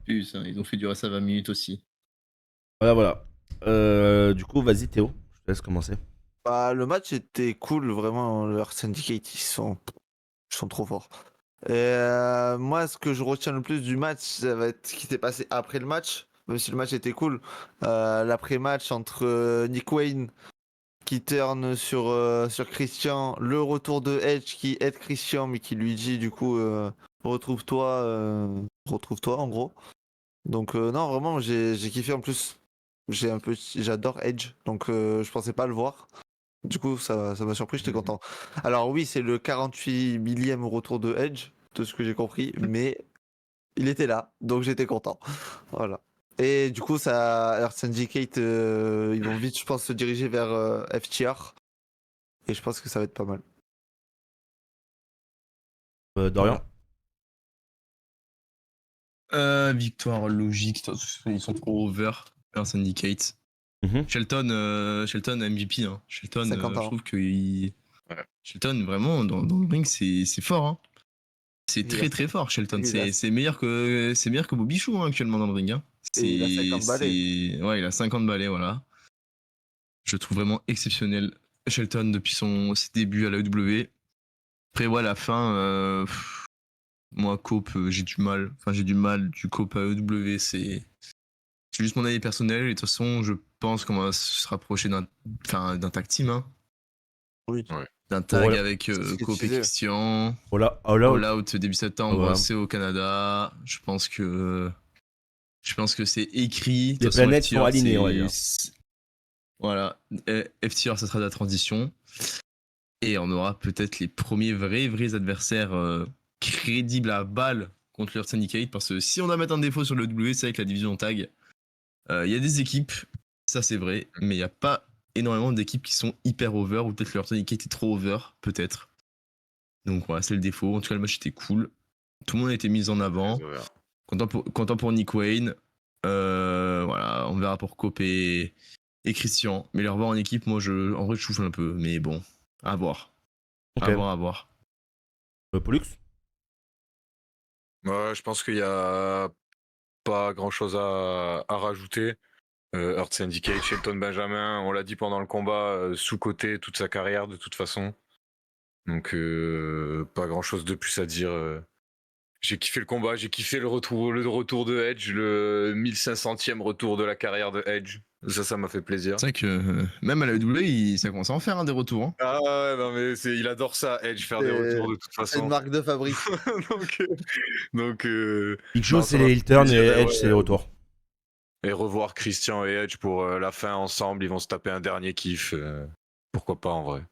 Putain, ils ont fait durer ça 20 minutes aussi. Voilà. Du coup, vas-y Théo, je te laisse commencer. Bah, le match était cool, vraiment. Leur Syndicate, ils sont trop forts. Et moi, ce que je retiens le plus du match, ça va être ce qui s'est passé après le match. Même si le match était cool. L'après-match entre Nick Wayne qui turn sur Christian, le retour de Edge qui aide Christian, mais qui lui dit du coup retrouve-toi en gros. Donc non, vraiment, j'ai kiffé en plus. J'adore Edge, donc je pensais pas le voir. Du coup, ça m'a surpris, j'étais content. Alors oui, c'est le 48 millième retour de Edge, de ce que j'ai compris, mais il était là, donc j'étais content. Voilà. Et du coup, Earth Syndicate, ils vont vite, je pense, se diriger vers FTR. Et je pense que ça va être pas mal. Dorian. Victoire logique. Ils sont trop over. Un syndicate. Mhm. Shelton MVP. Hein. Shelton, 50 je ans. trouve que Ouais. Shelton, vraiment, dans le ring, c'est fort. Hein. C'est Il a très très fort, Shelton. il a- C'est meilleur que Bobby Chou hein, actuellement dans le ring. Hein. Et il a 50 balais. Ouais, il a 50 balais, voilà. Je le trouve vraiment exceptionnel. Shelton depuis ses débuts à la AEW. Après, ouais, la fin, moi, Cope, j'ai du mal. Enfin, j'ai du mal du Cope à AEW. C'est juste mon avis personnel. Et de toute façon, je pense qu'on va se rapprocher d'un tag team. Hein. Oui. Ouais. D'un tag Voilà. avec C'est ce que Cope tu et disais. Christian. All All Out. Out début septembre, Voilà. c'est au Canada. Je pense que c'est écrit. De Les toute façon, planètes FTR, sont alignées, on va dire. Voilà. FTR, ça sera la transition. Et on aura peut-être les premiers vrais adversaires crédibles à balle contre leur Syndicate. Parce que si on doit mettre un défaut sur le W, c'est avec la division tag. Il y a des équipes, ça c'est vrai, mais il n'y a pas énormément d'équipes qui sont hyper over. Ou peut-être leur Syndicate est trop over, peut-être. Donc voilà, c'est le défaut. En tout cas, le match était cool. Tout le monde a été mis en avant. Content pour Nick Wayne. Voilà, on verra pour Cope et Christian. Mais les revoir en équipe, moi, en vrai, je souffle un peu. Mais bon, à voir. Ok. À voir. Pollux. Ouais, je pense qu'il y a pas grand chose à rajouter. Earth Syndicate, Shelton Benjamin, on l'a dit pendant le combat, sous-côté toute sa carrière de toute façon. Donc pas grand chose de plus à dire. J'ai kiffé le combat, j'ai kiffé le retour de Edge, le 1500e retour de la carrière de Edge. Ça m'a fait plaisir. C'est vrai que même à la WWE, ça commence à en faire des retours. Hein. Ah ouais, non mais il adore ça, Edge, faire des retours de toute C'est une façon. marque de fabrique. donc Big Show, non, c'est ça m'a les fait heel turns et plaisir, Edge, ouais, c'est les retours. Et revoir Christian et Edge pour la fin ensemble, ils vont se taper un dernier kiff. Pourquoi pas en vrai.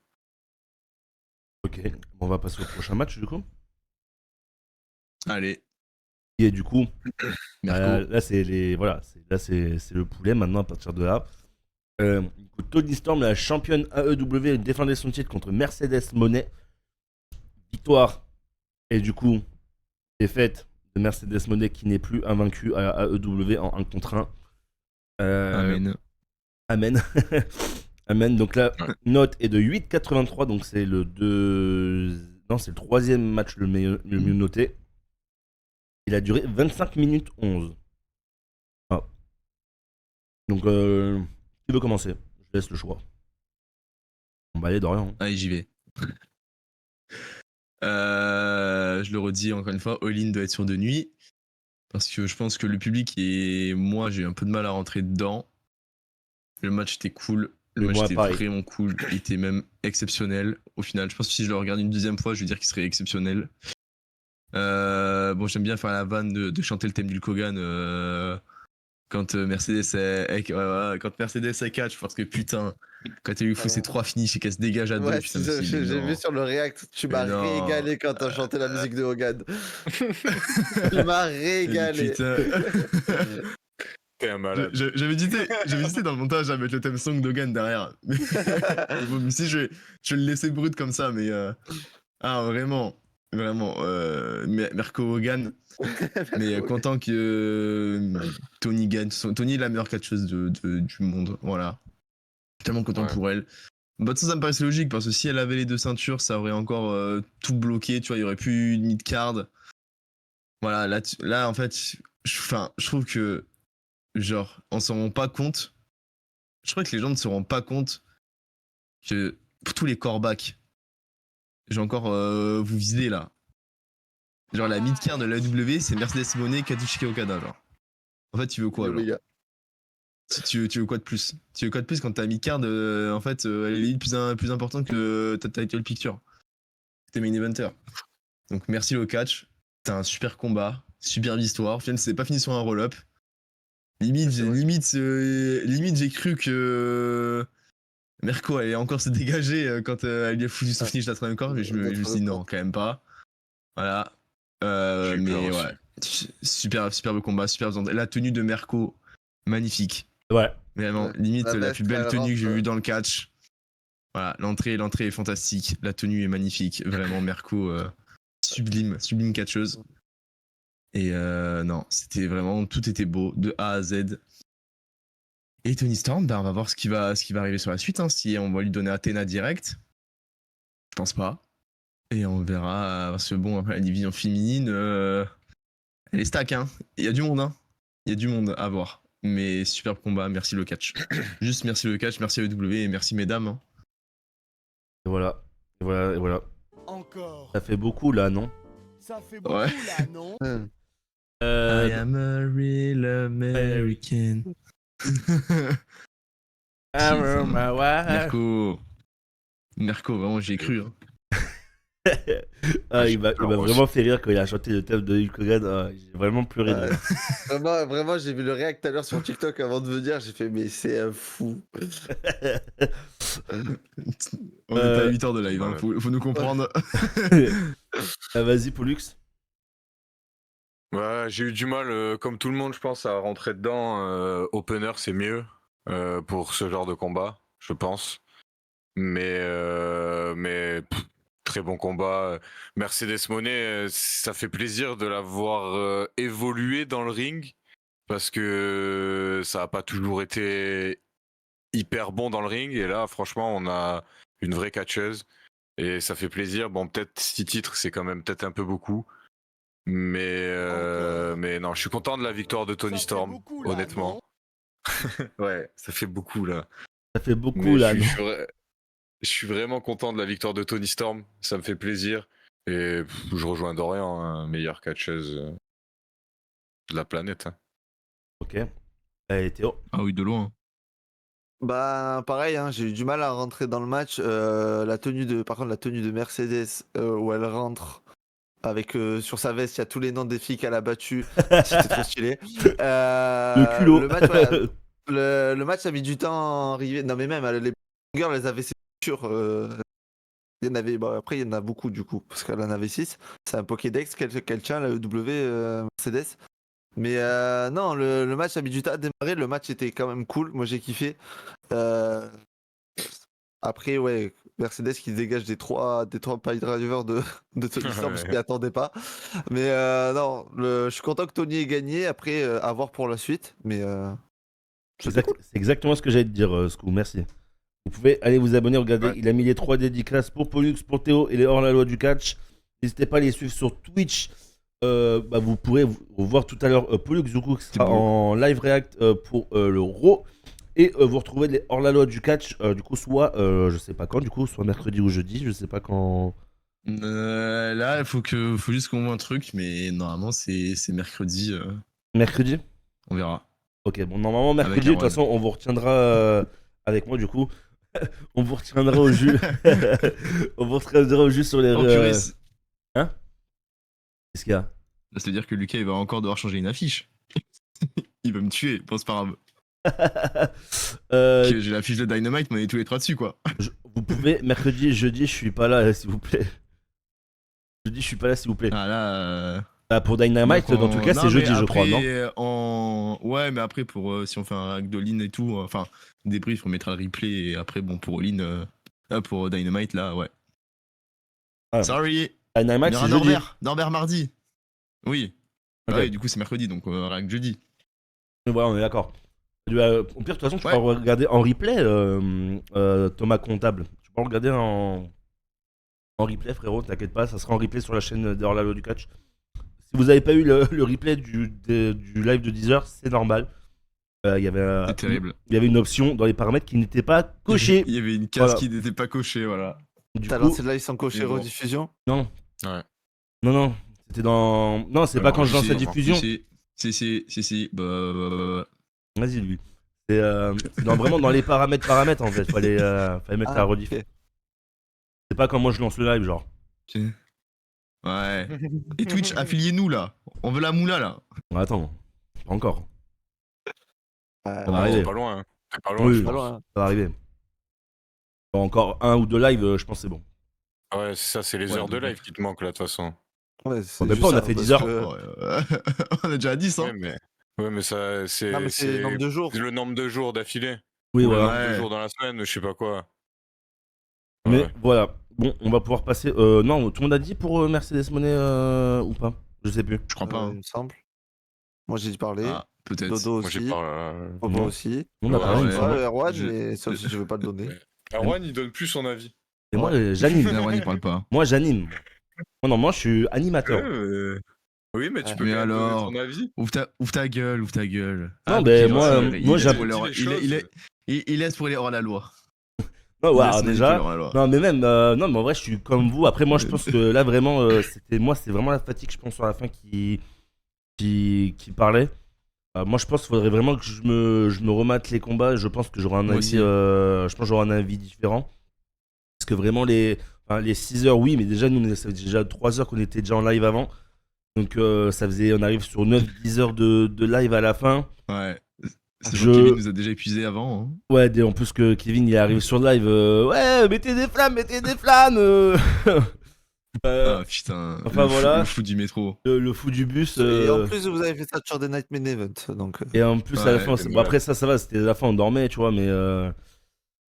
Ok. On va passer au prochain match du coup. Allez, Et du coup, Merco. là c'est le poulet maintenant à partir de là. Du coup, Toni Storm, la championne AEW, défendait son titre contre Mercedes Moné. Victoire. Et du coup, défaite de Mercedes Moné qui n'est plus invaincue à AEW en 1 contre 1. Amen. Amen. Amen. Donc la Ouais. note est de 8,83. Donc c'est le Non, c'est le troisième match le mieux noté. Il a duré 25 minutes 11. Ah. Donc, qui veut commencer? Je laisse le choix. On va aller Dorian. Allez, j'y vais. Je le redis encore une fois, All-in doit être sur de nuit. Parce que je pense que le public et moi, j'ai eu un peu de mal à rentrer dedans. Le match était cool. Le Et match moi, était pareil. vraiment cool. Il était même exceptionnel au final. Je pense que si je le regarde une deuxième fois, je vais dire qu'il serait exceptionnel. Bon, j'aime bien faire la vanne de chanter le thème du Hogan quand Mercedes quand Mercedes elle catch parce que putain, quand elle lui fout ses 3 finishes et qu'elle se dégage à deux, Ouais, putain, mais j'ai non. vu sur le React, tu Mais m'as non. régalé quand t'as chanté la musique de Hogan. Tu m'as Mais régalé. putain. T'es un malade. J'avais hésité dans le montage à mettre le thème song d'Hogan derrière. Mais bon, si je vais le laisser brut comme ça, mais vraiment, Mirko Hogan. Mais content que Tony gagne. Tony est la meilleure catcheuse du monde, voilà. Tellement content Ouais. pour elle. Bah, ça me paraissait logique parce que si elle avait les 2 ceintures, ça aurait encore tout bloqué. Tu vois, il y aurait plus une mid-card. Voilà, là en fait, je trouve que genre, on s'en rend pas compte. Je crois que les gens ne se rendent pas compte que pour tous les corebacks, j'ai encore vous visez là. Genre la mid-card de l'AEW, c'est Mercedes Moné, Kazuchika Okada, genre. En fait, tu veux quoi, genre? Omega. Tu veux quoi de plus? Tu veux quoi de plus quand ta mid-card, en fait, elle est limite plus importante que ta title picture. T'es main eventer. Donc merci le catch. C'était un super combat, superbe histoire. Au final, c'est pas fini sur un roll-up. Limite, C'est vrai. limite, j'ai cru que Merco allait encore se dégager quand elle lui a foutu son Ouais. finish la troisième corde, mais je me suis dit non, quand même pas. Voilà. J'ai eu peur Mais aussi. ouais, superbe combat, superbe. La tenue de Merco, magnifique. Ouais. Vraiment, Ouais. limite La la veste, plus belle elle tenue que j'ai rentre. vue dans le catch. Voilà, l'entrée est fantastique, la tenue est magnifique, vraiment Merco, sublime catcheuse. Et non, c'était vraiment, tout était beau, de A à Z. Et Tony Storm, bah, on va voir ce qui va arriver sur la suite, hein, si on va lui donner Athéna direct. Je pense pas. Et on verra, parce que bon, la division féminine, elle est stack, hein. Il y a du monde, hein. Il y a du monde à voir. Mais superbe combat, merci le catch. Juste merci le catch, merci AEW et merci mesdames. Hein. Et voilà. Et voilà. Et voilà. Encore. Ça fait beaucoup là, non? Ça fait beaucoup Ouais. là, non? I am a real American. Merco, vraiment, j'y ai cru. Hein. Il m'a peur aussi. vraiment fait rire quand il a chanté le thème de Hulk Hogan. J'ai vraiment pleuré de rire. Vraiment, j'ai vu le React tout à l'heure sur TikTok avant de venir, j'ai fait mais c'est un fou. On est à 8 heures de live, hein. Faut nous comprendre. Vas-y, Pollux. Ouais, j'ai eu du mal, comme tout le monde, je pense, à rentrer dedans. Opener, c'est mieux pour ce genre de combat, je pense. Mais très bon combat. Mercedes Moné, ça fait plaisir de la voir évoluer dans le ring parce que ça n'a pas toujours été hyper bon dans le ring. Et là, franchement, on a une vraie catcheuse et ça fait plaisir. Bon, peut-être 6 titres, c'est quand même peut-être un peu beaucoup. Mais non, je suis content de la victoire de Tony Ça fait Storm, beaucoup, là, honnêtement. Ouais, ça fait beaucoup là. Ça fait beaucoup Mais là, non? je suis vraiment content de la victoire de Tony Storm, ça me fait plaisir. Et je rejoins Dorian, hein, meilleure catcheuse de la planète. Hein. Ok. Allez, Théo. Ah oui, de loin. Bah pareil, hein, j'ai eu du mal à rentrer dans le match. Par contre, la tenue de Mercedes où elle rentre avec sur sa veste, il y a tous les noms des filles qu'elle a battues. C'était trop stylé. Le culot. Le match, voilà, le match a mis du temps à arriver. Non mais même les girls, elles avaient ses ceintures. Il y en avait, bon, après, il y en a beaucoup du coup, parce qu'elle en avait 6. C'est un Pokédex qu'elle tient, la EW Mercedes. Mais non, le match a mis du temps à démarrer. Le match était quand même cool. Moi, j'ai kiffé. Euh, Après, ouais, Mercedes qui dégage des trois pile drivers de Tony Storm, je Ouais. m'y attendais pas. Mais non, je suis content que Tony ait gagné. Après, à voir pour la suite. Mais c'était cool. C'est exactement ce que j'allais te dire, Skou, merci. Vous pouvez aller vous abonner, regardez, Ouais. il a mis les 3 dédicaces pour Pollux, pour Théo et les hors-la-loi du catch. N'hésitez pas à les suivre sur Twitch. Vous pourrez voir tout à l'heure Pollux du coup qui sera beau. en live react pour le Raw. Et vous retrouvez les hors-la-loi du catch, du coup, soit je sais pas quand, du coup, soit mercredi ou jeudi, je sais pas quand. Là, faut juste qu'on voit un truc, mais normalement, c'est mercredi. Mercredi? On verra. Ok, bon, normalement, Avec mercredi, de toute Erwan. façon, on vous retiendra avec moi, du coup. On vous retiendra au jus. On vous retiendra au jus sur les. Oh purée, Qu'est-ce qu'il y a? ça veut dire que Lucas, il va encore devoir changer une affiche. Il va me tuer, bon, c'est pas grave. Euh, J'ai l'affiche de Dynamite, mais on est tous les trois dessus, quoi. Vous pouvez, mercredi et jeudi, je suis pas là, s'il vous plaît. Jeudi, je suis pas là, s'il vous plaît. Ah là. Bah, pour Dynamite, Donc, dans tout cas, non, c'est mais jeudi, je crois, non? après, Ouais, mais après, pour si on fait un hack de All-in et tout, enfin, débrief, on mettra le replay, et après, bon, pour All-in, pour Dynamite, là, ouais. Ah. Sorry. Dynamite, Il y c'est aura jeudi. Norbert mardi. Oui. Ok. Ah ouais, du coup, c'est mercredi, donc hack jeudi. Voilà, on est d'accord. Au pire, de toute façon, tu Ouais. peux regarder en replay Thomas Comptable. Tu peux regarder en replay, frérot, t'inquiète pas, ça sera en replay sur la chaîne de Orlalo du Catch. Si vous avez pas eu le replay du live de 10h, c'est normal. Il y avait C'est terrible. il y avait une option dans les paramètres qui n'était pas cochée. Il y avait une case Voilà. qui n'était pas cochée, voilà. Du T'as coup, lancé le live sans cocher mais bon. rediffusion? non. Ouais. Non, c'était dans. Non, c'est pas quand je lance la diffusion. Si. Bah. Vas-y, lui. C'est vraiment dans les paramètres en fait. Fallait mettre la rediff. Ok. C'est pas quand moi je lance le live, genre. Ouais. Et Twitch, affiliez-nous là. On veut la moula là. Attends, pas encore. Euh, Ça va arriver. C'est pas loin. Hein. C'est pas loin, Oui, je pas pense. loin, hein. Ça va arriver. Bon, encore un ou deux lives, je pense que c'est bon. Ah ouais, c'est ça, c'est les Ouais, heures de donc, live qui te manquent là, de toute façon. Ouais, c'est Même juste pas, on a ça, fait parce 10 heures. que- Oh, on a déjà 10 hein. Ouais, mais ça, c'est. Non, mais c'est le nombre de jours. c'est le nombre de jours d'affilée. Oui, Ou le voilà. nombre de Ouais. jours dans la semaine, je sais pas quoi. Mais Ouais. voilà. Bon, on va pouvoir passer. Non, tout le monde a dit pour Mercedes Monet ou pas? Je sais plus. Je crois pas. il Hein. me semble. Moi, j'ai parlé. Ah, peut-être. Dodo Moi, j'ai aussi. pas. Bobo Non. aussi. On a Ouais, parlé, il me ouais. semble. Erwan, Je- mais sauf si je veux pas le donner. Erwan, il donne plus son avis. Et moi, j'anime. Erwan, il parle pas. Moi, j'anime. Moi, non, moi, je suis animateur. Oui, mais tu Ouais. peux Mais quand même donner alors ton avis. Ouvre ta gueule, ouvre ta gueule. Non, ok, ben, genre, moi, c'est vrai, moi, il j'ai- laisse pour les Dis hors- les choses. il laisse pour les hors-la-loi. Non, Il voilà, laisse déjà. manipuler hors-la-loi. Non, mais même. Non, mais en vrai, je suis comme vous. Après, moi, je pense que là, vraiment, c'est vraiment la fatigue, je pense, sur la fin qui parlait. Moi, je pense qu'il faudrait vraiment que je me remate les combats. Je pense que j'aurai un Moi avis. aussi. Je pense que j'aurai un avis différent. Parce que vraiment, les 6 heures, oui, mais déjà, nous, ça fait déjà 3 heures qu'on était déjà en live avant. Donc, ça faisait. On arrive sur 9-10 heures de live à la fin. Ouais. C'est Je- que Kevin nous a déjà épuisé avant. Hein. Ouais, en plus que Kevin, il arrive sur le live. Ouais, mettez des flammes. Ah putain. enfin, le voilà. le fou du métro. Le fou du bus. Et en plus, vous avez fait ça sur des Night Main Event. Donc, Et en plus, à la Ouais, fin, c'est bon, après ça va, c'était la fin, on dormait, tu vois, mais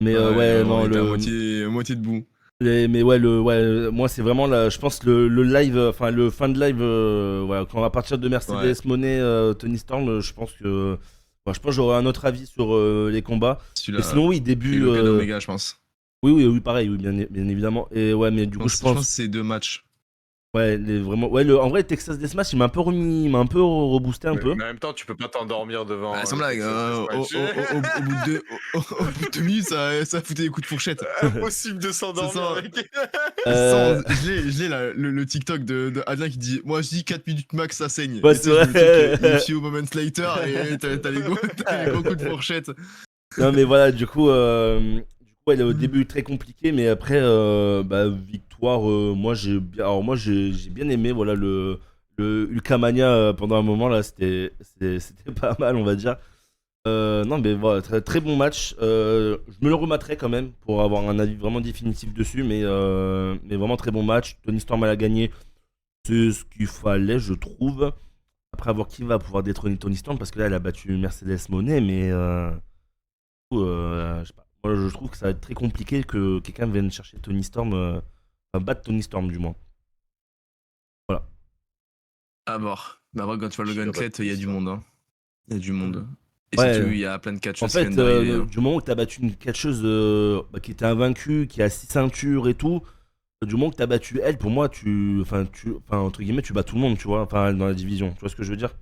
ouais, non, on était à moitié debout. mais ouais, moi, c'est vraiment, je pense, le live, enfin, le fin de live, voilà, quand on va partir de Mercedes Monet, Tony Storm, je pense que j'aurai un autre avis sur les combats. Celui-là. Et sinon, oui, et début. le cas d'Omega, je pense. Oui, pareil, oui, bien évidemment. Et ouais, mais du coup, je Je pense pense. que c'est 2 matchs. Ouais, vraiment. Ouais, en vrai, Texas Deathmatch, il m'a un peu reboosté un peu. Mais en même temps, tu peux pas t'endormir devant. Bah, sans blague, Texas au Deathmatch. bout de 2 minutes, ça foutait des coups de fourchette. Impossible de s'endormir ça. avec. Je l'ai là, le TikTok de Adrien qui dit moi je dis 4 minutes max ça saigne. Ouais, Et tu sais, c'est je vrai. le truc, a few moments later et t'as les gros coups de fourchette. Non, mais voilà, du coup, ouais, le début très compliqué, mais après, victoire. Moi, j'ai bien aimé, voilà, le Hulkamania pendant un moment là, c'était pas mal, on va dire. Non, mais voilà, très, très bon match. Je me le rematerai quand même pour avoir un avis vraiment définitif dessus, mais vraiment très bon match. Tony Storm a gagné, c'est ce qu'il fallait, je trouve. Après, à voir qui va pouvoir détrôner Tony Storm, parce que là, elle a battu Mercedes Moné, mais je sais pas. Moi, je trouve que ça va être très compliqué que quelqu'un vienne chercher Tony Storm, enfin, battre Tony Storm, du moins. À voir. Bah, après, quand tu vois le Je sais pas Gauntlet, il y a du ça. monde. Hein. Il y a du monde. Et Ouais. surtout, il y a plein de En catcheuses qui fait, viennent d'arriver. Hein. du moment où tu as battu une catcheuse qui était invaincue, qui a 6 ceintures et tout, du moment que tu as battu elle, pour moi, enfin, entre guillemets, tu bats tout le monde, tu vois, enfin, dans la division. Tu vois ce que je veux dire?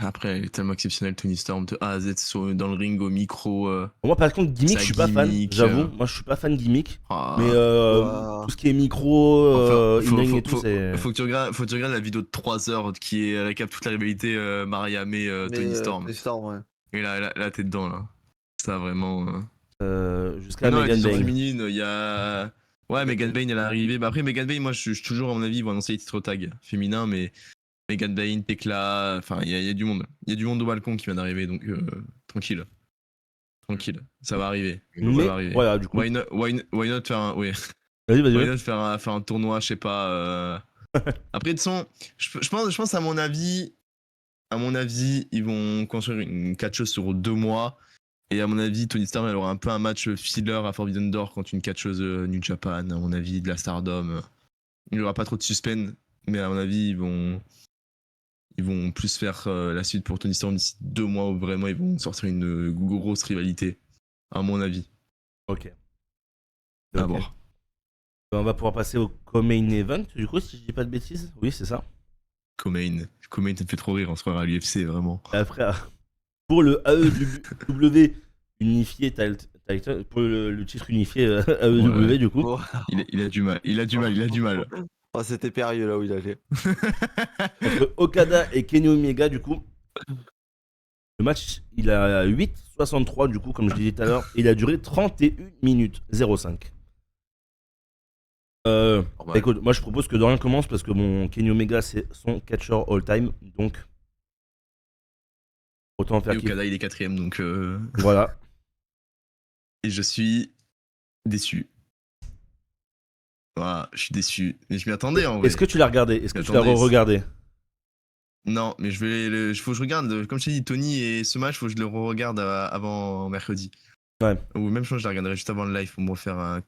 Après, elle est tellement exceptionnelle, Tony Storm, de A à Z dans le ring, au micro. Pour moi, par contre, gimmick, Sa je suis pas fan, gimmick, j'avoue. Moi, je suis pas fan gimmick. Ah. Mais Ouah. tout ce qui est micro, Enfin, in-ring et tout, c'est. faut que tu regardes la vidéo de 3 heures qui est récap toute la rivalité Maria May Tony Storm. Tony Storm, ouais. Et là t'es dedans là. Ça vraiment. Jusqu'à Non, la Megan division Bayne. féminine, il y a. Ouais, Megan Bayne elle est arrivée. Bah après Megan Bayne, moi je suis toujours à mon avis ils vont annoncer les titres au tag féminin, mais Megan Bayne, Tekla, enfin il y a du monde. Il y a du monde au balcon qui vient d'arriver, donc tranquille. Tranquille, ça va arriver. Ça Mais va arriver. voilà, du coup. Why not faire un. Oui. Vas-y, vas-y. Why not faire un tournoi, je sais pas. Après, de toute façon, je pense à mon avis, ils vont construire une catcheuse sur 2 mois. Et à mon avis, Tony Storm, elle aura un peu un match filler à Forbidden Door contre une catcheuse New Japan, à mon avis, de la Stardom. Il n'y aura pas trop de suspense, mais à mon avis, ils vont plus faire la suite pour Tony Storm d'ici 2 mois où vraiment ils vont sortir une grosse rivalité, à mon avis. Ok. À Ok. voir. On va pouvoir passer au co-main event, du coup, si je dis pas de bêtises. Oui, c'est ça. Comain, ça me fait trop rire en ce moment à l'UFC, vraiment. Après, pour le AEW unifié title, pour le titre unifié AEW, Ouais. du coup. Oh, Il a du mal. oh, c'était périlleux là où il allait. Entre Okada et Kenny Omega, du coup. Le match, il a 8,63 du coup, comme je disais tout à l'heure. Il a duré 31 minutes 05. Normal. Écoute, moi je propose que Dorian commence parce que mon Kenny Omega c'est son catcher all time. Donc, autant faire Et qu'il. Okada, il est 4ème, donc. Voilà. Et je suis déçu. Voilà, je suis déçu. Mais je m'y attendais en vrai. Est-ce que tu l'as regardé? Est-ce que tu l'as Attendez, re-regardé? Non, mais faut que je regarde. Comme je t'ai dit, Tony et ce match, faut que je le re-regarde avant mercredi. Ouais. Ou même chose, je la regarderai juste avant le live pour me refaire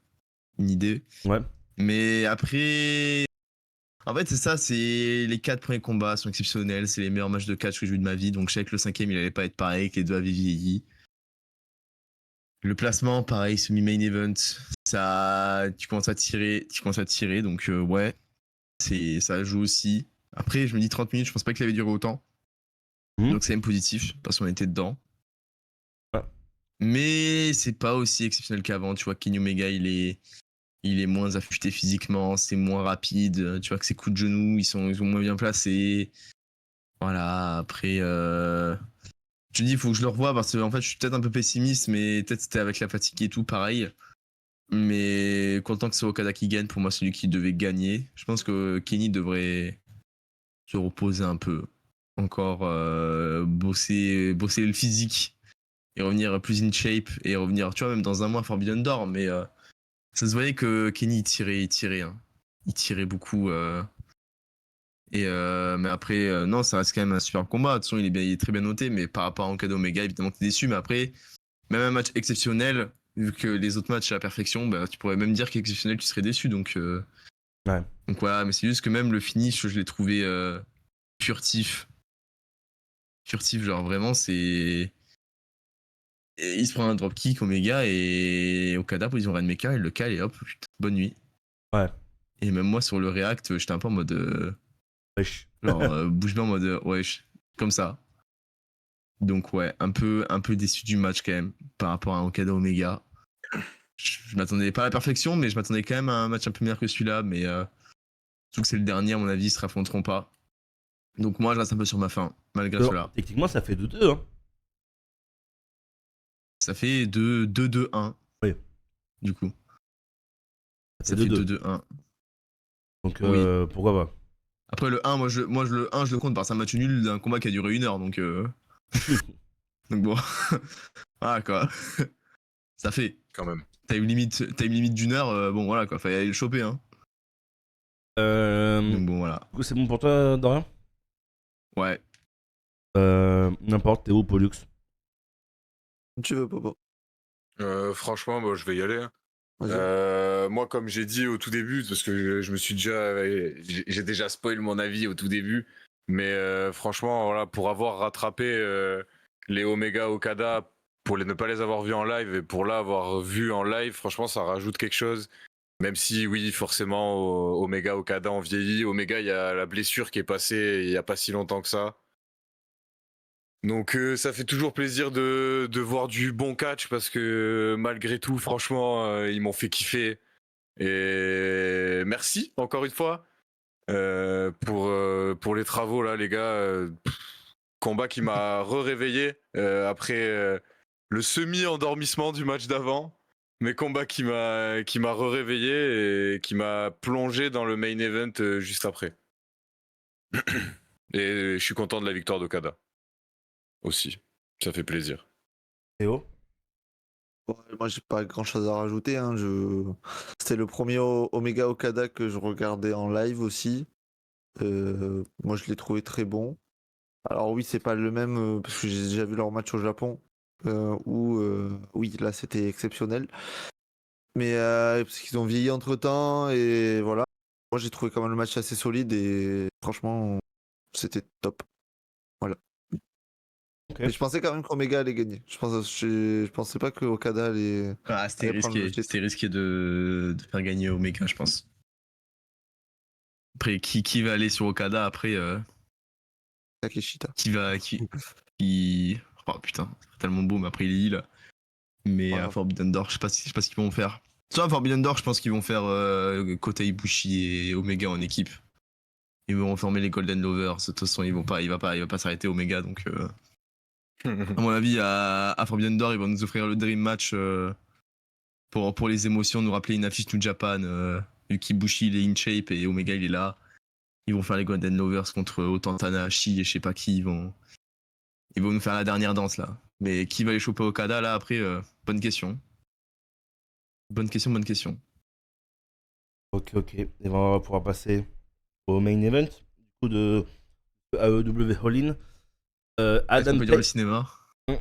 une idée. Ouais. Mais après. En fait, c'est ça, c'est les 4 premiers combats sont exceptionnels. C'est les meilleurs matchs de catch que j'ai eu de ma vie. Donc je savais que le 5ème, il allait pas être pareil, que les deux avaient vieilli. Le placement, pareil, semi-main event, ça, tu commences à tirer, donc ouais, ça joue aussi. Après, je me dis 30 minutes, je pense pas qu'il avait duré autant. Donc c'est même positif, parce qu'on était dedans. Ouais. Mais c'est pas aussi exceptionnel qu'avant, tu vois, Kenny Omega, il est moins affûté physiquement, c'est moins rapide, tu vois que ses coups de genoux, ils sont moins bien placés. Voilà, après, je te dis, il faut que je le revoie parce que en fait, je suis peut-être un peu pessimiste, mais peut-être c'était avec la fatigue et tout, pareil. Mais content que c'est Okada qui gagne, pour moi, c'est lui qui devait gagner. Je pense que Kenny devrait se reposer un peu. Encore bosser le physique et revenir plus in shape et revenir, tu vois, même dans un mois Forbidden Door. Mais ça se voyait que Kenny, il tirait. Hein. Il tirait beaucoup. Mais après, non, ça reste quand même un super combat. De toute façon, il est très bien noté, mais par rapport à Okada Omega, évidemment, t'es déçu. Mais après, même un match exceptionnel, vu que les autres matchs à la perfection, bah, tu pourrais même dire qu'exceptionnel, tu serais déçu. Donc voilà, mais c'est juste que même le finish, je l'ai trouvé furtif. Furtif, genre vraiment, c'est. Et il se prend un dropkick Omega et Okada, position Rainmaker, il le cale et hop, putain, bonne nuit. Ouais. Et même moi, sur le React, j'étais un peu en mode. Wesh. Genre, bouge bien en mode. Wesh, comme ça. Donc ouais, un peu déçu du match quand même par rapport à Okada Omega. Je m'attendais pas à la perfection, mais je m'attendais quand même à un match un peu meilleur que celui-là. Mais surtout que c'est le dernier, à mon avis, ils se raffronteront pas. Donc moi, je reste un peu sur ma faim, malgré Alors, cela. techniquement, ça fait 2-2. Hein. Ça fait 2-2-1. Oui. Du coup. Ça Ça fait fait 2-2. 2-2-1. Donc, Oui. pourquoi pas? Après le 1, le 1, je le compte par un match nul d'un combat qui a duré 1 heure. Donc bon. Voilà quoi. Ça fait. Quand même. Time limite d'1 heure, bon voilà quoi, fallait aller le choper hein. Du Donc bon voilà. coup, c'est bon pour toi, Dorian? Ouais, N'importe, Théo, Pollux. Tu veux, Popo? Franchement, bah, je vais y aller. Vas-y. Moi, comme j'ai dit au tout début, parce que je me suis j'ai déjà spoil mon avis au tout début, mais franchement, voilà, pour avoir rattrapé les Omega Okada, ne pas les avoir vus en live et pour l'avoir vu en live, franchement, ça rajoute quelque chose. Même si, oui, forcément, Omega Okada ont vieilli. Omega, il y a la blessure qui est passée il y a pas si longtemps que ça. Donc ça fait toujours plaisir de voir du bon catch parce que malgré tout, franchement, ils m'ont fait kiffer. Et merci encore une fois pour les travaux là, les gars. Combat qui m'a réveillé après le semi-endormissement du match d'avant. Mais combat qui m'a réveillé et qui m'a plongé dans le main event juste après. Et je suis content de la victoire d'Okada aussi. Ça fait plaisir. Théo. Ouais, moi, j'ai pas grand chose à rajouter. Hein. C'était le premier Omega Okada que je regardais en live aussi. Moi, je l'ai trouvé très bon. Alors, oui, c'est pas le même parce que j'ai déjà vu leur match au Japon où, oui, là, c'était exceptionnel. Mais parce qu'ils ont vieilli entre temps et voilà. Moi, j'ai trouvé quand même le match assez solide et franchement, c'était top. Voilà. Ok. Mais je pensais quand même qu'Omega allait gagner. Je pensais pas que Okada allait. Ah, c'était Allez prendre le risqué. titre. C'était risqué de faire gagner Omega, je pense. Après, qui va aller sur Okada après Takeshita. Oh putain, c'est tellement beau, mais après il est heal. Mais à Voilà. Forbidden Door, je sais pas ce qu'ils vont faire. Soit à Forbidden Door, je pense qu'ils vont faire Kota Ibushi et Omega en équipe. Ils vont reformer les Golden Lovers. De toute façon, il va pas s'arrêter Omega. Donc, à mon avis, à Forbidden Door, ils vont nous offrir le Dream Match pour les émotions, nous rappeler une affiche New Japan. Yuki Bushi, il est in shape et Omega, il est là. Ils vont faire les Golden Lovers contre Otan Tanahashi et je sais pas qui. Ils vont nous faire la dernière danse là. Mais qui va les choper Okada là après bonne question. Bonne question. Ok. Et ben, on va pouvoir passer au main event. Du coup, de AEW All-In. Est-ce Adam qu'on peut dire le Page. cinéma?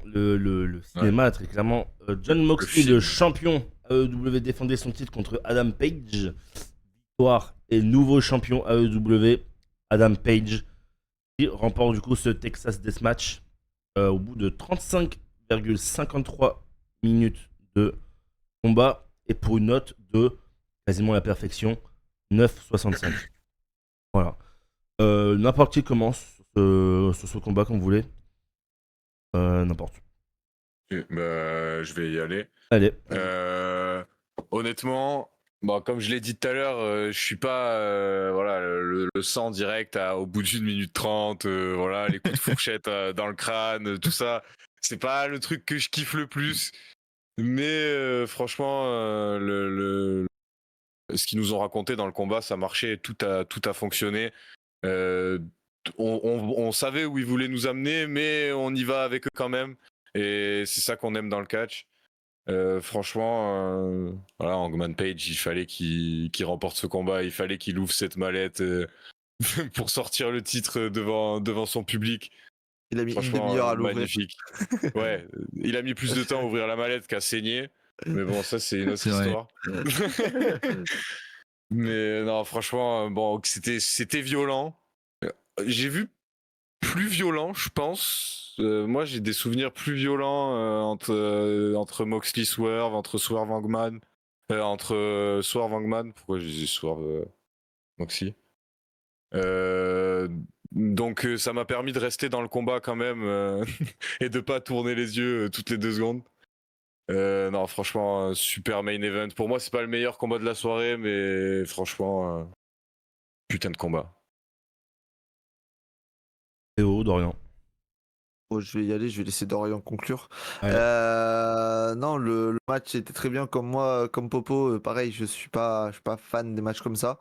Le cinéma, très clairement. John Moxley, film. le champion AEW, défendait son titre contre Adam Page. Victoire et nouveau champion AEW, Adam Page, qui remporte du coup ce Texas Deathmatch au bout de 35,53 minutes de combat et pour une note de quasiment la perfection, 9,65. Voilà. N'importe qui commence sur ce combat comme vous voulez. N'importe. Bah, je vais y aller. Allez. Honnêtement, bon, comme je l'ai dit tout à l'heure, je suis pas voilà, le sang direct au bout d'une minute 30, voilà, les coups de fourchette dans le crâne, tout ça. C'est pas le truc que je kiffe le plus. Mais franchement, ce qu'ils nous ont raconté dans le combat, ça marchait, tout a fonctionné. Euh, on savait où ils voulaient nous amener, mais on y va avec eux quand même. Et c'est ça qu'on aime dans le catch. Franchement, voilà, Hangman Page, il fallait qu'il remporte ce combat, il fallait qu'il ouvre cette mallette pour sortir le titre devant son public. Il a mis une Franchement, demi-heure à l'ouvrir. magnifique. Ouais, il a mis plus de temps à ouvrir la mallette qu'à saigner. Mais bon, ça, c'est une autre C'est vrai. histoire. Mais non, franchement, bon, c'était violent. J'ai vu plus violent, je pense. Moi, j'ai des souvenirs plus violents entre Moxley Swerve, entre Swerve Hangman, entre Swerve Hangman. Pourquoi j'ai dit Swerve Moxley? Donc, ça m'a permis de rester dans le combat quand même et de pas tourner les yeux toutes les 2 secondes. Non, franchement, super main event. Pour moi, c'est pas le meilleur combat de la soirée, mais franchement, putain de combat. Théo, Dorian. Bon, je vais y aller, je vais laisser Dorian conclure. Allez. Non, le match était très bien comme moi, comme Popo. Pareil, je suis pas fan des matchs comme ça.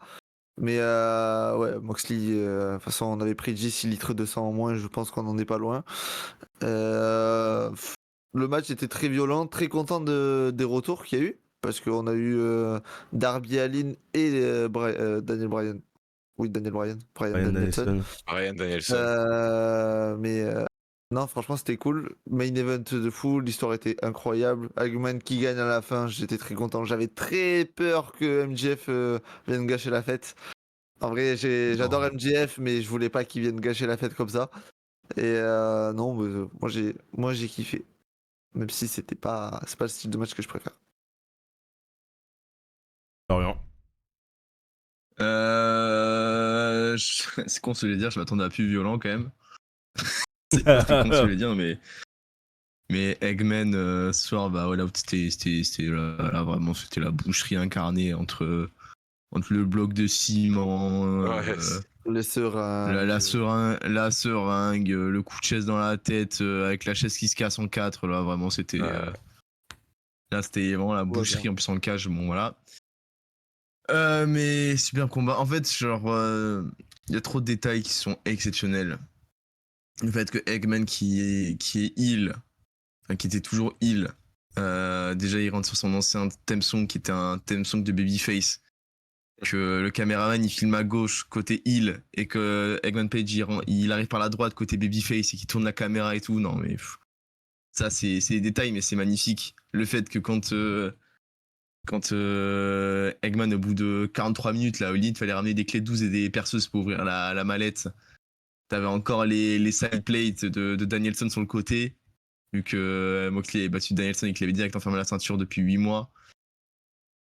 Mais ouais, Moxley, de toute façon, on avait pris 10 litres de sang en moins, je pense qu'on n'en est pas loin. Le match était très violent, très content des retours qu'il y a eu, parce qu'on a eu Darby Allin et Daniel Bryan. Oui, Daniel Bryan. Bryan Bryan Danielson. Danielson. Ryan Danielson. Mais Non, franchement, c'était cool. Main event de fou, l'histoire était incroyable. Eggman qui gagne à la fin, j'étais très content. J'avais très peur que MJF vienne gâcher la fête. En vrai, j'adore Non. MJF, mais je voulais pas qu'il vienne gâcher la fête comme ça. Et non, moi j'ai kiffé. Même si c'est pas le style de match que je préfère. Florian. C'est con de se le dire, je m'attendais à plus violent quand même. C'était con de se le dire, mais Eggman ce soir, bah voilà, c'était là, vraiment c'était la boucherie incarnée entre le bloc de ciment, Ouais, Les seringues. la seringue, le coup de chaise dans la tête avec la chaise qui se casse en quatre, là vraiment c'était là c'était vraiment la boucherie en plus en cage, bon voilà. Mais super combat. En fait, genre, il y a trop de détails qui sont exceptionnels. Le fait que Eggman qui est heal, enfin, qui était toujours heal, déjà il rentre sur son ancien theme song qui était un theme song de Babyface. Que le caméraman il filme à gauche côté heal et que Eggman Page il arrive par la droite côté Babyface et qu'il tourne la caméra et tout. Non, mais ça, c'est des détails, mais c'est magnifique. Le fait que quand Eggman, au bout de 43 minutes, là, au lit, il fallait ramener des clés de 12 et des perceuses pour ouvrir la mallette. T'avais encore les side plates de Danielson sur le côté, vu que Moxley avait battu Danielson et qu'il avait direct enfermé la ceinture depuis 8 mois.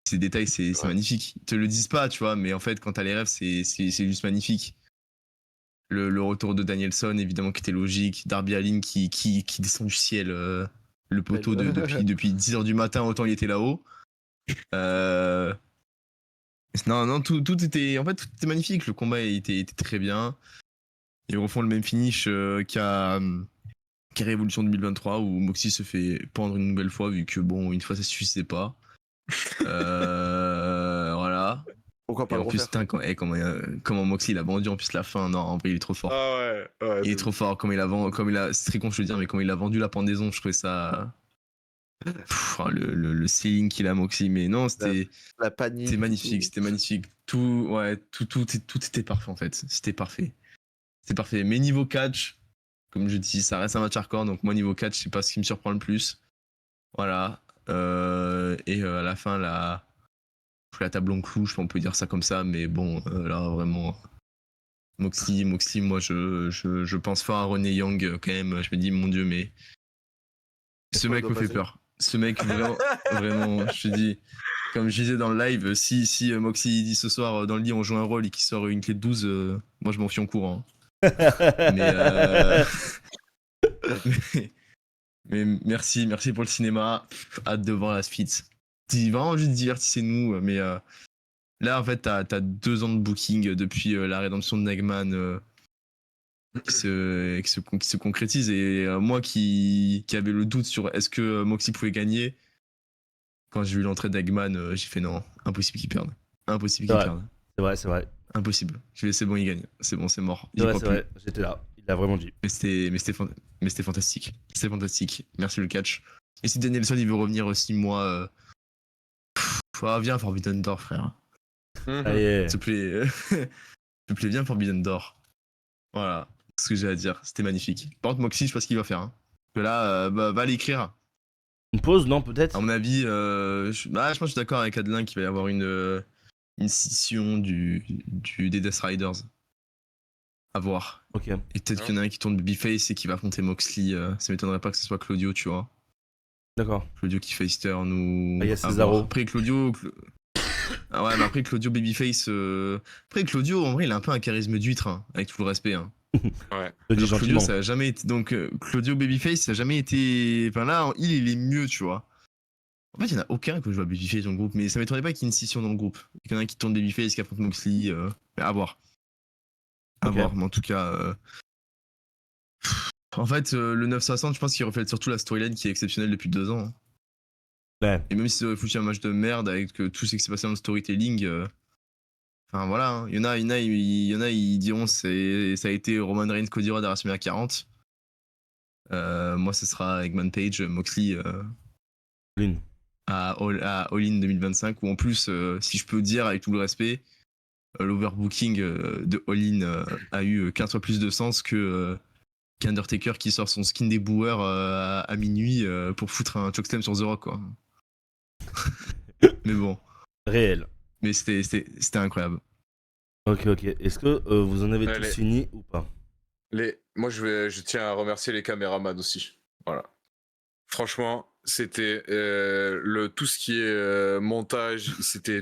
Ces détails, c'est magnifique. Ils te le disent pas, tu vois, mais en fait, quand t'as les rêves, c'est juste magnifique. Le retour de Danielson, évidemment, qui était logique. Darby Allin qui descend du ciel, le poteau depuis 10h du matin, autant il était là-haut. Non, tout était. En fait, tout était magnifique. Le combat était très bien. Ils refont le même finish qu'à Révolution 2023 où Moxie se fait pendre une nouvelle fois, vu que bon, une fois ça suffisait pas. Voilà. Pourquoi pas Et le en plus, refaire? comment Moxie il a vendu en plus la fin. Non, en vrai, il est trop fort. Ah ouais, Il est trop fort. C'est très con, je veux dire, mais comme il a vendu la pendaison, je trouvais ça. Le ceiling qu'il a Moxie, mais non, c'était. La panique. C'était magnifique, c'était magnifique. Tout était parfait en fait. C'était parfait. C'était parfait. Mais niveau catch, comme je dis, ça reste un match hardcore. Donc moi, niveau catch, c'est pas ce qui me surprend le plus. Voilà. À la fin, la table en clou, je sais pas, on peut dire ça comme ça. Mais bon, là, vraiment. Moxley, moi, je pense fort à René Young quand même. Je me dis, mon Dieu, mais. Ce mec me fait peur. Ce mec, vraiment, je te dis. Comme je disais dans le live, si Moxie dit ce soir dans le lit on joue un rôle et qu'il sort une clé de 12, moi je m'en fie en courant. Mais, mais merci pour le cinéma. Hâte de voir la suite. Vraiment juste divertissez-nous. Mais là en fait t'as 2 ans de booking depuis la rédemption de Eggman qui se concrétise. Et moi qui avait le doute sur est-ce que Moxie pouvait gagner, quand j'ai vu l'entrée d'Eggman, j'ai fait non, impossible qu'il perde. Impossible qu'il perde. C'est vrai. Impossible. Je vais c'est bon, il gagne. C'est bon, c'est mort. C'est vrai. J'étais là. Il l'a vraiment dit. Mais c'était fantastique. C'était fantastique. Merci le catch. Et si Danielson il veut revenir aussi, moi. Viens Forbidden Door, frère. Allez. S'il te plaît. S'il te plaît, viens Forbidden Door. Voilà. C'est ce que j'ai à dire. C'était magnifique. Par contre, Moxie, je sais pas ce qu'il va faire. Hein. Parce que là, va l'écrire. Une pause, non, peut-être? À mon avis, je pense que je suis d'accord avec Adelin qu'il va y avoir une scission des Death Riders. À voir. Ok. Et peut-être qu'il y en a un qui tourne Babyface et qui va affronter Moxley. Ça m'étonnerait pas que ce soit Claudio, tu vois. D'accord. Claudio qui face turn ou. Ah, il y a Cesaro. Après Claudio. Ah ouais, mais après Claudio Babyface. Après Claudio, en vrai, il a un peu un charisme d'huître, hein, avec tout le respect. Hein. Ouais. Je dis Genre, Claudio, gentiment. ça a jamais été. Donc, Claudio Babyface, ça a jamais été. Enfin, là, en il est mieux, tu vois. En fait, il n'y en a aucun que je vois Babyface dans le groupe, mais ça m'étonnerait pas qu'il y ait une scission dans le groupe. Qu'il y en a un qui tourne Babyface, qui affronte Moxley. Mais à voir. À Ok. voir, mais en tout cas. En fait, le 960, je pense qu'il reflète surtout la storyline qui est exceptionnelle depuis 2 ans. Hein. Ouais. Et même si ça aurait foutu un match de merde avec tout ce qui s'est passé dans le storytelling. Enfin voilà, hein. Il y en a, ils diront ça a été Roman Reigns, Cody Rhodes à WrestleMania 40. Moi, ce sera Eggman Page, Moxley Lynn. à All In 2025. Ou en plus, si je peux dire avec tout le respect, l'overbooking de All In a eu 15 fois plus de sens que qu'Undertaker qui sort son skin des boueurs à minuit pour foutre un chokeslam sur The Rock, quoi. Mais bon, Réel. mais c'était incroyable. Ok. Est-ce que vous en avez Allez. tous fini ou pas? Moi, je tiens à remercier les caméramans aussi. Voilà. Franchement, c'était tout ce qui est montage,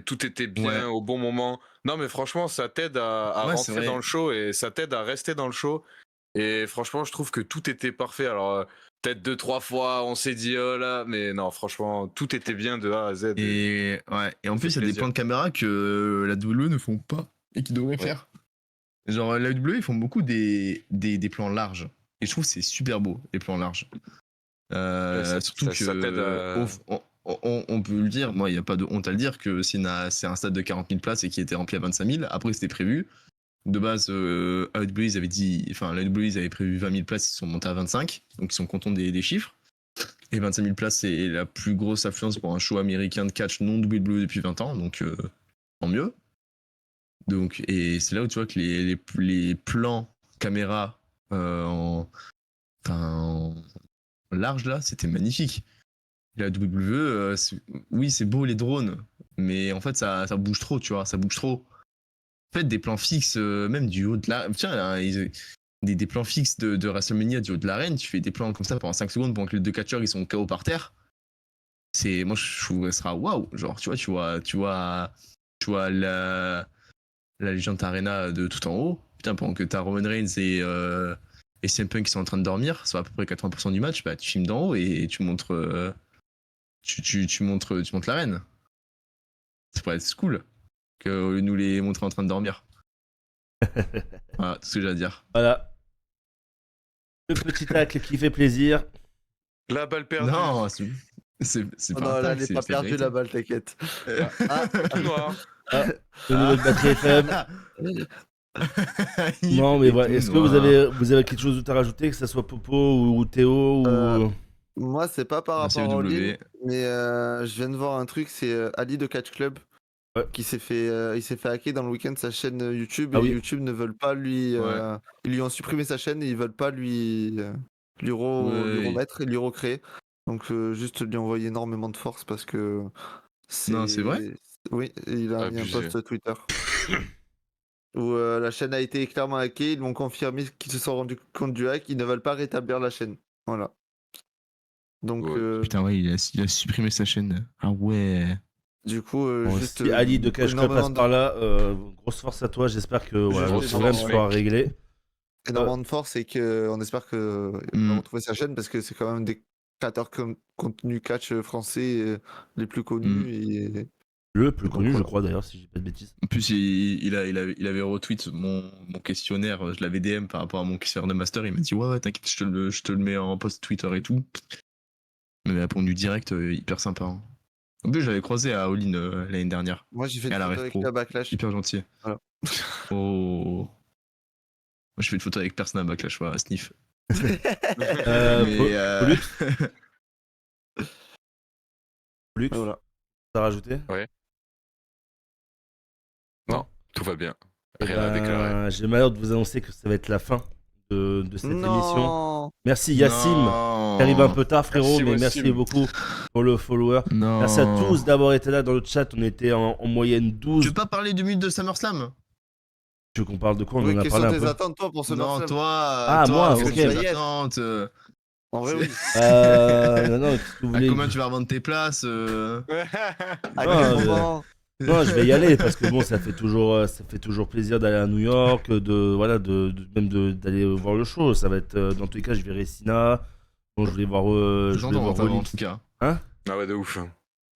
tout était bien Ouais. au bon moment. Non, mais franchement, ça t'aide à Ouais, c'est rentrer vrai. dans le show et ça t'aide à rester dans le show. Et franchement, je trouve que tout était parfait. Alors, peut-être 2-3 fois, on s'est dit oh là, mais non, franchement, tout était bien de A à Z. Et en Ça plus, il y fait a des plaisir. plans de caméra que la WWE ne font pas et qu'ils devraient faire. Genre, la WWE, ils font beaucoup des plans larges. Et je trouve que c'est super beau, les plans larges. Surtout que ça t'aide à... on peut le dire, moi il n'y a pas de honte à le dire, que c'est un stade de 40 000 places et qui était rempli à 25 000. Après c'était prévu. De base, AEW, ils avaient prévu 20 000 places, ils sont montés à 25. Donc ils sont contents des chiffres. Et 25 000 places, c'est la plus grosse affluence pour un show américain de catch non WWE depuis 20 ans. Donc tant mieux. Donc, et c'est là où tu vois que les plans caméra en large là, c'était magnifique. La WWE, oui, c'est beau les drones, mais en fait, ça bouge trop, tu vois, ça bouge trop. En fait, des plans fixes, même du haut de la. Tiens, là, des plans fixes de WrestleMania du haut de l'arène, tu fais des plans comme ça pendant 5 secondes pendant que les deux catcheurs ils sont KO par terre. Moi, je trouve que ce sera waouh. Genre, tu vois la Legend Arena de tout en haut. Putain, pendant que t'as Roman Reigns et CM Punk qui sont en train de dormir, soit à peu près 80% du match, bah, tu filmes d'en haut et tu montres. Tu montres l'arène. Ça pourrait être cool que nous les montrer en train de dormir. Voilà, tout ce que j'ai à dire. Voilà. Le petit tacle qui fait plaisir. La balle perdue. Non, c'est Oh pas non, un là, tac, elle n'est c'est pas la perdue vérité. la balle, t'inquiète. Tout noir. Le nouveau de Batterie FM. Il Non, mais fait voilà. tout Est-ce que noir. vous avez quelque chose d'autre à rajouter, que ce soit Popo ou Théo ou... Moi, c'est pas par Merci rapport à AEW. All-In, mais je viens de voir un truc, c'est Ali de Catch Club Ouais. qui s'est fait, il s'est fait hacker dans le week-end sa chaîne YouTube Ah et oui. YouTube ne veulent pas lui, ils lui ont supprimé sa chaîne et ils veulent pas lui lui Ouais. remettre et lui recréer. Donc juste lui envoyer énormément de force parce que Non, c'est vrai. Oui, il a mis un Abusé. post Twitter où la chaîne a été clairement hackée, ils m'ont confirmé qu'ils se sont rendus compte du hack, ils ne veulent pas rétablir la chaîne. Voilà. Donc Ouais. Putain, ouais, il a supprimé sa chaîne. Ah ouais. du coup, Bon, juste si Ali de Cash Club énormément passe par là, grosse force à toi. J'espère que voilà, le Juste problème énormément, sera réglé. énormément de force et qu'on espère qu'il va retrouver sa chaîne parce que c'est quand même des créateurs contenu catch français les plus connus. Et... Le plus Donc, connu, je voilà. crois d'ailleurs, si je dis pas de bêtises. En plus, il avait retweet mon questionnaire, je l'avais DM par rapport à mon questionnaire de master, il m'a dit ouais, t'inquiète, je te le mets en post Twitter et tout. Il m'avait répondu direct, hyper sympa. Hein. En plus, je l'avais croisé à All-In l'année dernière. Moi, j'ai fait Et une à la photo Ref avec Pro. la Backlash. Hyper gentil. Voilà. Oh. Moi, je fais une photo avec personne à Backlash, voilà, Sniff. Pollux, Voilà. t'as rajouté? Non, tout va bien. Eh Rien à déclarer. ben, j'ai le malheur de vous annoncer que ça va être la fin de cette émission. Non. Merci Yassim, qui arrive un peu tard frérot, Merci, mais Wassim. merci beaucoup pour le follower. Non. Merci à tous d'avoir été là dans le chat, on était en moyenne Tu 12. veux pas parler du mythe de SummerSlam? Tu veux qu'on parle de quoi? On Oui, en a quelles parlé sont un tes peu. attentes, toi, pour ce Non, SummerSlam toi. Ah, moi, quelles ok. sont tes attentes En vrai, oui. Non, qu'est-ce que vous À voulez? combien tu vas revendre tes places À Non, quel moment Non, je vais y aller parce que bon, ça fait toujours plaisir d'aller à New York, d'aller voir le show. Ça va être dans tous les cas, je verrai Sina. Bon, je voulais voir, J'entends dans ta voix, en Rollins. tout cas. Hein? Ah ouais, de ouf.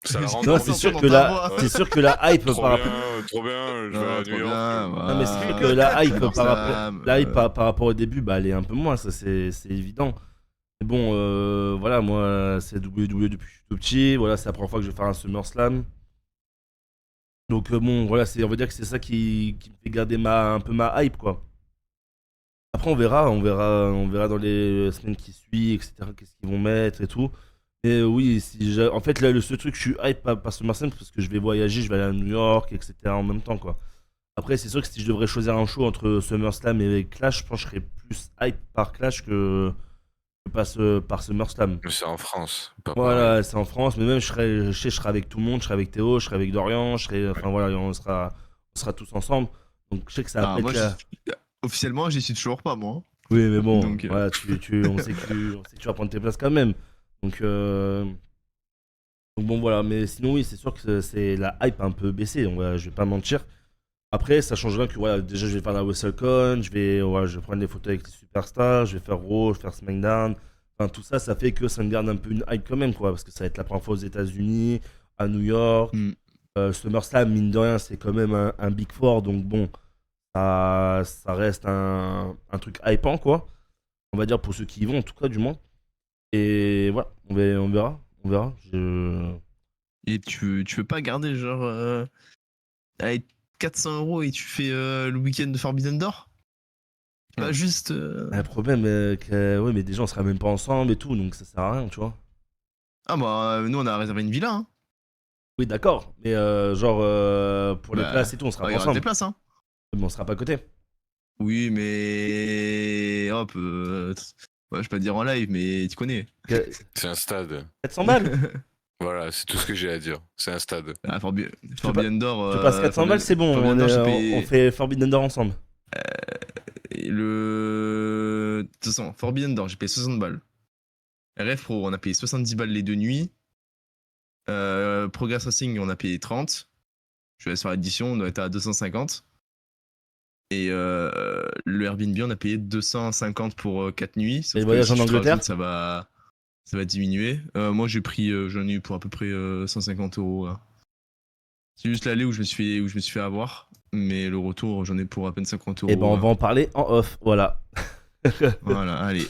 Ça la rend Non, envie. c'est sûr dans que ta la, voix. c'est sûr que la hype Trop par bien, trop bien. Je vais à New York. Non, mais c'est sûr que la hype par rapport au début, bah, elle est un peu moins, ça c'est évident. Mais bon, voilà, moi, c'est WWE depuis que je suis tout petit. Voilà, c'est la première fois que je vais faire un SummerSlam. Donc, bon, voilà, on va dire que c'est ça qui me fait garder un peu ma hype, quoi. Après, on verra dans les semaines qui suivent, etc., qu'est-ce qu'ils vont mettre et tout. Et oui, en fait, là, ce truc, je suis hype par SummerSlam parce que je vais voyager, je vais aller à New York, etc., en même temps, quoi. Après, c'est sûr que si je devrais choisir un show entre SummerSlam et Clash, je pense que je serais plus plus hype par Clash par SummerSlam. Mais c'est en France. Pas Voilà, pareil. c'est en France, mais même je serai avec tout le monde, je serai avec Théo, je serai avec Dorian, enfin voilà, on sera tous ensemble. Donc je sais que ça va Ah, pas moi, être la- officiellement, j'y suis toujours pas, moi. Oui, mais bon, Donc, voilà, on sait que tu vas prendre tes places quand même. Donc bon, voilà, mais sinon, oui, c'est sûr que c'est la hype a un peu baissé, je vais pas mentir. Après, ça change rien que voilà, déjà, je vais faire la WrestleCon, je vais prendre des photos avec les superstars, je vais faire Raw, je vais faire SmackDown. Enfin, tout ça, ça fait que ça me garde un peu une hype quand même, quoi, parce que ça va être la première fois aux États-Unis, à New York. Mm. SummerSlam, mine de rien, c'est quand même un Big Four, donc bon, ça reste un truc hypant, quoi. On va dire pour ceux qui y vont, en tout cas, du moins. Et voilà, on verra. On verra. Et tu veux pas garder genre allez, 400 € et tu fais le week-end de Forbidden Door? Pas juste. Le problème, ouais, mais déjà, on sera même pas ensemble et tout, donc ça sert à rien, tu vois. Ah bah nous on a réservé une villa, hein. Oui, d'accord, mais pour les Bah, places et tout, on sera il pas y aura ensemble. des places, hein. Mais on sera pas à côté. Oui, mais hop, ouais, je vais pas te dire en live, mais tu connais. C'est un stade. 400 balles. Voilà, c'est tout ce que j'ai à dire. C'est un stade. Ah, Forbidden Door. Tu passes 400 balles, c'est bon. Forbidden Door, j'ai payé- On fait Forbidden Door ensemble. Et de toute façon, Forbidden Door, j'ai payé 60 balles. RF Pro, on a payé 70 balles les 2 nuits. Progress Racing, on a payé 30. Je vais faire l'édition, on doit être à 250. Et le Airbnb, on a payé 250 pour 4 nuits. Sauf Et le que voyage si en tu te Angleterre rajoutes, ça va diminuer. Moi, j'en ai eu pour à peu près 150 €. Là. C'est juste l'aller où je me suis fait avoir. Mais le retour, j'en ai pour à peine 50 €. Et ben, on va en parler en off. Voilà. Voilà, allez.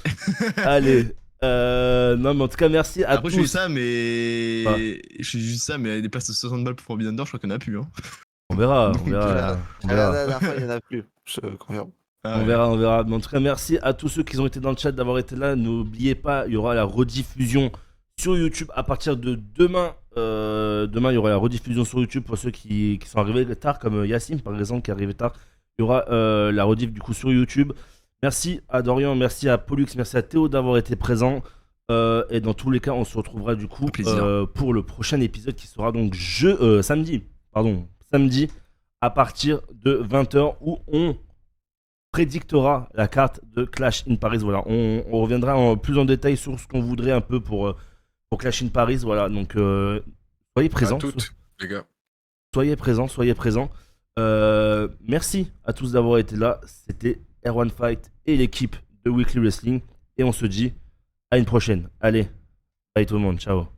Allez. Non, mais en tout cas, merci à Après, je fais tous. ça, mais. Ouais. Je fais juste ça, mais des places de 60 balles pour Forbidden Door, je crois qu'il n'y en a plus. Hein. On verra. Donc, On verra. La On verra. dernière fois, il n'y en a plus. Je confirme. Ah On ouais. verra, on verra. Mais en tout cas, merci à tous ceux qui ont été dans le chat d'avoir été là. N'oubliez pas, il y aura la rediffusion sur YouTube à partir de demain. Demain, il y aura la rediffusion sur YouTube pour ceux qui sont arrivés tard, comme Yacine par exemple, qui est arrivé tard. Il y aura la rediff du coup sur YouTube. Merci à Dorian, merci à Pollux, merci à Théo d'avoir été présent. Et dans tous les cas, on se retrouvera du coup Plaisir. pour le prochain épisode qui sera donc samedi à partir de 20h où on prédictera la carte de Clash in Paris. Voilà, on reviendra plus en détail sur ce qu'on voudrait un peu pour Clash in Paris. Voilà, donc soyez présents. À toutes, les gars. Soyez présents, soyez présents. Merci à tous d'avoir été là. C'était Erwan Fight et l'équipe de Weekly Wrestling. Et on se dit à une prochaine. Allez, bye tout le monde, ciao.